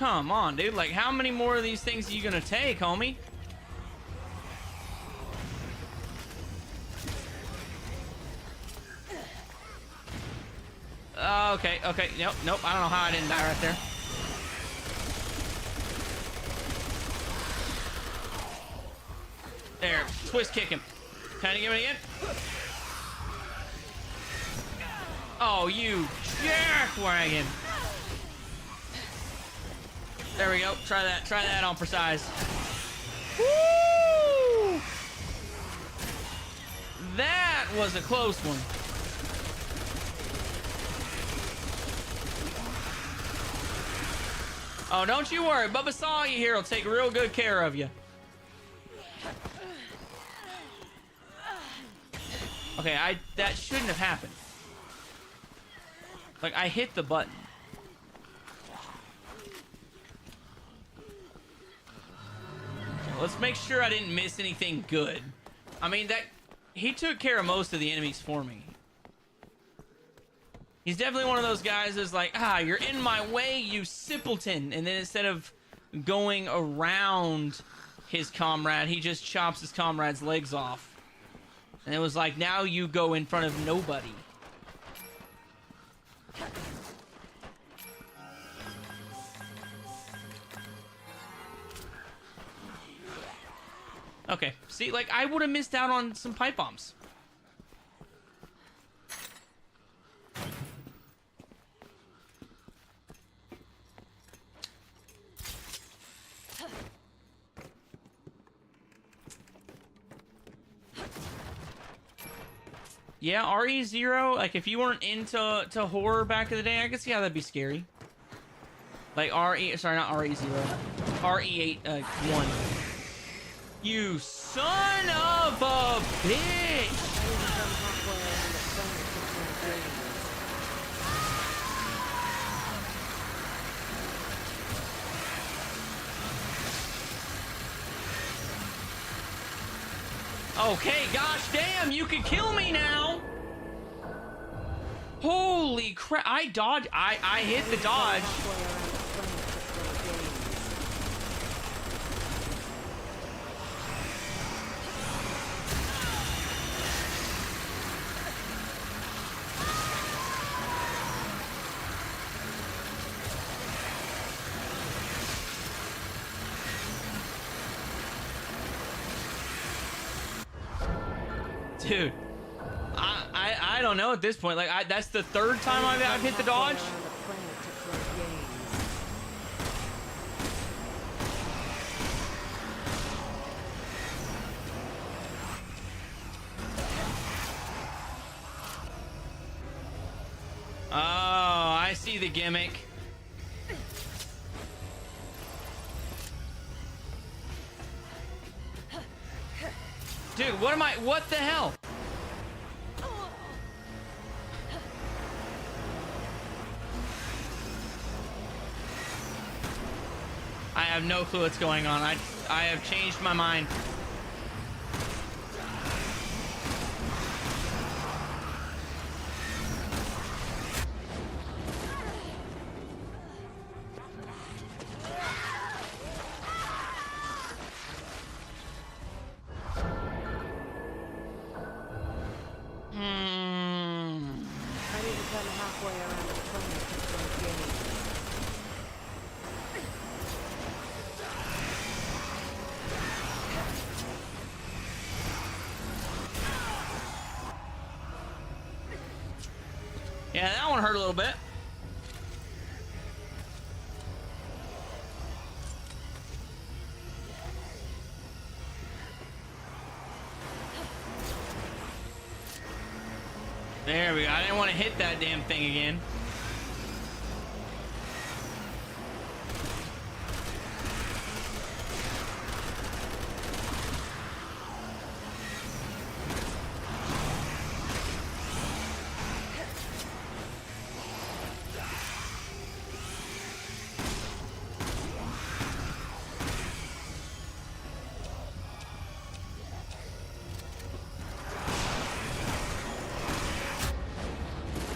Speaker 2: come on, dude. Like, how many more of these things are you gonna take, homie? Okay, okay. Nope. I don't know how I didn't die right there. There, twist kick him. Can I give it again? Oh, you jackwagon. There we go. Try that on precise. Woo! That was a close one. Oh, don't you worry. Bubba saw you here. He'll take real good care of you. Okay, that shouldn't have happened. Like, I hit the button. Okay, let's make sure I didn't miss anything good. I mean, he took care of most of the enemies for me. He's definitely one of those guys that's like, you're in my way, you simpleton. And then instead of going around his comrade, he just chops his comrade's legs off. And it was like, now you go in front of nobody. Okay, see, like, I would have missed out on some pipe bombs. Yeah, RE0, like, if you weren't into horror back in the day, I could see how that'd be scary. Like, sorry, not RE0. RE8, 1. You son of a bitch! Okay, gosh damn, you could kill me now! Holy crap, I dodged, I hit the dodge. Dude, I don't know at this point. Like, that's the third time I've hit the dodge. Oh, I see the gimmick. Dude, what the hell? I have no clue what's going on. I have changed my mind. Yeah, that one hurt a little bit. There we go. I didn't want to hit that damn thing again.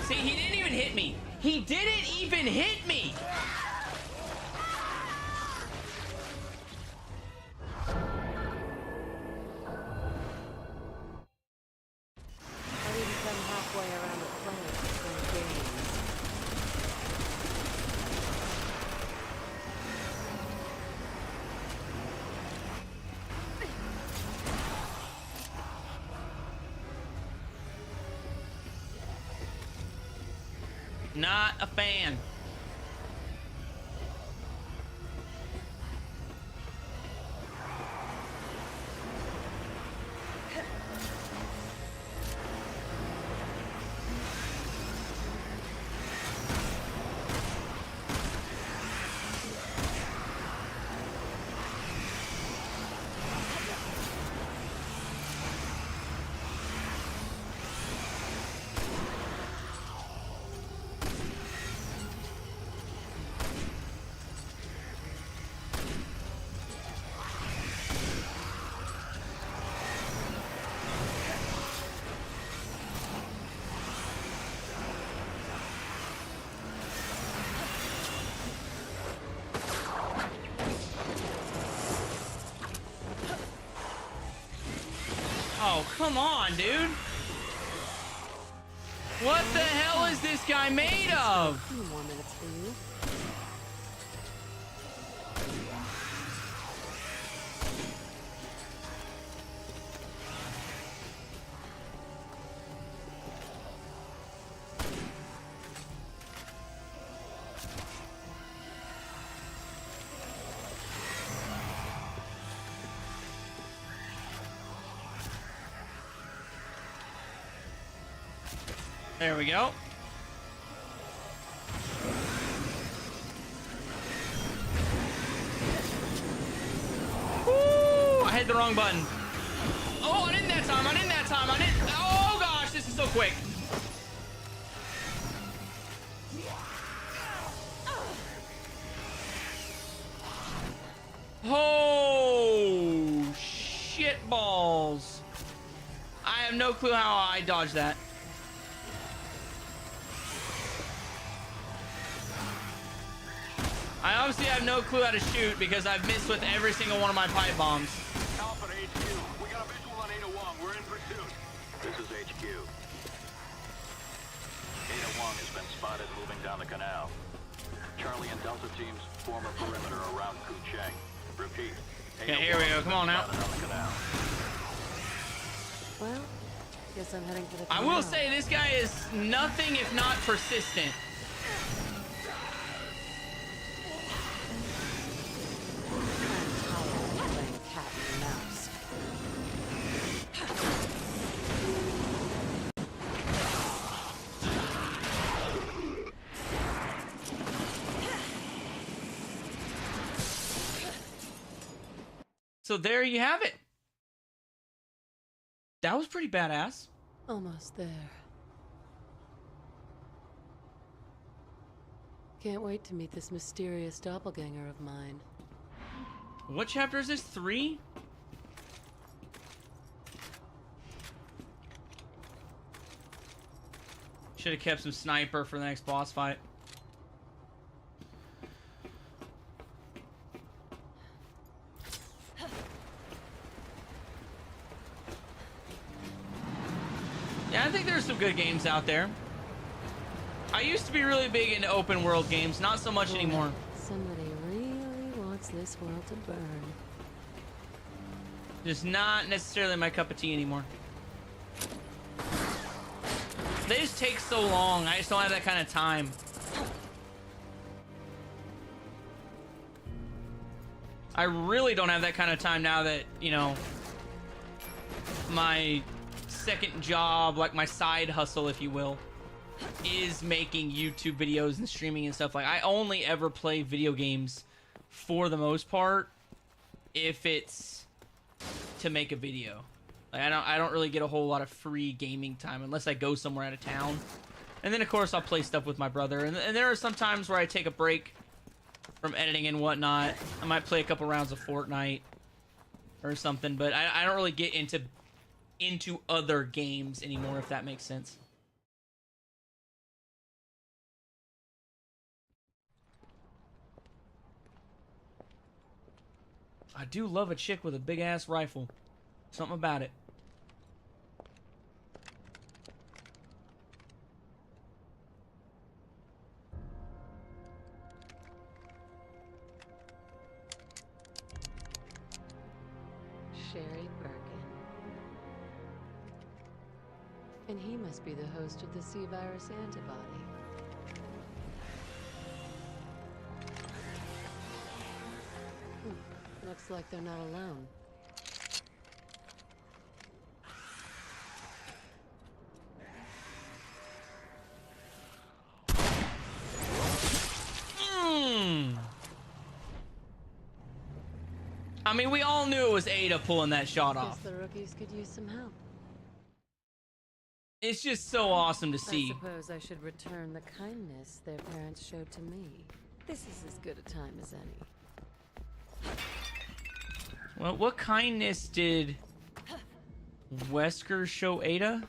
Speaker 2: See, he didn't even hit me. He didn't even hit me. Not a fan. Oh, come on, dude. What the hell is this guy made of?
Speaker 3: A few more minutes for you.
Speaker 2: There we go. Woo! I hit the wrong button. Oh, I didn't that time. I didn't that time. I didn't. Oh gosh, this is so quick. Oh shit balls. I have no clue how I dodged that. I obviously have no clue how to shoot because I've missed with every single one of my pipe bombs.
Speaker 4: Alpha to HQ. We got a visual on Ada Wong. We're in pursuit. This is HQ. Ada Wong has been spotted moving down the canal. Charlie and Delta teams form a perimeter around Kucheng. Repeat.
Speaker 2: Okay, here we go. Come on now.
Speaker 3: Well, guess I'm heading for the
Speaker 2: I will say this guy is nothing if not persistent. So there you have it. That was pretty badass.
Speaker 3: Almost there. Can't wait to meet this mysterious doppelganger of mine.
Speaker 2: What chapter is this? 3? Should have kept some sniper for the next boss fight. Yeah, I think there's some good games out there. I used to be really big into open world games, not so much anymore.
Speaker 3: Somebody really wants this world to burn.
Speaker 2: Just not necessarily my cup of tea anymore. They just take so long. I just don't have that kind of time. I really don't have that kind of time now that, you know, my second job, like my side hustle, if you will, is making YouTube videos and streaming and stuff. Like, I only ever play video games for the most part if it's to make a video. Like, I don't really get a whole lot of free gaming time unless I go somewhere out of town. And then of course I'll play stuff with my brother. And there are some times where I take a break from editing and whatnot. I might play a couple rounds of Fortnite or something, but I don't really get into other games anymore, if that makes sense. I do love a chick with a big ass rifle. Something about it.
Speaker 3: Sherry Birkin. And he must be the host of the C-virus antibody. Looks like they're not alone.
Speaker 2: I mean, we all knew it was Ada pulling that shot
Speaker 3: Guess
Speaker 2: off.
Speaker 3: the rookies could use some help.
Speaker 2: It's just so awesome to
Speaker 3: I
Speaker 2: see.
Speaker 3: suppose I should return the kindness their parents showed to me. This is as good a time as any.
Speaker 2: Well, what kindness did Wesker show Ada?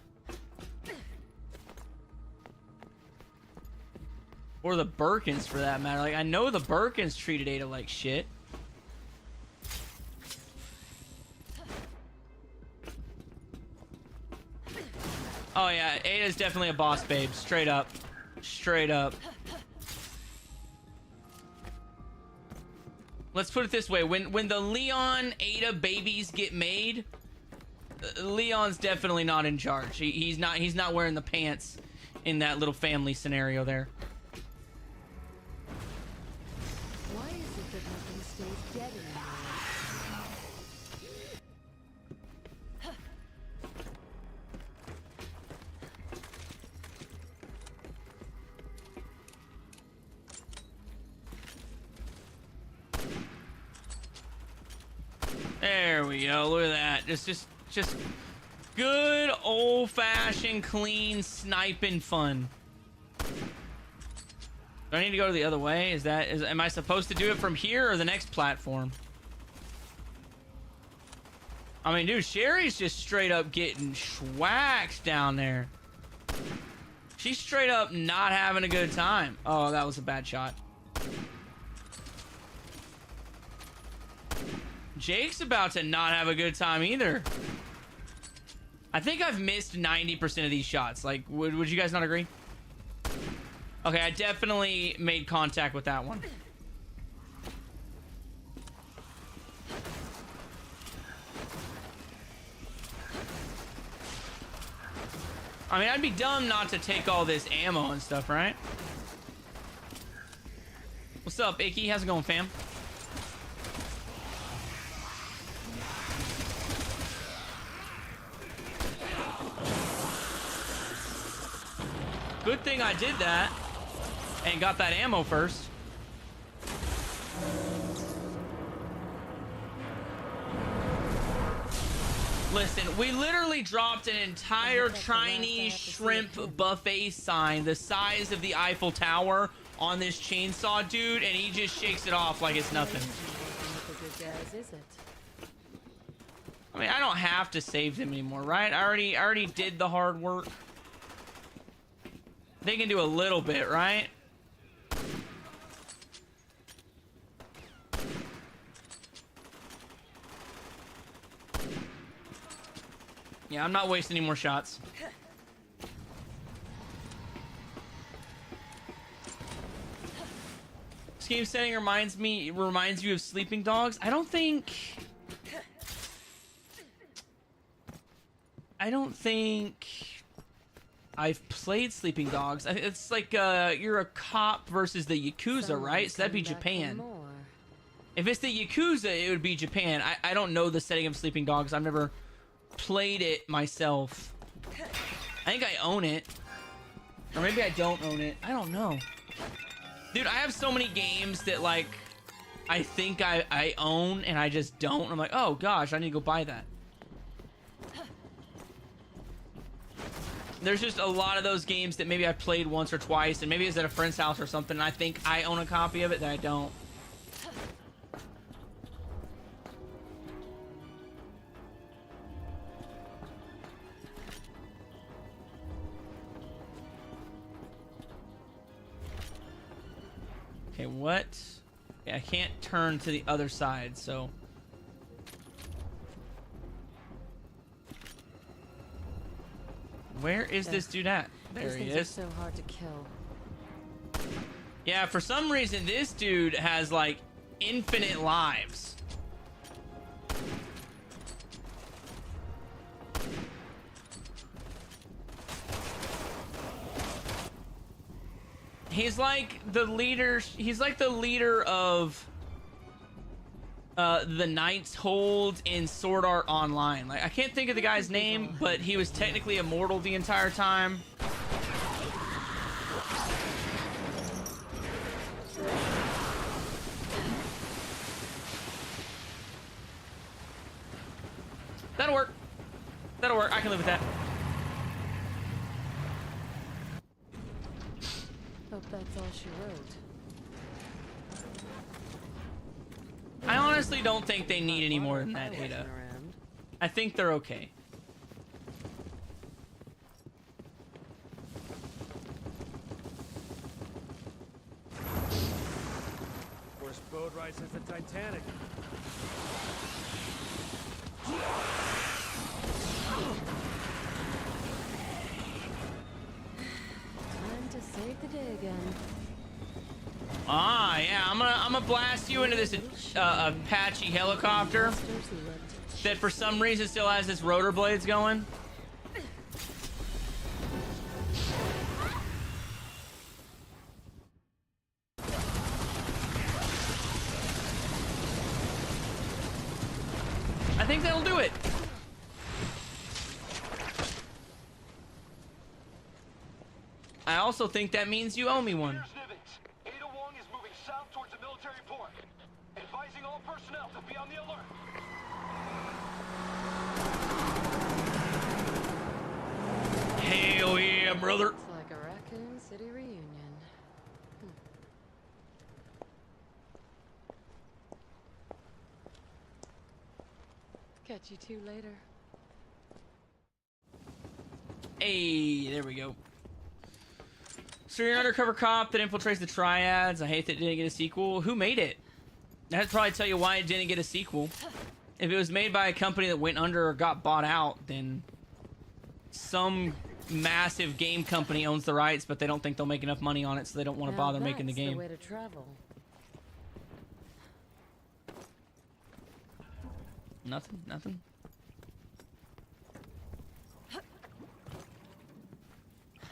Speaker 2: Or the Birkins, for that matter. Like, I know the Birkins treated Ada like shit. Oh yeah, Ada's definitely a boss babe. Straight up. Straight up. Let's put it this way. When the Leon Ada babies get made, Leon's definitely not in charge. He's not wearing the pants in that little family scenario there.
Speaker 3: Why is it that nothing stays dead anymore?
Speaker 2: There we go. Look at that. Just good old-fashioned clean sniping fun. Do I need to go the other way? Am I supposed to do it from here or the next platform? I mean, dude, Sherry's just straight up getting schwacked down there. She's straight up not having a good time. Oh, that was a bad shot. Jake's about to not have a good time either. I think I've missed 90% of these shots. Like, would you guys not agree? Okay, I definitely made contact with that one. I mean, I'd be dumb not to take all this ammo and stuff, right? What's up, Icky? How's it going, fam? Good thing I did that and got that ammo first. Listen, we literally dropped an entire Chinese shrimp buffet sign the size of the Eiffel Tower on this chainsaw dude, and he just shakes it off like it's nothing. I mean, I don't have to save them anymore, right? I already did the hard work. They can do a little bit, right? Yeah, I'm not wasting any more shots. This game setting reminds you of Sleeping Dogs. I don't think I've played Sleeping Dogs. It's like you're a cop versus the Yakuza, right? So that'd be Japan. If it's the Yakuza, it would be Japan. I don't know the setting of Sleeping Dogs. I've never played it myself. I think I own it. Or maybe I don't own it. I don't know. Dude, I have so many games that, like, I think I own and I just don't. I'm like, oh gosh, I need to go buy that. There's just a lot of those games that maybe I played once or twice, and maybe it's at a friend's house or something, and I think I own a copy of it that I don't. Okay, what? Yeah, I can't turn to the other side, so... Where is this dude at? There he is.
Speaker 3: So hard to kill.
Speaker 2: Yeah, for some reason, this dude has, like, infinite lives. He's like the leader. He's like the leader of the Knight's Hold in Sword Art Online. Like, I can't think of the guy's name, but he was technically immortal the entire time. That'll work. That'll work. I can live with that.
Speaker 3: Hope that's all she wrote.
Speaker 2: I honestly don't think they need any more than that, Ada. I think they're okay.
Speaker 9: Worst boat ride since the Titanic.
Speaker 3: Time to save the day again.
Speaker 2: Ah, yeah, I'm gonna blast you into this Apache helicopter that for some reason still has its rotor blades going. I think that'll do it. I also think that means you owe me one.
Speaker 6: Ada Wong is moving south towards the military port. Advising all personnel to be on the alert.
Speaker 2: Hell yeah, brother.
Speaker 3: It's like a Raccoon City reunion. Catch you two later.
Speaker 2: Hey, there we go. So you're an undercover cop that infiltrates the Triads. I hate that it didn't get a sequel. Who made it? That'd probably tell you why it didn't get a sequel. If it was made by a company that went under or got bought out, then some massive game company owns the rights, but they don't think they'll make enough money on it, so they don't want to bother making the game.
Speaker 3: That's the way to travel.
Speaker 2: Nothing.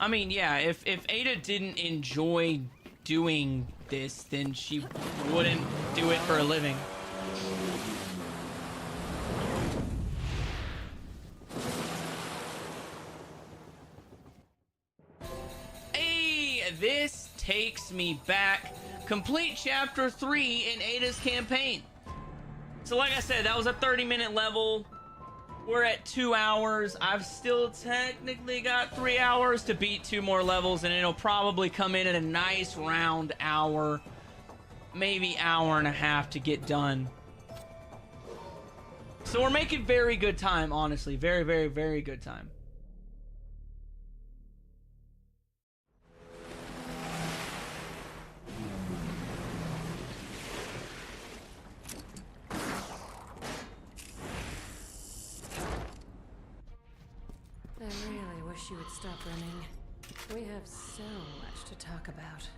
Speaker 2: I mean, yeah, if Ada didn't enjoy doing this, then she wouldn't do it for a living. Hey, this takes me back. Complete chapter 3 in Ada's campaign. So like I said, that was a 30-minute level. We're at 2 hours. I've still technically got 3 hours to beat 2 more levels, and it'll probably come in at a nice round hour, maybe hour and a half to get done. So we're making very good time, honestly. Very, very, very good time.
Speaker 3: I really wish you would stop running. We have so much to talk about.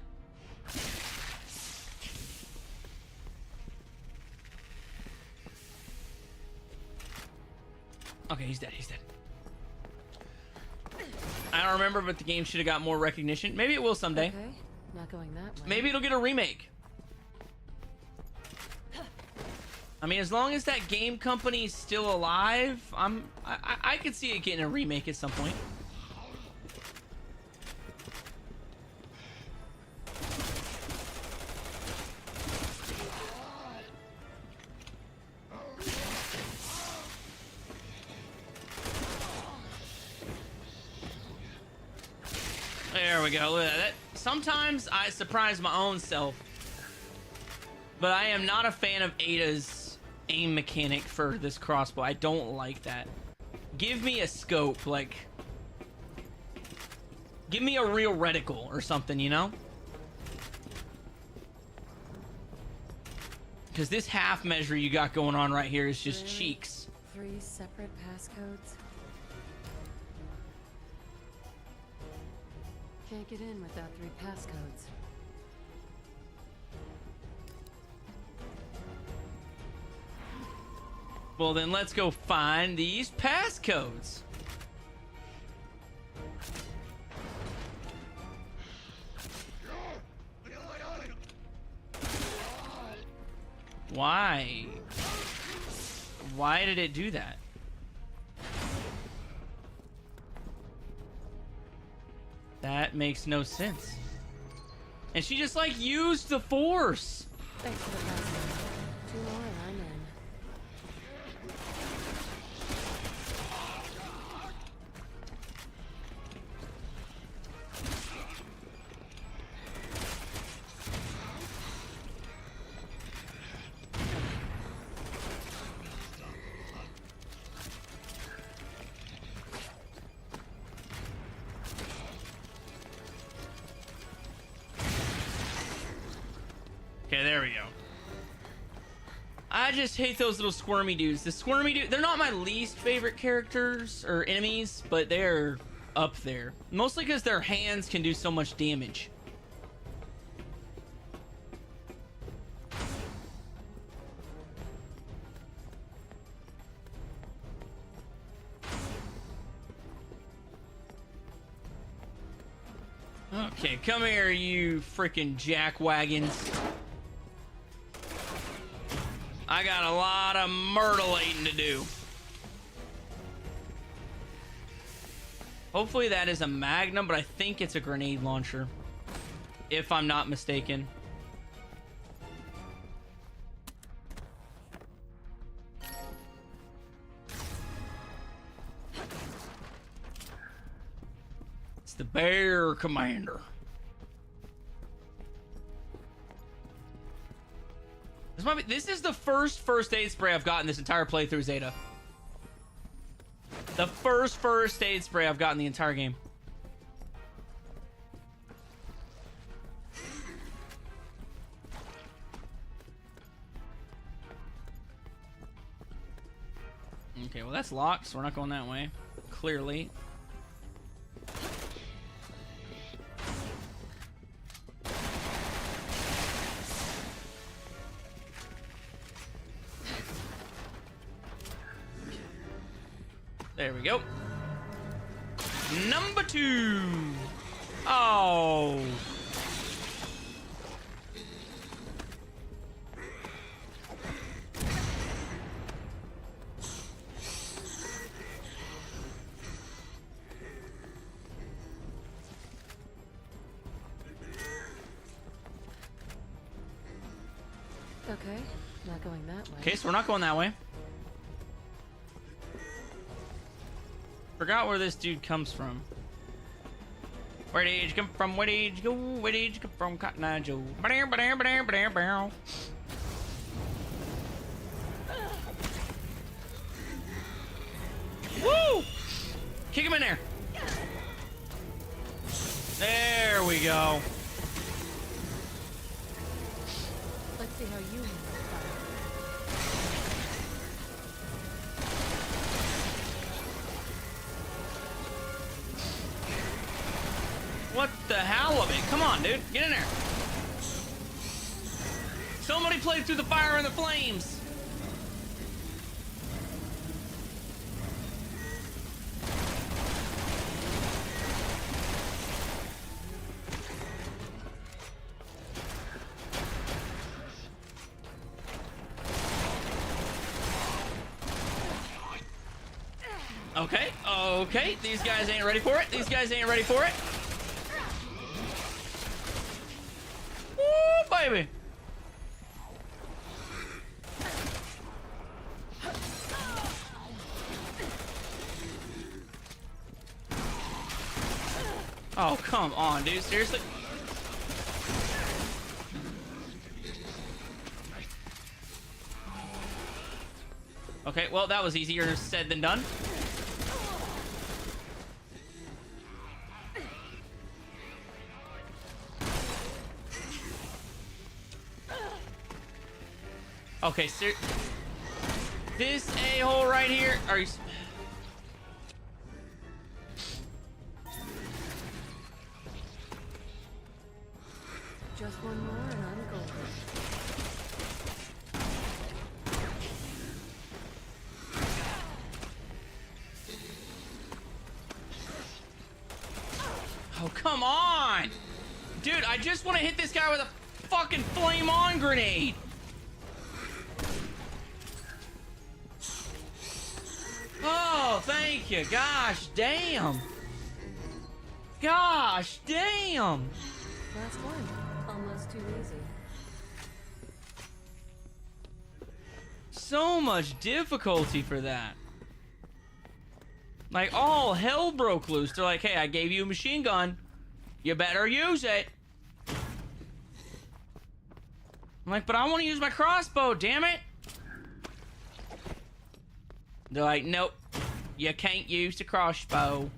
Speaker 2: Okay, he's dead. I don't remember, but the game should have got more recognition. Maybe it will someday.
Speaker 3: Okay, not going that way.
Speaker 2: Maybe it'll get a remake. I mean, as long as that game company's still alive, I could see it getting a remake at some point. There we go. Look at that. Sometimes I surprise my own self. But I am not a fan of Ada's aim mechanic for this crossbow. I don't like that. Give me a scope, like... Give me a real reticle or something, you know? Because this half measure you got going on right here is just
Speaker 3: Really?
Speaker 2: cheeks.
Speaker 3: 3 separate passcodes? Can't get in without 3 passcodes.
Speaker 2: Well, then let's go find these passcodes. Why? Why did it do that? That makes no sense. And she just like used the force.
Speaker 3: Thanks for the passing. 2 more and I'm in.
Speaker 2: Okay, there we go. I just hate those little squirmy dudes. The squirmy dude, they're not my least favorite characters or enemies, but they're up there. Mostly because their hands can do so much damage. Okay, come here, you freaking jackwagons. I got a lot of myrtleating to do. Hopefully that is a magnum, but I think it's a grenade launcher, if I'm not mistaken. It's the Bear Commander. This is the first aid spray I've gotten this entire playthrough, Zeta. The first aid spray I've gotten the entire game. Okay, well that's locked, so we're not going that way. Clearly. There we go. Number 2. Oh.
Speaker 3: Okay, not going that way.
Speaker 2: Okay, so we're not going that way. Forgot where this dude comes from. Where did he come from? Where did he go? Where did he come from? Cotton Eye Joe. Woo! Kick him in there. There we go.
Speaker 3: Let's see how you handle fire.
Speaker 2: What the hell of it? Come on, dude. Get in there. Somebody played through the fire and the flames. Okay, okay. These guys ain't ready for it. These guys ain't ready for it. Woo, baby. Oh, come on, dude. Seriously? Okay, well, that was easier said than done. Okay, sir. This a-hole right here. Are you?
Speaker 3: Just one more and I'm golden.
Speaker 2: Oh, come on! Dude, I just want to hit this guy with a fucking flame-on grenade! Oh, thank you. Gosh damn. Gosh damn.
Speaker 3: Last one. Almost too easy.
Speaker 2: So much difficulty for that. Like, all hell broke loose. They're like, hey, I gave you a machine gun. You better use it. I'm like, but I want to use my crossbow, damn it. They're like, nope. You can't use the crossbow.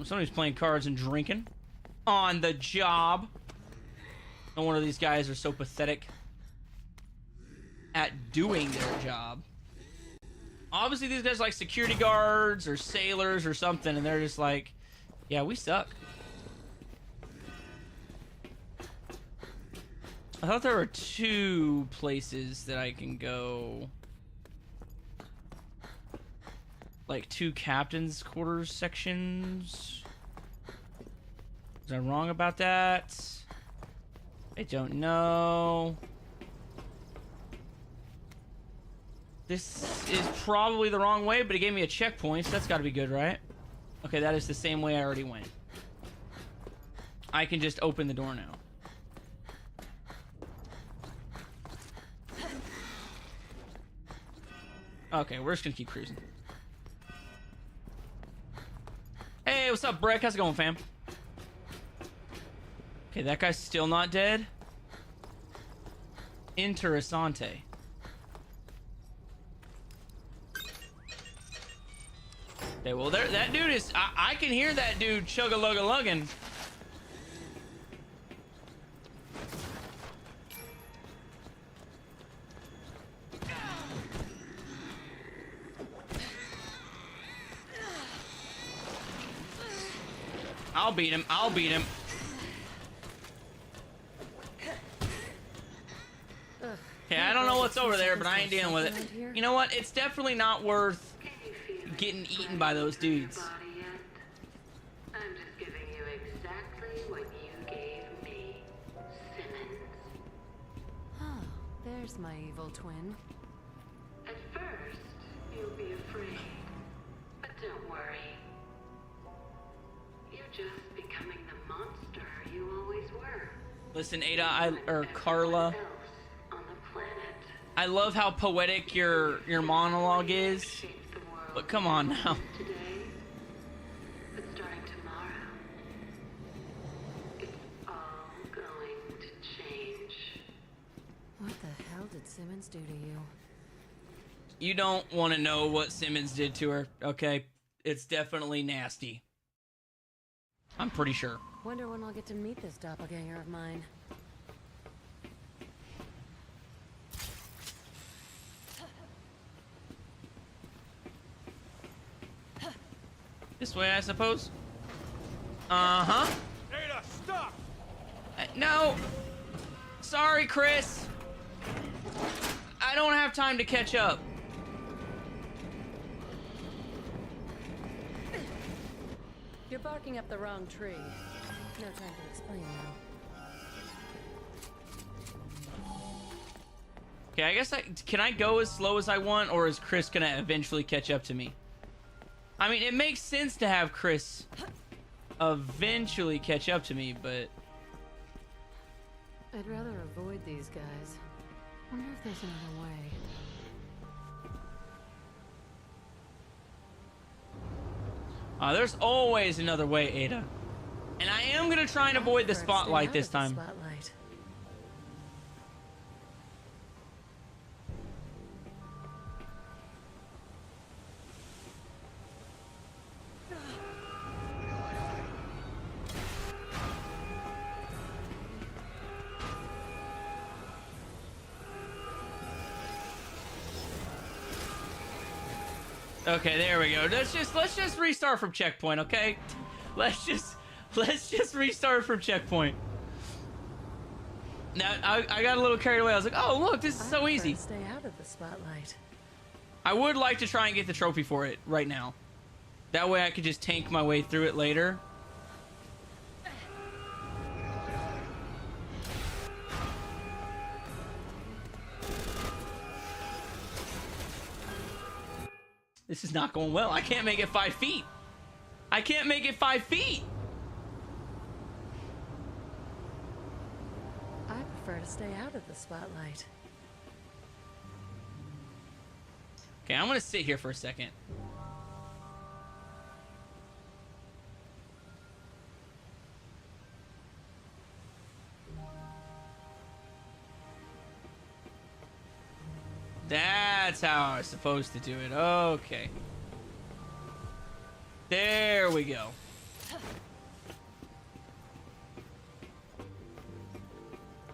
Speaker 2: Somebody's playing cards and drinking. On the job. No wonder these guys are so pathetic at doing their job. Obviously, these guys are like security guards or sailors or something, and they're just like, yeah, we suck. I thought there were 2 places that I can go. Like 2 captain's quarters sections. Was I wrong about that? I don't know. This is probably the wrong way, but it gave me a checkpoint, so that's got to be good, right? Okay, that is the same way I already went. I can just open the door now. Okay, we're just gonna keep cruising. Hey, what's up, Breck? How's it going, fam? Okay, that guy's still not dead. Interessante. Okay, well, that dude is... I can hear that dude chug-a-lug-a-lugging. I'll beat him. I'll beat him. Okay, I don't know what's over there, but I ain't dealing with it. You know what? It's definitely not worth getting eaten by those dudes.
Speaker 7: I'm just giving you exactly what you gave me, Simmons.
Speaker 3: Oh, there's my evil twin.
Speaker 7: At first, you'll be afraid, but don't worry. You're just becoming the monster you always were.
Speaker 2: Listen, Ada, or Carla,
Speaker 7: Else on the planet.
Speaker 2: I love how poetic your monologue is,
Speaker 7: Shaped the world
Speaker 2: but come on now.
Speaker 7: today, but starting tomorrow, it's all going to change.
Speaker 3: What the hell did Simmons do to you?
Speaker 2: You don't want to know what Simmons did to her, okay? It's definitely nasty. I'm pretty sure.
Speaker 3: Wonder when I'll get to meet this doppelganger of mine.
Speaker 2: This way, I suppose? Uh-huh.
Speaker 9: Ada, stop!
Speaker 2: No! Sorry, Chris! I don't have time to catch up.
Speaker 3: You're barking up the wrong tree. No time to explain now.
Speaker 2: Okay, I guess can I go as slow as I want, or is Chris gonna eventually catch up to me? I mean, it makes sense to have Chris eventually catch up to me, but...
Speaker 3: I'd rather avoid these guys. Wonder if there's another way.
Speaker 2: There's always another way, Ada. And I am gonna try and avoid the spotlight this time.
Speaker 3: Spotlight.
Speaker 2: Okay, there we go. Let's just restart from checkpoint, okay? Let's just restart from checkpoint. Now I got a little carried away. I was like, oh look, this is so easy.
Speaker 3: Stay out of the spotlight.
Speaker 2: I would like to try and get the trophy for it right now. That way I could just tank my way through it later. This is not going well. I can't make it 5 feet. I can't make it 5 feet.
Speaker 3: I prefer to stay out of the spotlight.
Speaker 2: Okay, I'm gonna sit here for a second. That's how I was supposed to do it. Okay. There we go.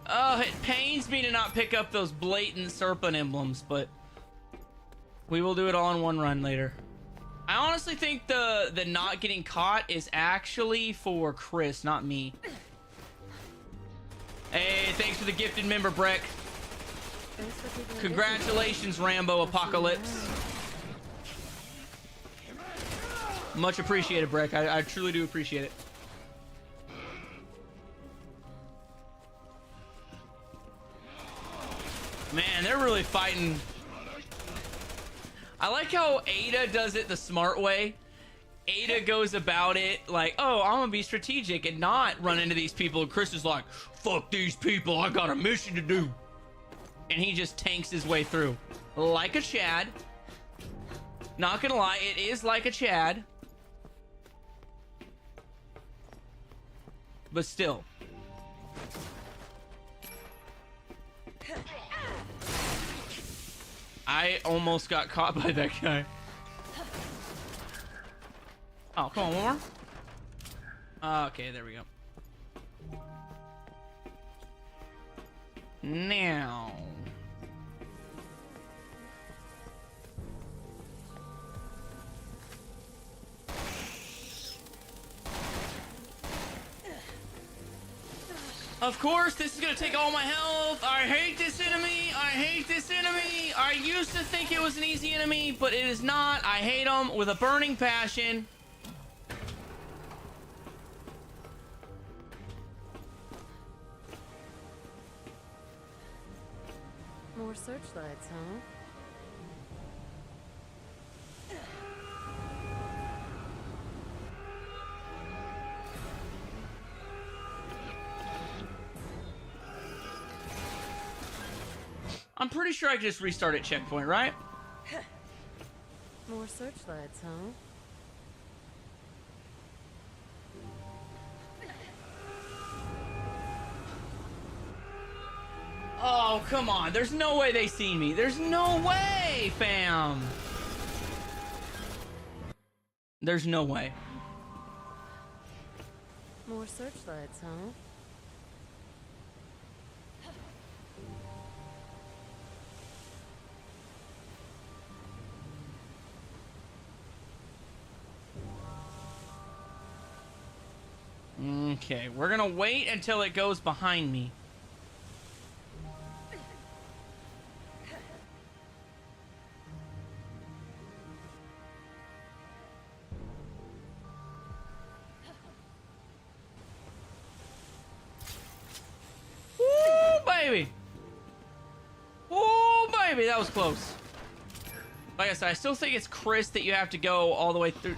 Speaker 2: Oh, it pains me to not pick up those blatant serpent emblems, but we will do it all in one run later. I honestly think the not getting caught is actually for Chris, not me. Hey, thanks for the gifted member, Breck. Congratulations, Rambo Apocalypse. Much appreciated, Breck. I truly do appreciate it. Man, they're really fighting. I like how Ada does it the smart way. Ada goes about it like, oh, I'm gonna be strategic and not run into these people. And Chris is like, fuck these people, I got a mission to do. And he just tanks his way through. Like a Chad. Not gonna lie, it is like a Chad. But still. I almost got caught by that guy. Oh, come on, one more. Okay, there we go. Now. Of course, this is gonna take all my health. I hate this enemy. I hate this enemy. I used to think it was an easy enemy, but it is not. I hate him with a burning passion.
Speaker 3: More searchlights, huh?
Speaker 2: I'm pretty sure I can just restart at checkpoint, right?
Speaker 3: More searchlights, huh?
Speaker 2: Oh, come on. There's no way they seen me. There's no way, fam. There's no way.
Speaker 3: More searchlights, huh?
Speaker 2: Okay, we're gonna wait until it goes behind me. Woo, baby! Woo, baby! That was close. Like I said, I still think it's Chris that you have to go all the way through.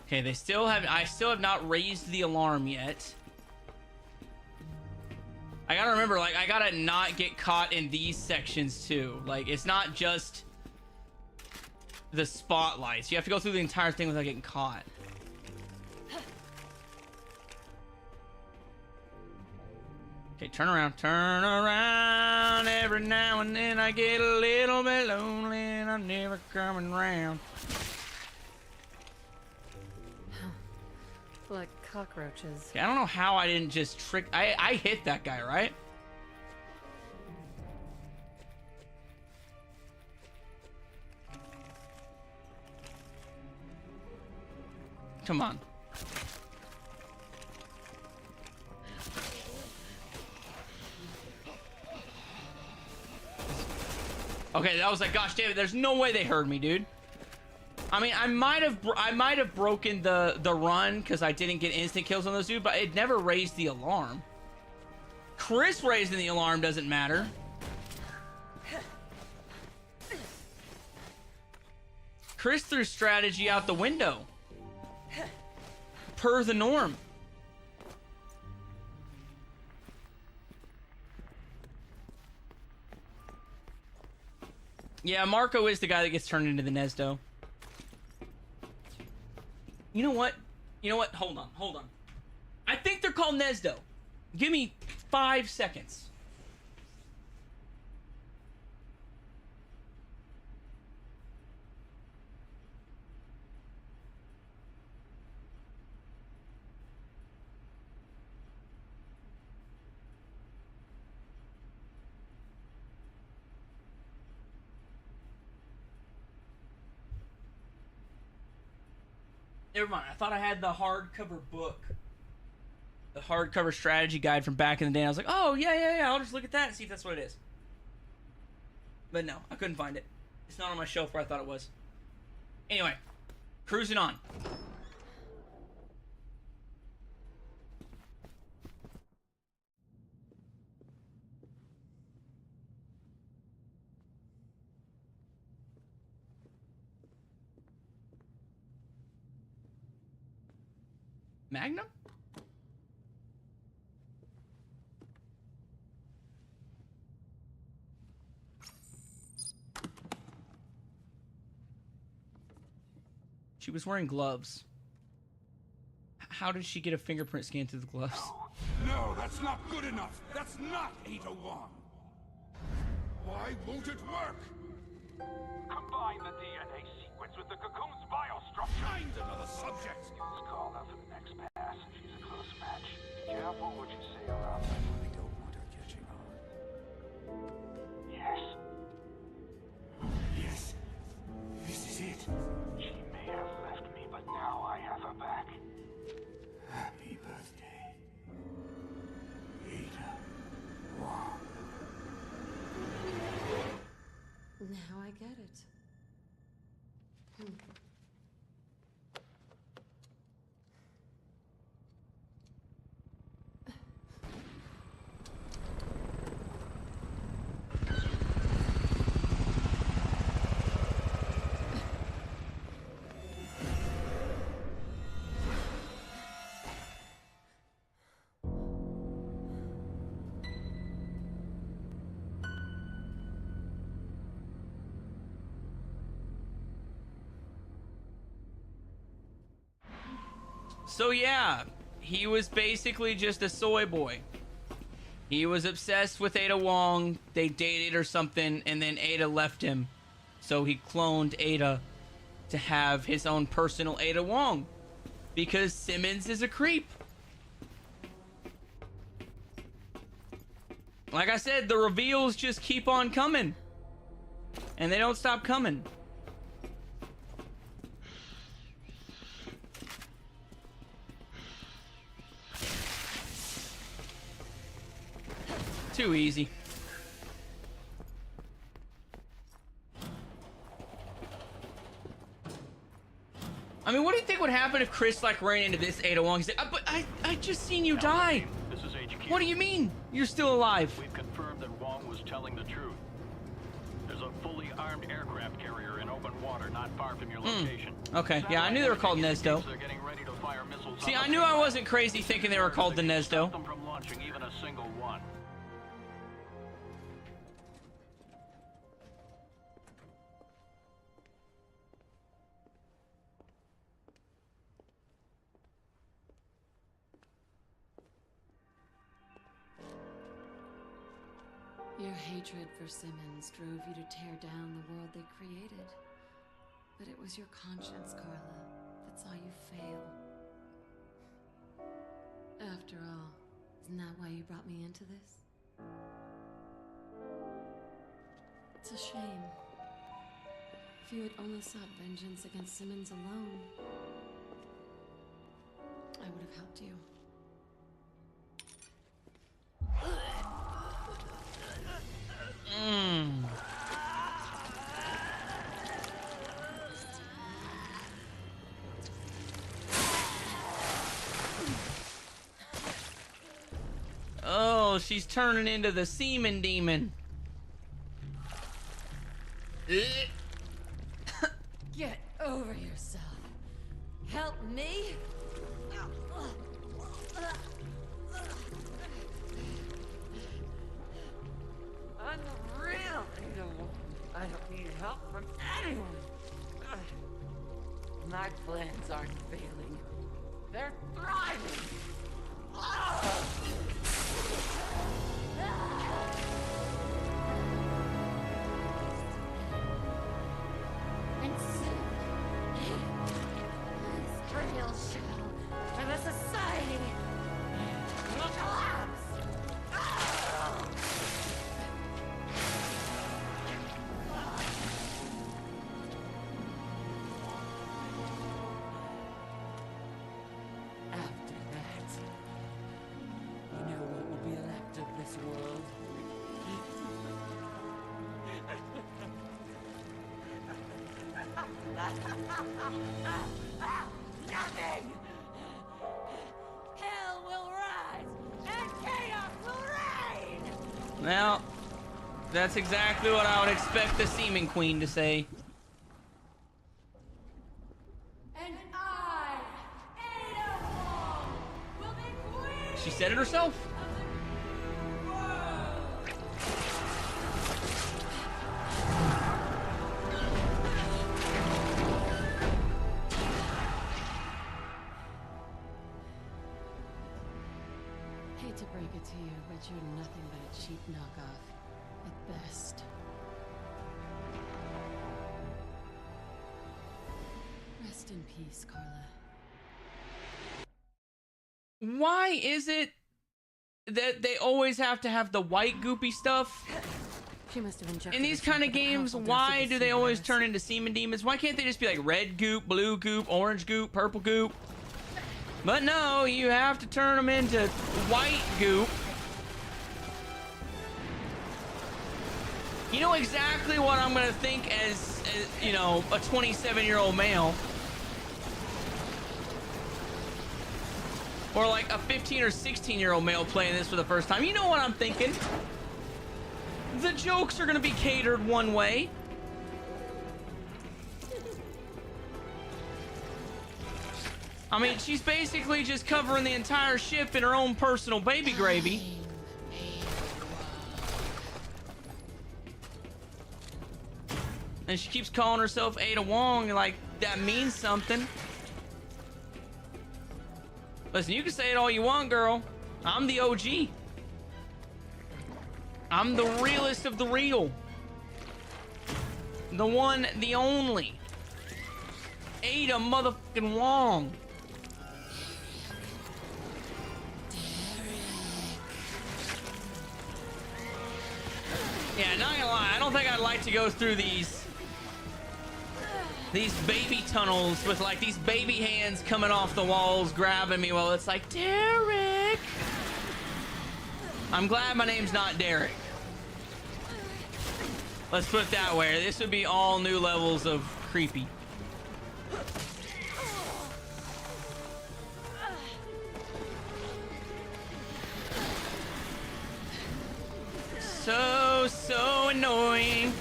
Speaker 2: Okay, they still have. I still have not raised the alarm yet. I gotta remember, like, I gotta not get caught in these sections too. Like, it's not just the spotlights. You have to go through the entire thing without getting caught. Okay, turn around. Turn around. Every now and then I get a little bit lonely and I'm never coming round.
Speaker 3: Like cockroaches.
Speaker 2: Okay, I don't know how I didn't just trick. I hit that guy, right? Come on. Okay, that was like, gosh damn it, there's no way they heard me, dude. I mean, I might have broken the run because I didn't get instant kills on those dudes, but it never raised the alarm. Chris raising the alarm doesn't matter. Chris threw strategy out the window. Per the norm. Yeah, Marco is the guy that gets turned into the Nesdo. You know what? You know what? Hold on. Hold on. I think they're called Nesdo. Give me 5 seconds. Never mind. I thought I had the hardcover book. The hardcover strategy guide from back in the day. I was like, oh, yeah. I'll just look at that and see if that's what it is. But no, I couldn't find it. It's not on my shelf where I thought it was. Anyway, cruising on. Magnum? She was wearing gloves. How did she get a fingerprint scan through the gloves?
Speaker 5: No, that's not good enough. That's not Ada Wong. Why won't it work?
Speaker 6: Combine the DNA sequence with the cocoon's biostructure.
Speaker 5: Find another subject.
Speaker 6: Let's call her for the next pass. She's a close match. Be careful what you say around her.
Speaker 1: We don't want her catching on.
Speaker 6: Yes.
Speaker 5: Yes. This is it.
Speaker 6: She may have left me, but now I have her back.
Speaker 5: Happy birthday, Ada Wong.
Speaker 3: Now I get it.
Speaker 2: So yeah, he was basically just a soy boy. He was obsessed with Ada Wong. They dated or something, and then Ada left him. So he cloned Ada to have his own personal Ada Wong. Because Simmons is a creep. Like I said, the reveals just keep on coming. And they don't stop coming. Too easy. I mean, what do you think would happen if Chris like ran into this Ada Wong? He's like, but I just seen you die.
Speaker 10: This is HQ.
Speaker 2: What do you mean? You're still alive.
Speaker 10: We've confirmed that Wong was telling the truth. There's a fully armed aircraft carrier in open water not far from your location.
Speaker 2: Okay, yeah, I knew they were called Nesdo.
Speaker 10: They're getting ready to fire missiles.
Speaker 2: See, I knew I wasn't crazy thinking they were called the Nesdo.
Speaker 10: Stop them from launching even a single one.
Speaker 3: Your hatred for Simmons drove you to tear down the world they created. But it was your conscience, Carla, that saw you fail. After all, isn't that why you brought me into this? It's a shame. If you had only sought vengeance against Simmons alone, I would have helped you.
Speaker 2: Oh, she's turning into the semen demon.
Speaker 3: Get over yourself. Help me? I'm a real animal. I don't need help from anyone. My plans aren't failing. They're thriving. And soon, this frail shell of a society will collapse. After that, you know what will be left of this world? Nothing! Hell will rise, and chaos will reign!
Speaker 2: Well, that's exactly what I would expect the Semen Queen to say.
Speaker 8: And I, Ada Wong, will be queen
Speaker 2: She said it herself.
Speaker 8: of the world!
Speaker 3: Hate to break it to you, but you're nothing but a cheap knockoff. At best. Rest in peace, Carla.
Speaker 2: Why is it that they always have to have the white goopy stuff?
Speaker 3: She must have injected
Speaker 2: In these
Speaker 3: herself
Speaker 2: kind of
Speaker 3: with a
Speaker 2: games,
Speaker 3: powerful dose of
Speaker 2: why
Speaker 3: the
Speaker 2: do they
Speaker 3: sea
Speaker 2: always
Speaker 3: virus.
Speaker 2: turn into semen demons? Why can't they just be like red goop, blue goop, orange goop, purple goop? But no, you have to turn them into white goop. You know exactly what I'm gonna think as you know, a 27-year-old male. Or like a 15 or 16-year-old male playing this for the first time. You know what I'm thinking? The jokes are gonna be catered one way. I mean, she's basically just covering the entire ship in her own personal baby gravy. And she keeps calling herself Ada Wong, and like, that means something. Listen, you can say it all you want, girl. I'm the OG. I'm the realest of the real. The one, the only. Ada motherfucking Wong. Yeah, not gonna lie, I don't think I'd like to go through these baby tunnels with like these baby hands coming off the walls grabbing me while it's like, Derek. I'm glad my name's not Derek. Let's put it that way. This would be all new levels of creepy. So annoying.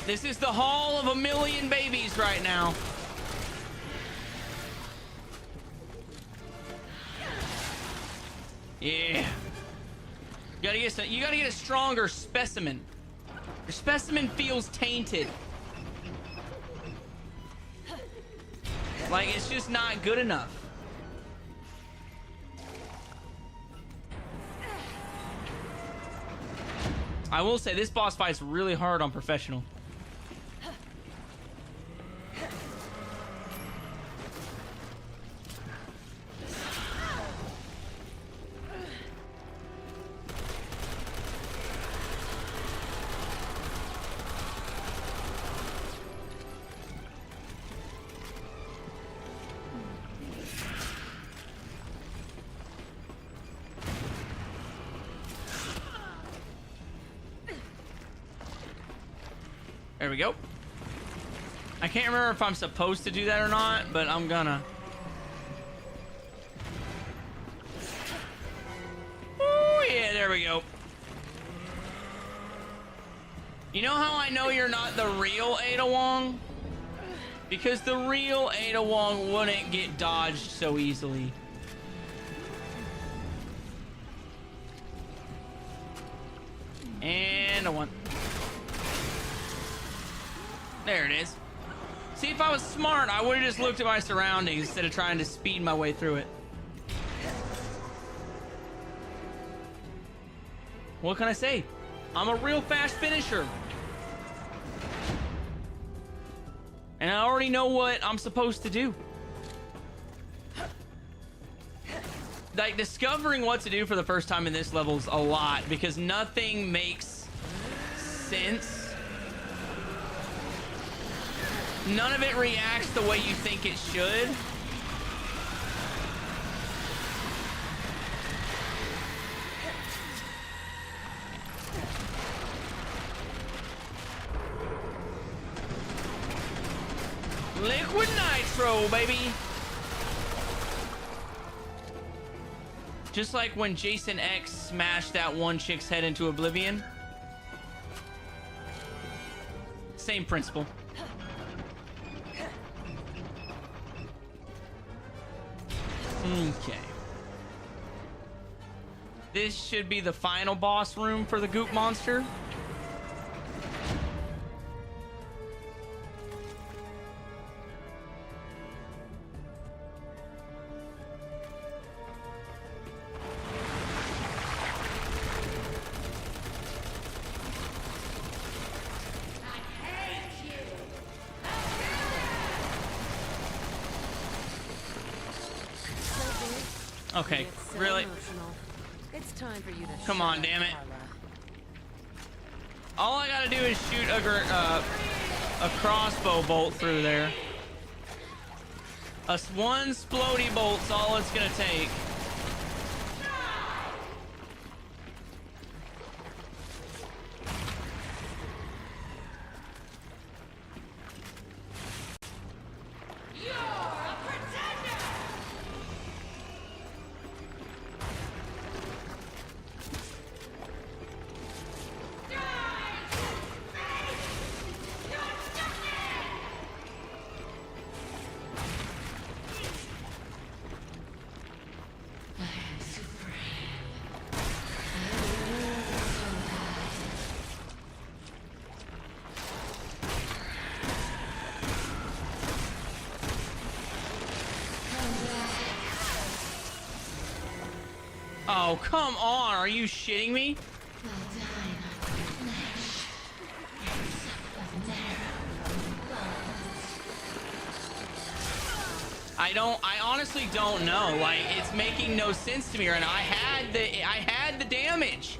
Speaker 2: This is the hall of a million babies right now. Yeah. You gotta get a stronger specimen. Your specimen feels tainted. Like, it's just not good enough. I will say this boss fight's really hard on professional. There we go. I can't remember if I'm supposed to do that or not, but I'm gonna. Yeah, there we go. You know how I know you're not the real Ada Wong? Because the real Ada Wong wouldn't get dodged so easily. And a one. There it is. See, if I was smart, I would have just looked at my surroundings instead of trying to speed my way through it. What can I say? I'm a real fast finisher. And I already know what I'm supposed to do. Like, discovering what to do for the first time in this level is a lot because nothing makes sense. None of it reacts the way you think it should. Liquid nitro, baby. Just like when Jason X smashed that one chick's head into oblivion. Same principle. Okay. This should be the final boss room for the goop monster. Okay,
Speaker 3: It's so
Speaker 2: really?
Speaker 3: emotional. It's time for you to
Speaker 2: Come
Speaker 3: shut
Speaker 2: on,
Speaker 3: up,
Speaker 2: damn it.
Speaker 3: Carla.
Speaker 2: All I gotta do is shoot a crossbow bolt through there. One splody bolt's all it's gonna take. Oh, come on. Are you shitting me? I honestly don't know. Like, it's making no sense to me right now. I had the damage.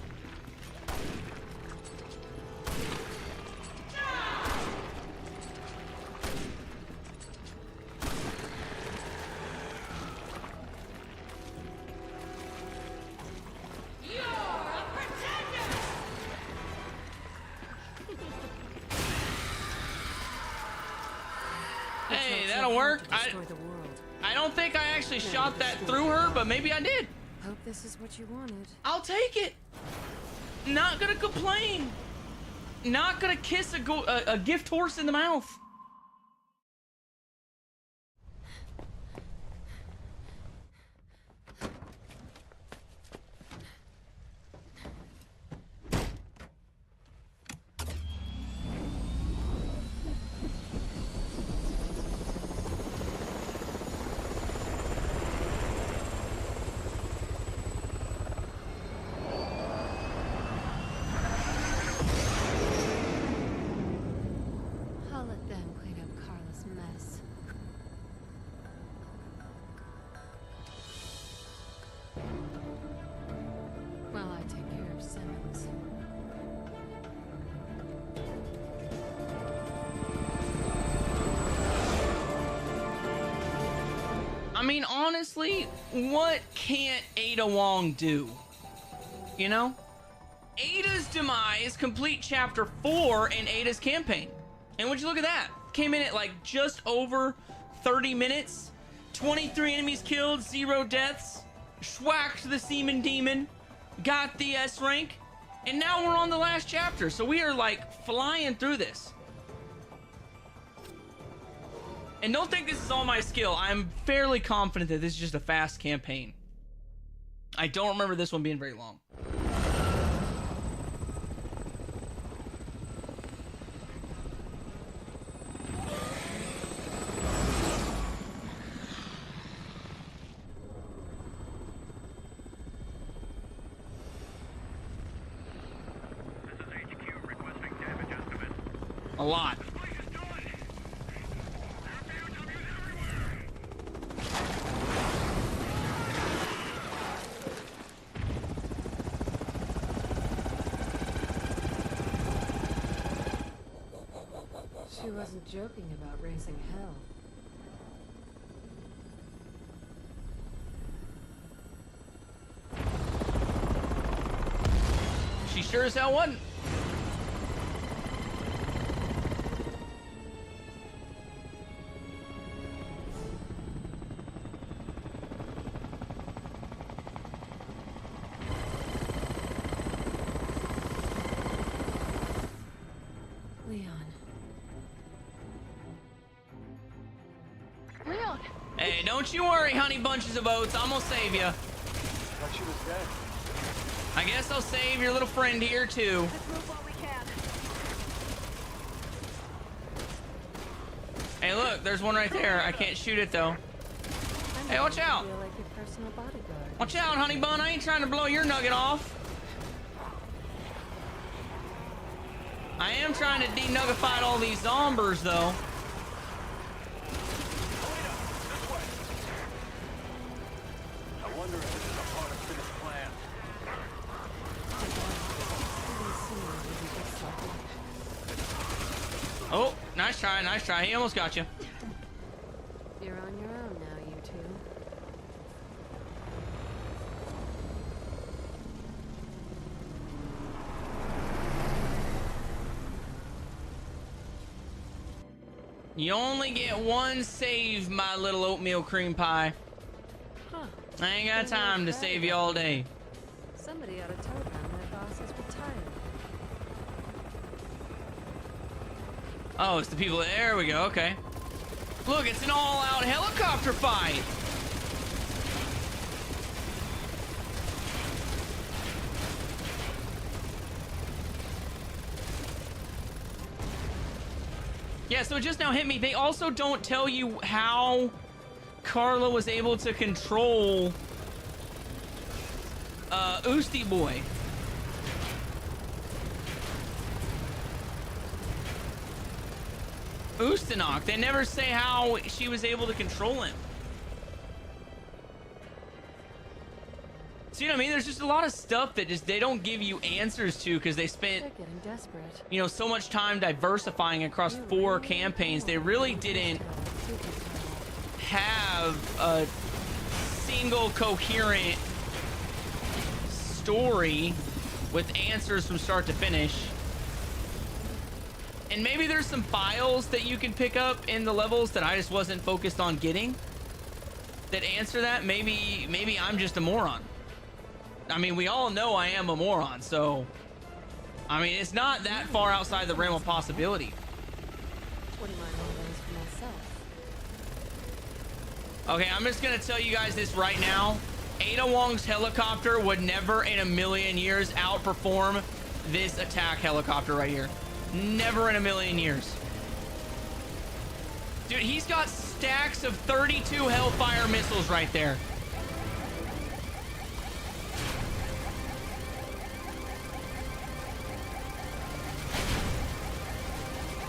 Speaker 2: Hey, that'll work. I don't think I actually shot that through her, but maybe I did.
Speaker 3: Hope this is what you wanted.
Speaker 2: I'll take it. Not gonna complain. Not gonna kiss a gift horse in the mouth.
Speaker 3: I'll let them clean up Carla's mess. While I take care of Simmons.
Speaker 2: I mean, honestly, what can't Ada Wong do? You know? Ada's demise complete chapter 4 in Ada's campaign. And would you look at that? Came in at like just over 30 minutes. 23 enemies killed, 0 deaths. Schwacked the Seaman Demon. got the S rank, and now we're on the last chapter. So we are like flying through this. And don't think this is all my skill. I'm fairly confident that this is just a fast campaign. I don't remember this one being very long. A lot.
Speaker 3: She wasn't joking about raising hell.
Speaker 2: She sure as hell wasn't. Hey, don't you worry, honey bunches of oats. I'm gonna save you.
Speaker 6: Thought she was dead.
Speaker 2: I guess I'll save your little friend here too.
Speaker 7: Let's move while we can.
Speaker 2: Hey, look, there's one right there. I can't shoot it though. Hey, watch out!
Speaker 3: Feel like your personal bodyguard.
Speaker 2: Watch out, honey bun. I ain't trying to blow your nugget off. I am trying to de-nuggify all these zombers though.
Speaker 6: I wonder if this is a part of Finn's plan.
Speaker 2: Oh, nice try, nice try. He almost got you.
Speaker 3: You're on your own now, you two.
Speaker 2: You only get one save, my little oatmeal cream pie.
Speaker 3: Huh.
Speaker 2: I ain't got time to save you all day.
Speaker 3: Somebody ought to tell them their boss is retired.
Speaker 2: Oh, it's the people. There we go. Okay. Look, it's an all-out helicopter fight. Yeah, so it just now hit me. They also don't tell you how Carla was able to control Oosty Boy. Ustinok. They never say how she was able to control him. So, you know what I mean? There's just a lot of stuff that just they don't give you answers to because they spent,
Speaker 3: They're getting desperate.
Speaker 2: you know, so much time diversifying across 4 campaigns. They really didn't have a single coherent story with answers from start to finish. And maybe there's some files that you can pick up in the levels that I just wasn't focused on getting that answer that. Maybe I'm just a moron. I mean, we all know I am a moron, so I mean, it's not that far outside the realm of possibility.
Speaker 3: Wouldn't mind one of those for myself.
Speaker 2: Okay, I'm just gonna tell you guys this right now. Ada Wong's helicopter would never in a million years outperform this attack helicopter right here. Never in a million years. Dude, he's got stacks of 32 Hellfire missiles right there.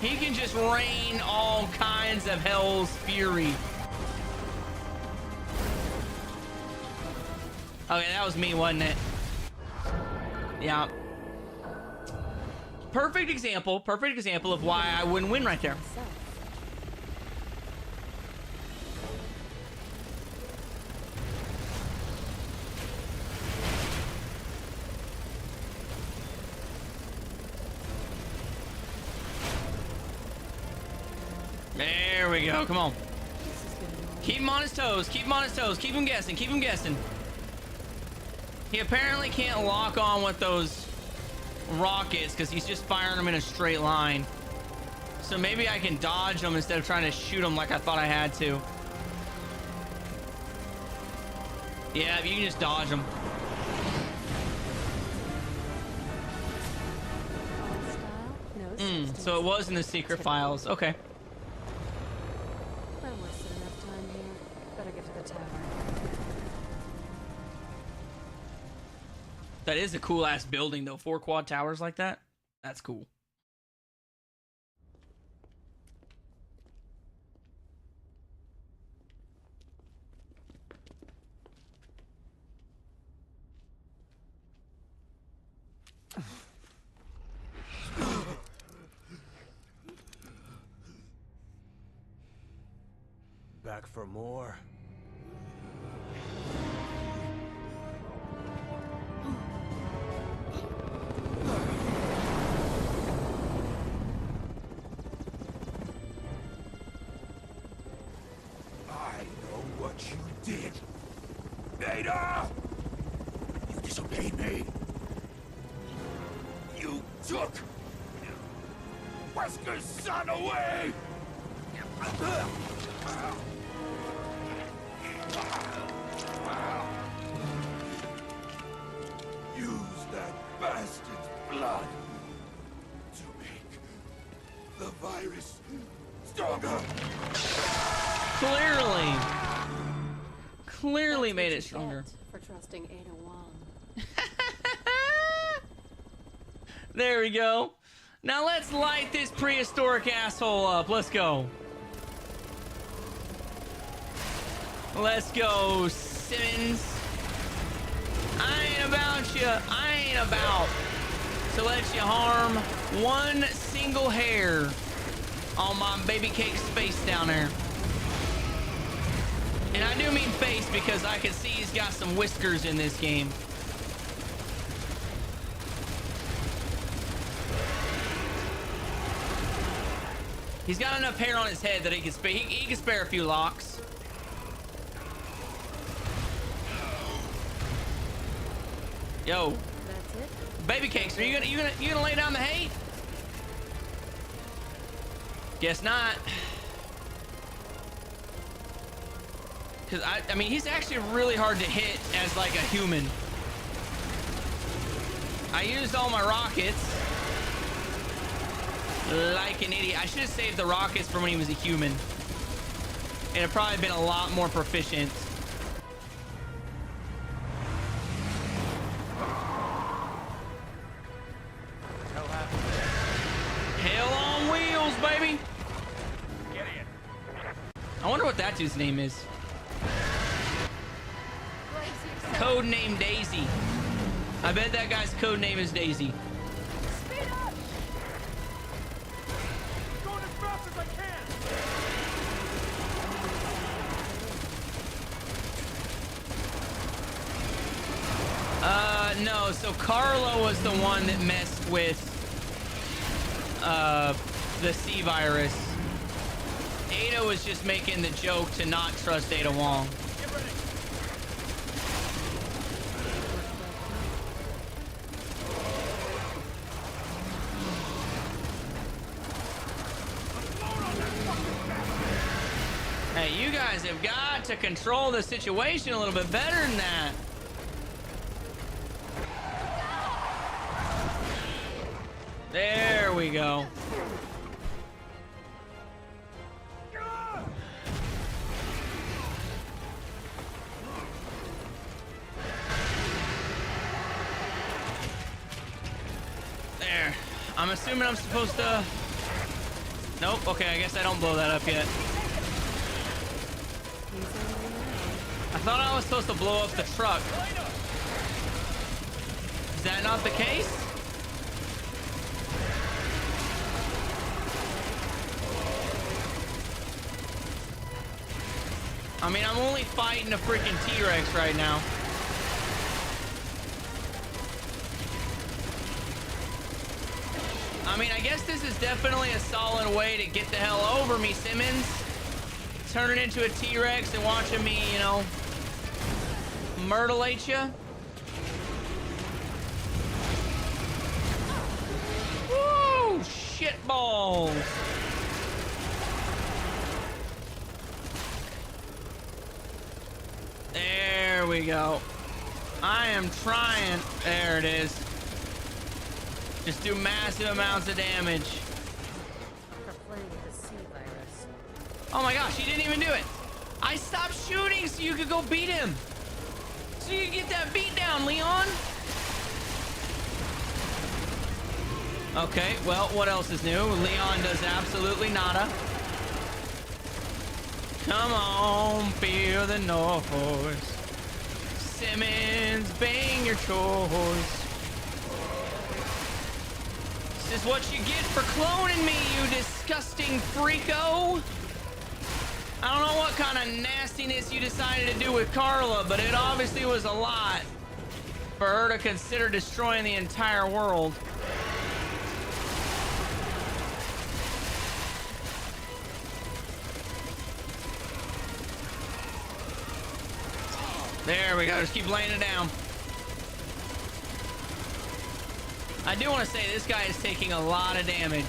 Speaker 2: He can just rain all kinds of hell's fury. Okay, that was me, wasn't it? Yeah. Perfect example of why I wouldn't win right there. There we go. Come on. Keep him on his toes. Keep him on his toes. Keep him guessing. Keep him guessing. He apparently can't lock on with those rockets because he's just firing them in a straight line. So maybe I can dodge them instead of trying to shoot them like I thought I had to. Yeah, you can just dodge them. So it was in the secret files. Okay.
Speaker 3: I wasted enough time here. Better get to the tower.
Speaker 2: That is a cool ass building though. 4 quad towers like that. That's cool.
Speaker 9: Back for more.
Speaker 11: I know what you did. Ada! You disobeyed me. You took Wesker's son away! Use that bastard's blood to make the virus stronger.
Speaker 2: Clearly made it stronger.
Speaker 3: For trusting Ada Wong.
Speaker 2: There we go. Now let's light this prehistoric asshole up. Let's go. Let's go, Simmons. I ain't about you. I ain't about to let you harm one single hair on my baby cake's face down there. And I do mean face because I can see he's got some whiskers in this game. He's got enough hair on his head that he can spare a few locks. Yo.
Speaker 3: That's it?
Speaker 2: Baby cakes, are you gonna lay down the hate? Guess not. Cause I mean he's actually really hard to hit as like a human. I used all my rockets like an idiot. I should have saved the rockets for when he was a human. It'd probably been a lot more proficient. Hell on wheels, baby.
Speaker 6: Get in.
Speaker 2: I wonder what that dude's name is. Code name Daisy. I bet that guy's code name is Daisy.
Speaker 8: Speed up!
Speaker 6: Going as fast as I can.
Speaker 2: No, so Carlo was the one that messed with the C virus. Ada was just making the joke to not trust Ada Wong.
Speaker 6: Get ready.
Speaker 2: Hey, you guys have got to control the situation a little bit better than that. There we go. There. I'm assuming I'm supposed to... Nope. Okay, I guess I don't blow that up yet. I thought I was supposed to blow up the truck. Is that not the case? I mean, I'm only fighting a freaking T-Rex right now. I mean, I guess this is definitely a solid way to get the hell over me, Simmons. Turn it into a T-Rex and watching me, you know, murderate you. Woo! Shit balls. There we go. I am trying. There it is. Just do massive amounts of damage.
Speaker 3: For playing with the sea virus.
Speaker 2: Oh my gosh, he didn't even do it. I stopped shooting so you could go beat him. So you could get that beat down, Leon. Okay, well, what else is new? Leon does absolutely nada. Come on, feel the noise. Simmons, bang your choice. This is what you get for cloning me, you disgusting freako. I don't know what kind of nastiness you decided to do with Carla, but it obviously was a lot for her to consider destroying the entire world. There we go. Just keep laying it down. I do want to say this guy is taking a lot of damage.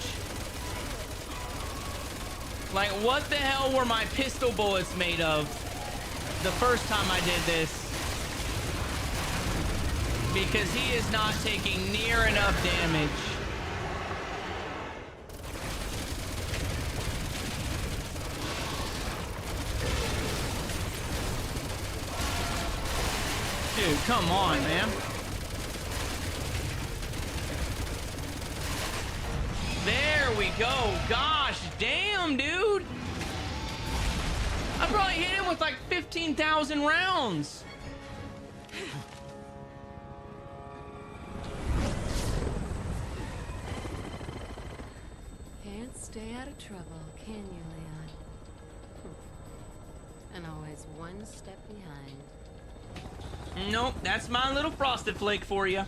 Speaker 2: Like, what the hell were my pistol bullets made of the first time I did this? Because he is not taking near enough damage. Dude, come on, man. There we go. Gosh damn, dude. I probably hit him with like 15,000 rounds.
Speaker 3: Can't stay out of trouble, can you, Leon? And always one step behind.
Speaker 2: Nope, that's my little frosted flake for you.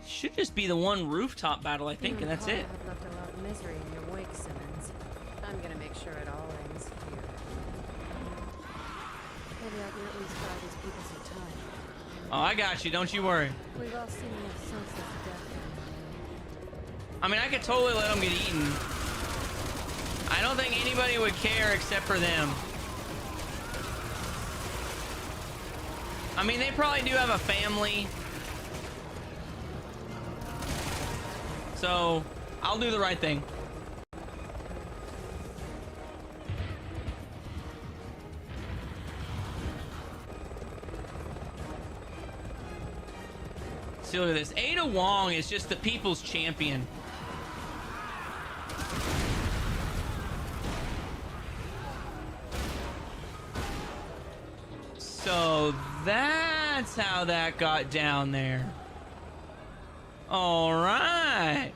Speaker 2: Should just be the one rooftop battle, I think, and that's it.
Speaker 3: I've left a lot of misery in your wake, Simmons. I'm gonna make sure it all ends here. Maybe I can at least buy these people some time.
Speaker 2: Oh, I got you. Don't you worry.
Speaker 3: We've all seen enough sunsets of death.
Speaker 2: I mean, I could totally let them get eaten. I don't think anybody would care except for them. I mean, they probably do have a family. So, I'll do the right thing. See, look at this. Ada Wong is just the people's champion. So that's how that got down there. All right.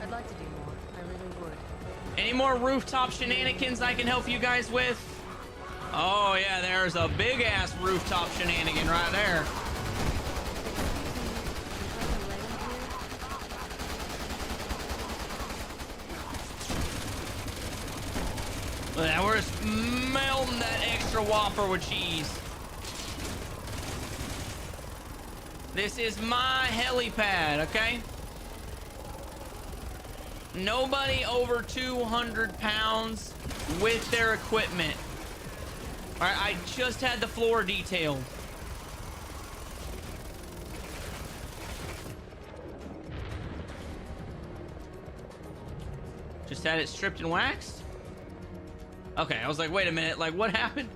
Speaker 3: I'd like to do more. I really would.
Speaker 2: Any more rooftop shenanigans I can help you guys with? Oh yeah, there's a big ass rooftop shenanigan right there. Look at that, we're just melting that extra Whopper with cheese. This is my helipad, okay? Nobody over 200 pounds with their equipment. All right, I just had the floor detailed. Just had it stripped and waxed? Okay, I was like, wait a minute, like what happened?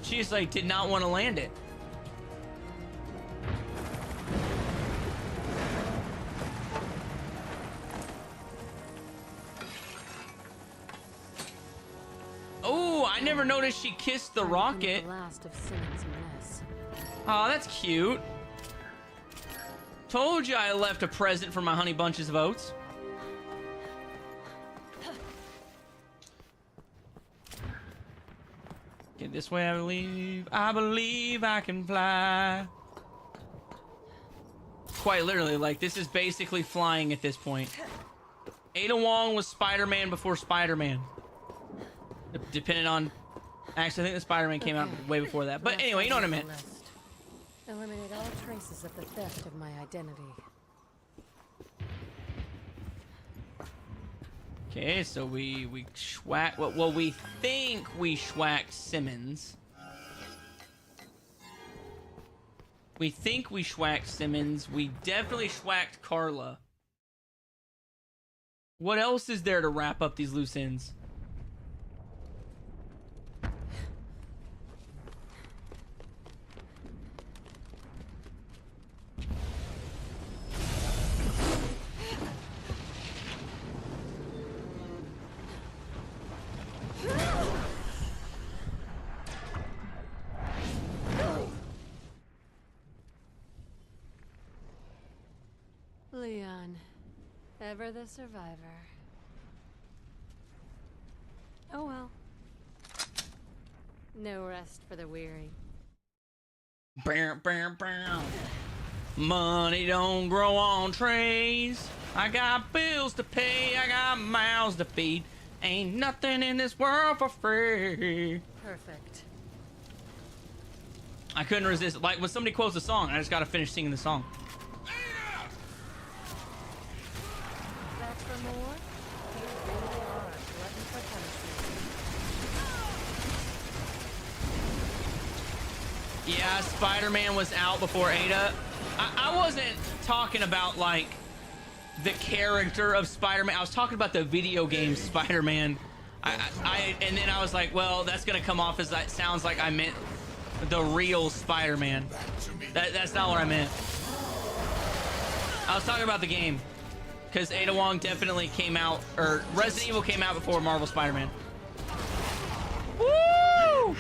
Speaker 2: She just like did not want to land it. Oh, I never noticed she kissed the rocket.
Speaker 3: The last of Simmons' mess.
Speaker 2: Oh, that's cute. Told you I left a present for my honey bunches of oats. Get this way, I believe. I believe I can fly. quite literally, like, this is basically flying at this point. Ada Wong was Spider-Man before Spider-Man. Depending on... Actually, I think the Spider-Man came out way before that. But anyway, you know what I meant.
Speaker 3: Eliminate all traces of the theft of my identity.
Speaker 2: Okay, so we schwack... Well, we think we schwacked Simmons. We think we schwacked Simmons. We definitely schwacked Carla. What else is there to wrap up these loose ends?
Speaker 3: Leon, ever the survivor. Oh well. No rest for the weary.
Speaker 2: Bam, bam, bam. Money don't grow on trees. I got bills to pay. I got mouths to feed. Ain't nothing in this world for free.
Speaker 3: Perfect.
Speaker 2: I couldn't resist. Like when somebody quotes a song, I just gotta finish singing the song.
Speaker 3: Back for more? You really are a glutton for punishment.
Speaker 2: Yeah, Spider-Man was out before Ada. I wasn't talking about like the character of Spider-Man. I was talking about the video game Spider-Man. And then I was like, well, that's gonna come off as that sounds like I meant the real Spider-Man. That's not what I meant. I was talking about the game. Because Ada Wong definitely came out, or Resident Evil came out before Marvel Spider-Man. Woo!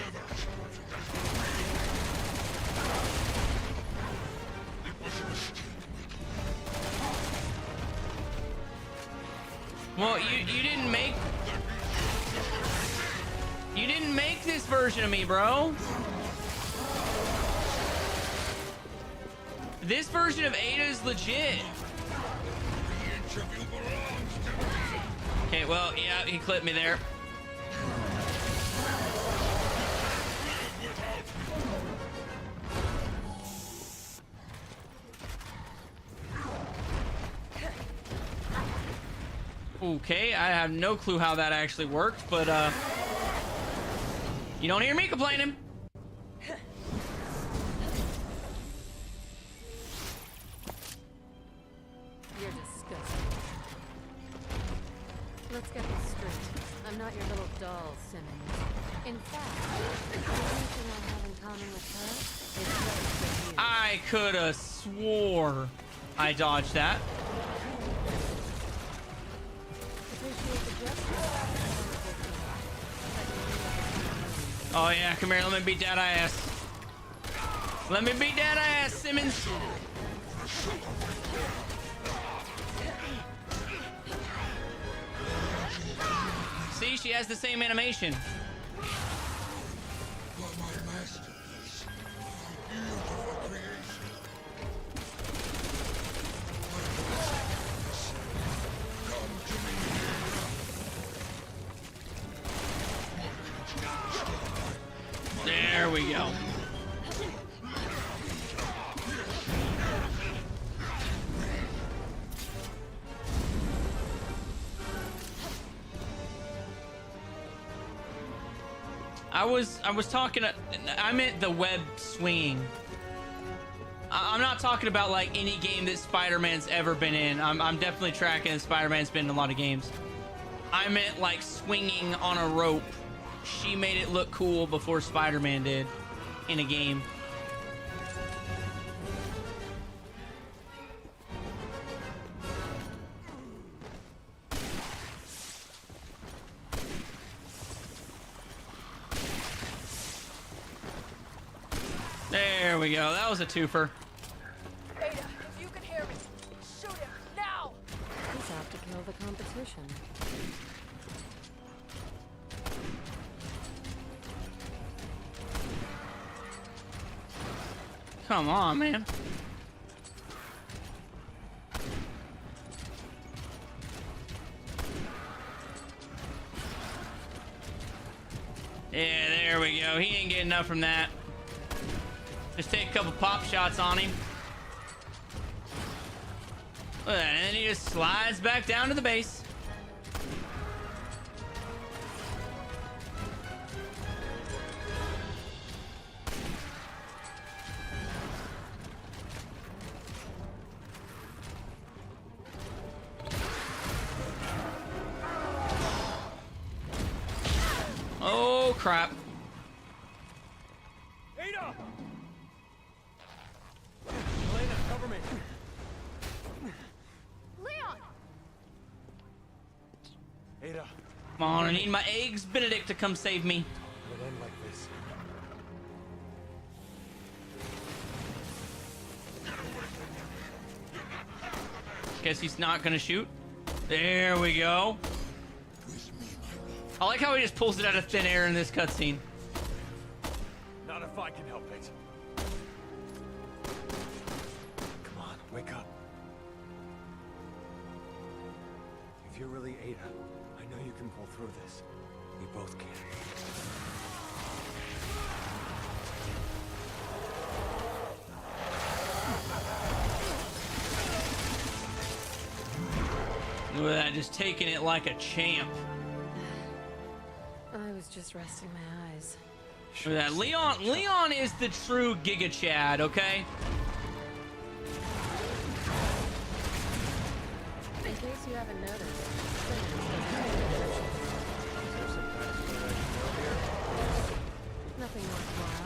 Speaker 2: Well, you didn't make this version of me, bro. This version of Ada is legit. Okay, well, yeah, he clipped me there. Okay, I have no clue how that actually worked, but you don't hear me complaining.
Speaker 3: You're disgusting. Let's get this straight. I'm not your little doll, Simmons. In fact, the only thing I have in common with her is love for you.
Speaker 2: I could have swore I dodged that. Oh yeah, come here, let me beat that ass. Let me beat that ass, Simmons. See, she has the same animation. There we go. I was talking, I meant the web swinging. I'm not talking about like any game that Spider-Man's ever been in. I'm definitely tracking that Spider-Man's been in a lot of games. I meant like swinging on a rope. She made it look cool before Spider-Man did in a game. There we go. That was a twofer.
Speaker 8: Ada, if you can hear me, shoot him now!
Speaker 3: He's out to kill the competition.
Speaker 2: Come on, man. Yeah, there we go. He ain't getting enough from that. Just take a couple pop shots on him. Look at that, and then he just slides back down to the base. Oh, crap.
Speaker 6: Ada! Elena, cover me.
Speaker 8: Leon!
Speaker 6: Ada,
Speaker 2: Come on, I need my eggs Benedict to come save me.
Speaker 6: it end like this.
Speaker 2: Guess he's not gonna shoot. There we go. I like how he just pulls it out of thin air in this cutscene.
Speaker 6: Not if I can help it. Come on, wake up. If you're really Ada, I know you can pull through this. We both can.
Speaker 2: Look at that, just taking it like a champ.
Speaker 3: I was just resting my eyes.
Speaker 2: Look at that. Leon is the true Giga Chad, okay?
Speaker 3: In case you haven't noticed, nothing worthwhile.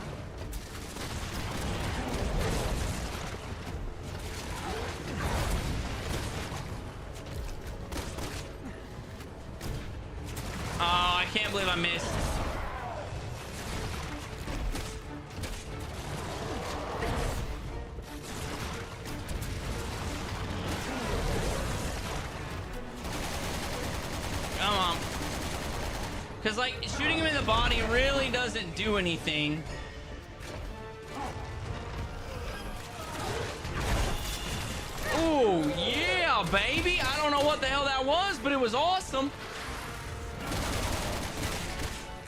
Speaker 2: Oh, I can't believe I missed. Come on. Because, like, shooting him in the body really doesn't do anything. Ooh, yeah, baby. I don't know what the hell that was, but it was awesome.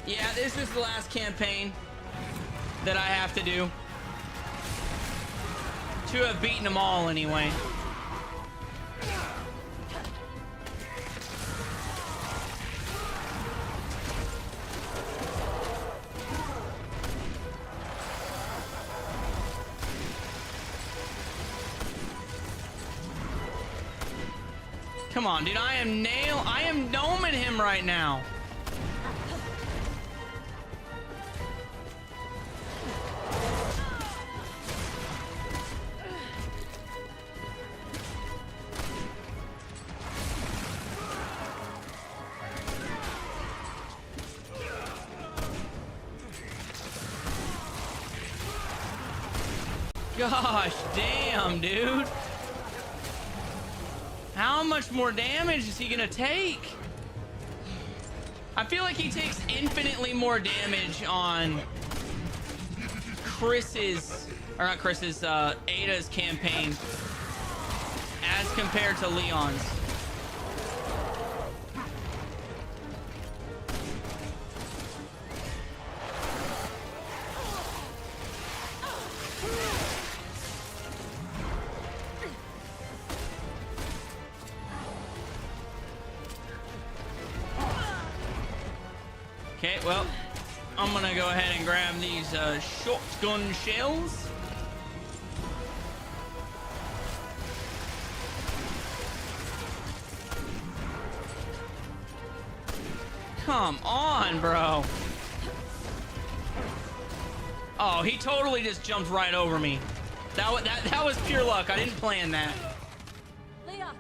Speaker 2: Yeah, this is the last campaign that I have to do. To have beaten them all, anyway. Come on, dude. I am noming him right now. Gosh damn, dude. How much more damage is he gonna take? I feel like he takes infinitely more damage on Ada's campaign as compared to Leon's. Okay, well, I'm gonna go ahead and grab these shotgun shells. Come on, bro. Oh, he totally just jumped right over me. That was pure luck. I didn't plan that.
Speaker 8: Leon!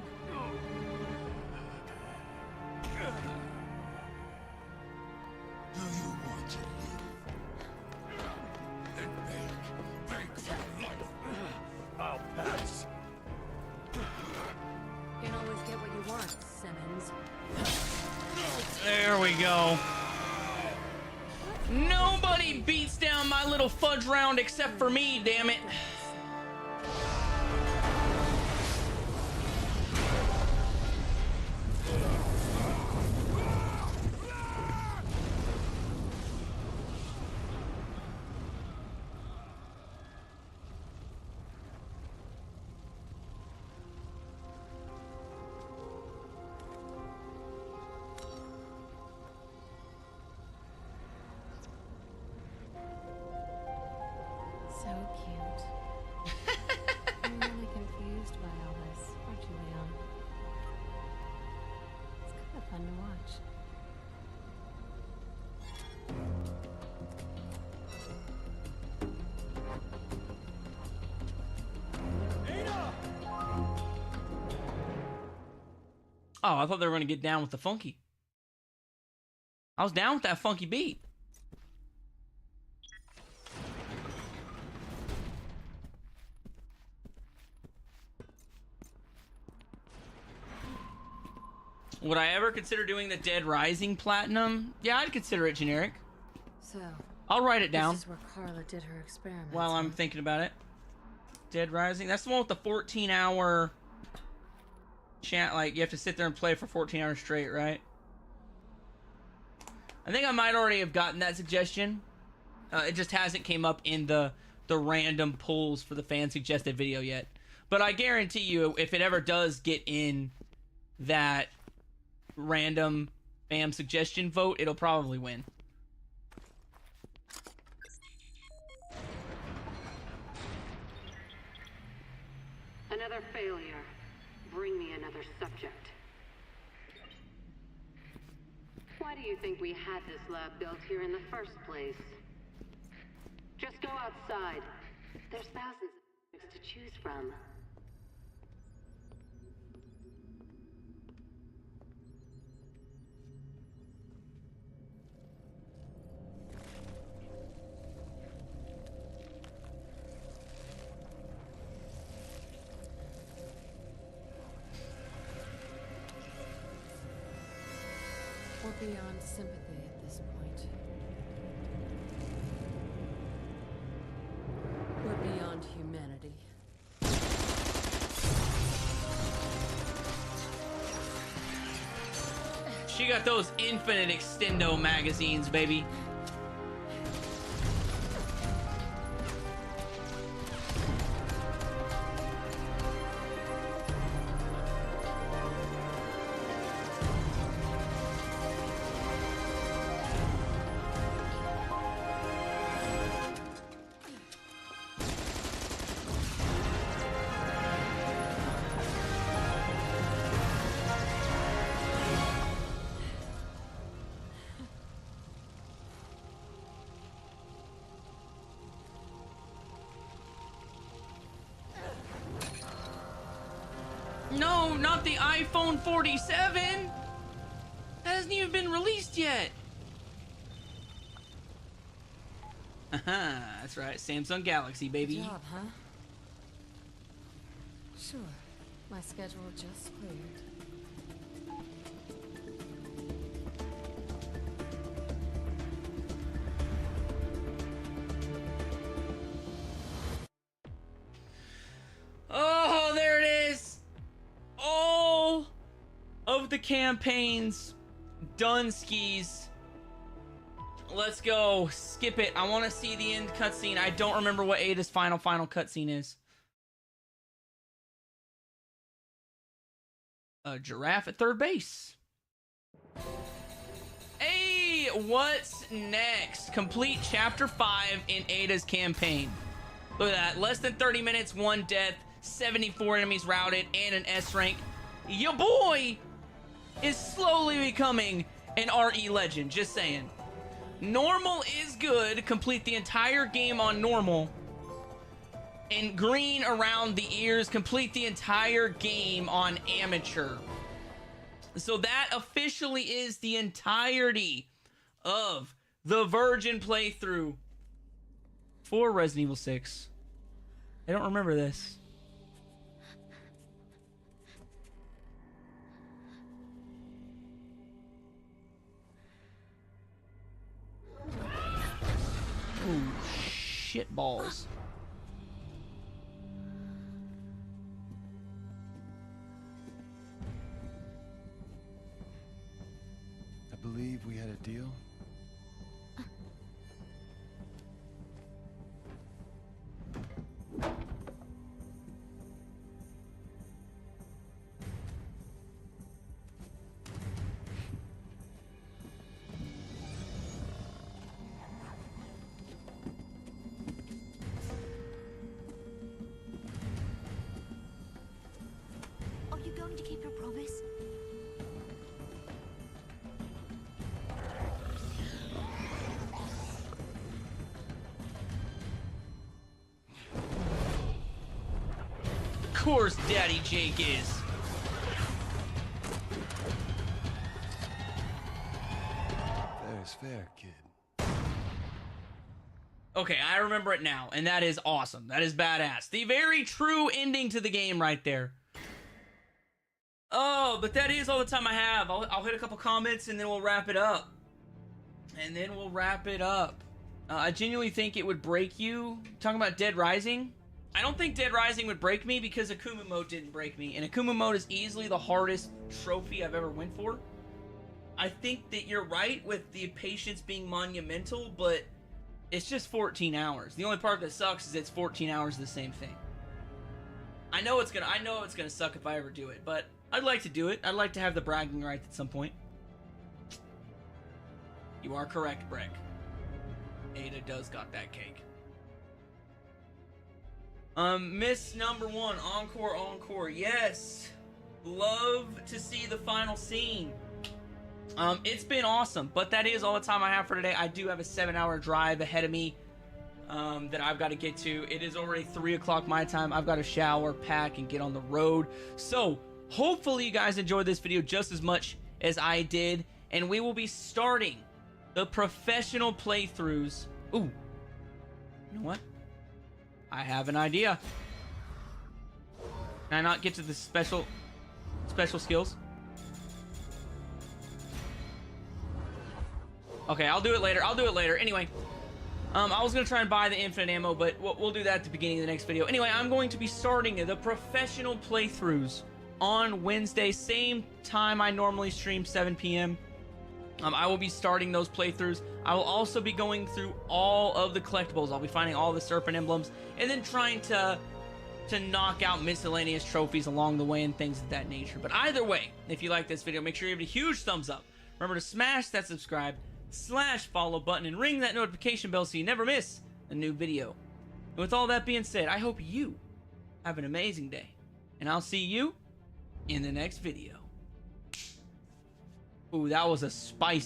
Speaker 11: Do you want to live? Then beg for life.
Speaker 6: I'll pass.
Speaker 3: Can't always get what you want, Simmons.
Speaker 2: There we go. Nobody beats down my little fudge round except for me, damn it.
Speaker 3: So cute. I'm really confused by all this, aren't you, Leon? It's kind of fun to watch.
Speaker 2: Oh, I thought they were going to get down with the funky. I was down with that funky beat. Would I ever consider doing the Dead Rising Platinum? Yeah, I'd consider it generic.
Speaker 3: So,
Speaker 2: I'll write it down
Speaker 3: this is where Carla did her experiments.
Speaker 2: while I'm thinking about it. Dead Rising. That's the one with the 14-hour chat. Like, you have to sit there and play for 14 hours straight, right? I think I might already have gotten that suggestion. It just hasn't came up in the random pulls for the fan suggested video yet. But I guarantee you, if it ever does get in that random fan suggestion vote, it'll probably win.
Speaker 7: Another failure. Bring me another subject. Why do you think we had this lab built here in the first place? Just go outside. There's thousands of subjects to choose from.
Speaker 3: We're beyond sympathy at this point. We're beyond humanity.
Speaker 2: She got those infinite extendo magazines, baby. No, not the iPhone 47. That hasn't even been released yet. That's right, Samsung Galaxy, baby.
Speaker 3: Good job, huh? Sure. My schedule just cleared.
Speaker 2: Oh, there it is. All of the campaigns done, skis. Let's go. Skip it. I want to see the end cutscene. I don't remember what Ada's final cutscene is. A giraffe at third base. Hey, what's next? Complete chapter 5 in Ada's campaign. Look at that. Less than 30 minutes, 1 death, 74 enemies routed, and an S rank. Your boy is slowly becoming an RE legend. Just saying. Normal is good. Complete the entire game on normal. And green around the ears. Complete the entire game on amateur. So that officially is the entirety of the Virgin playthrough for Resident Evil 6. I don't remember this. Ooh, shit balls.
Speaker 12: I believe we had a deal.
Speaker 2: course Daddy Jake is.
Speaker 12: Fair is fair, kid.
Speaker 2: Okay, I remember it now, and that is awesome. That is badass. The very true ending to the game right there. Oh, but that is all the time I have. I'll hit a couple comments, and then we'll wrap it up. I genuinely think it would break you. Talking about Dead Rising. I don't think Dead Rising would break me because Akuma mode didn't break me. And Akuma mode is easily the hardest trophy I've ever went for. I think that you're right with the patience being monumental, but it's just 14 hours. The only part that sucks is it's 14 hours of the same thing. I know it's gonna suck if I ever do it, but I'd like to do it. I'd like to have the bragging rights at some point. You are correct, Breck. Ada does got that cake. Miss number 1, encore. Yes. Love to see the final scene. It's been awesome, but that is all the time I have for today. I do have a 7-hour drive ahead of me that I've got to get to. It is already 3 o'clock my time. I've got to shower, pack, and get on the road. So hopefully you guys enjoyed this video just as much as I did, and we will be starting the professional playthroughs. Ooh, you know what? I have an idea. Can I not get to the special skills? Okay, I'll do it later. Anyway, I was going to try and buy the infinite ammo, but we'll do that at the beginning of the next video. Anyway, I'm going to be starting the professional playthroughs on Wednesday, same time I normally stream, 7 p.m. I will be starting those playthroughs. I will also be going through all of the collectibles. I'll be finding all the serpent emblems and then trying to knock out miscellaneous trophies along the way and things of that nature. But either way, if you like this video, make sure you give it a huge thumbs up. Remember to smash that subscribe/follow button and ring that notification bell so you never miss a new video. And with all that being said, I hope you have an amazing day, and I'll see you in the next video. Ooh, that was a spicy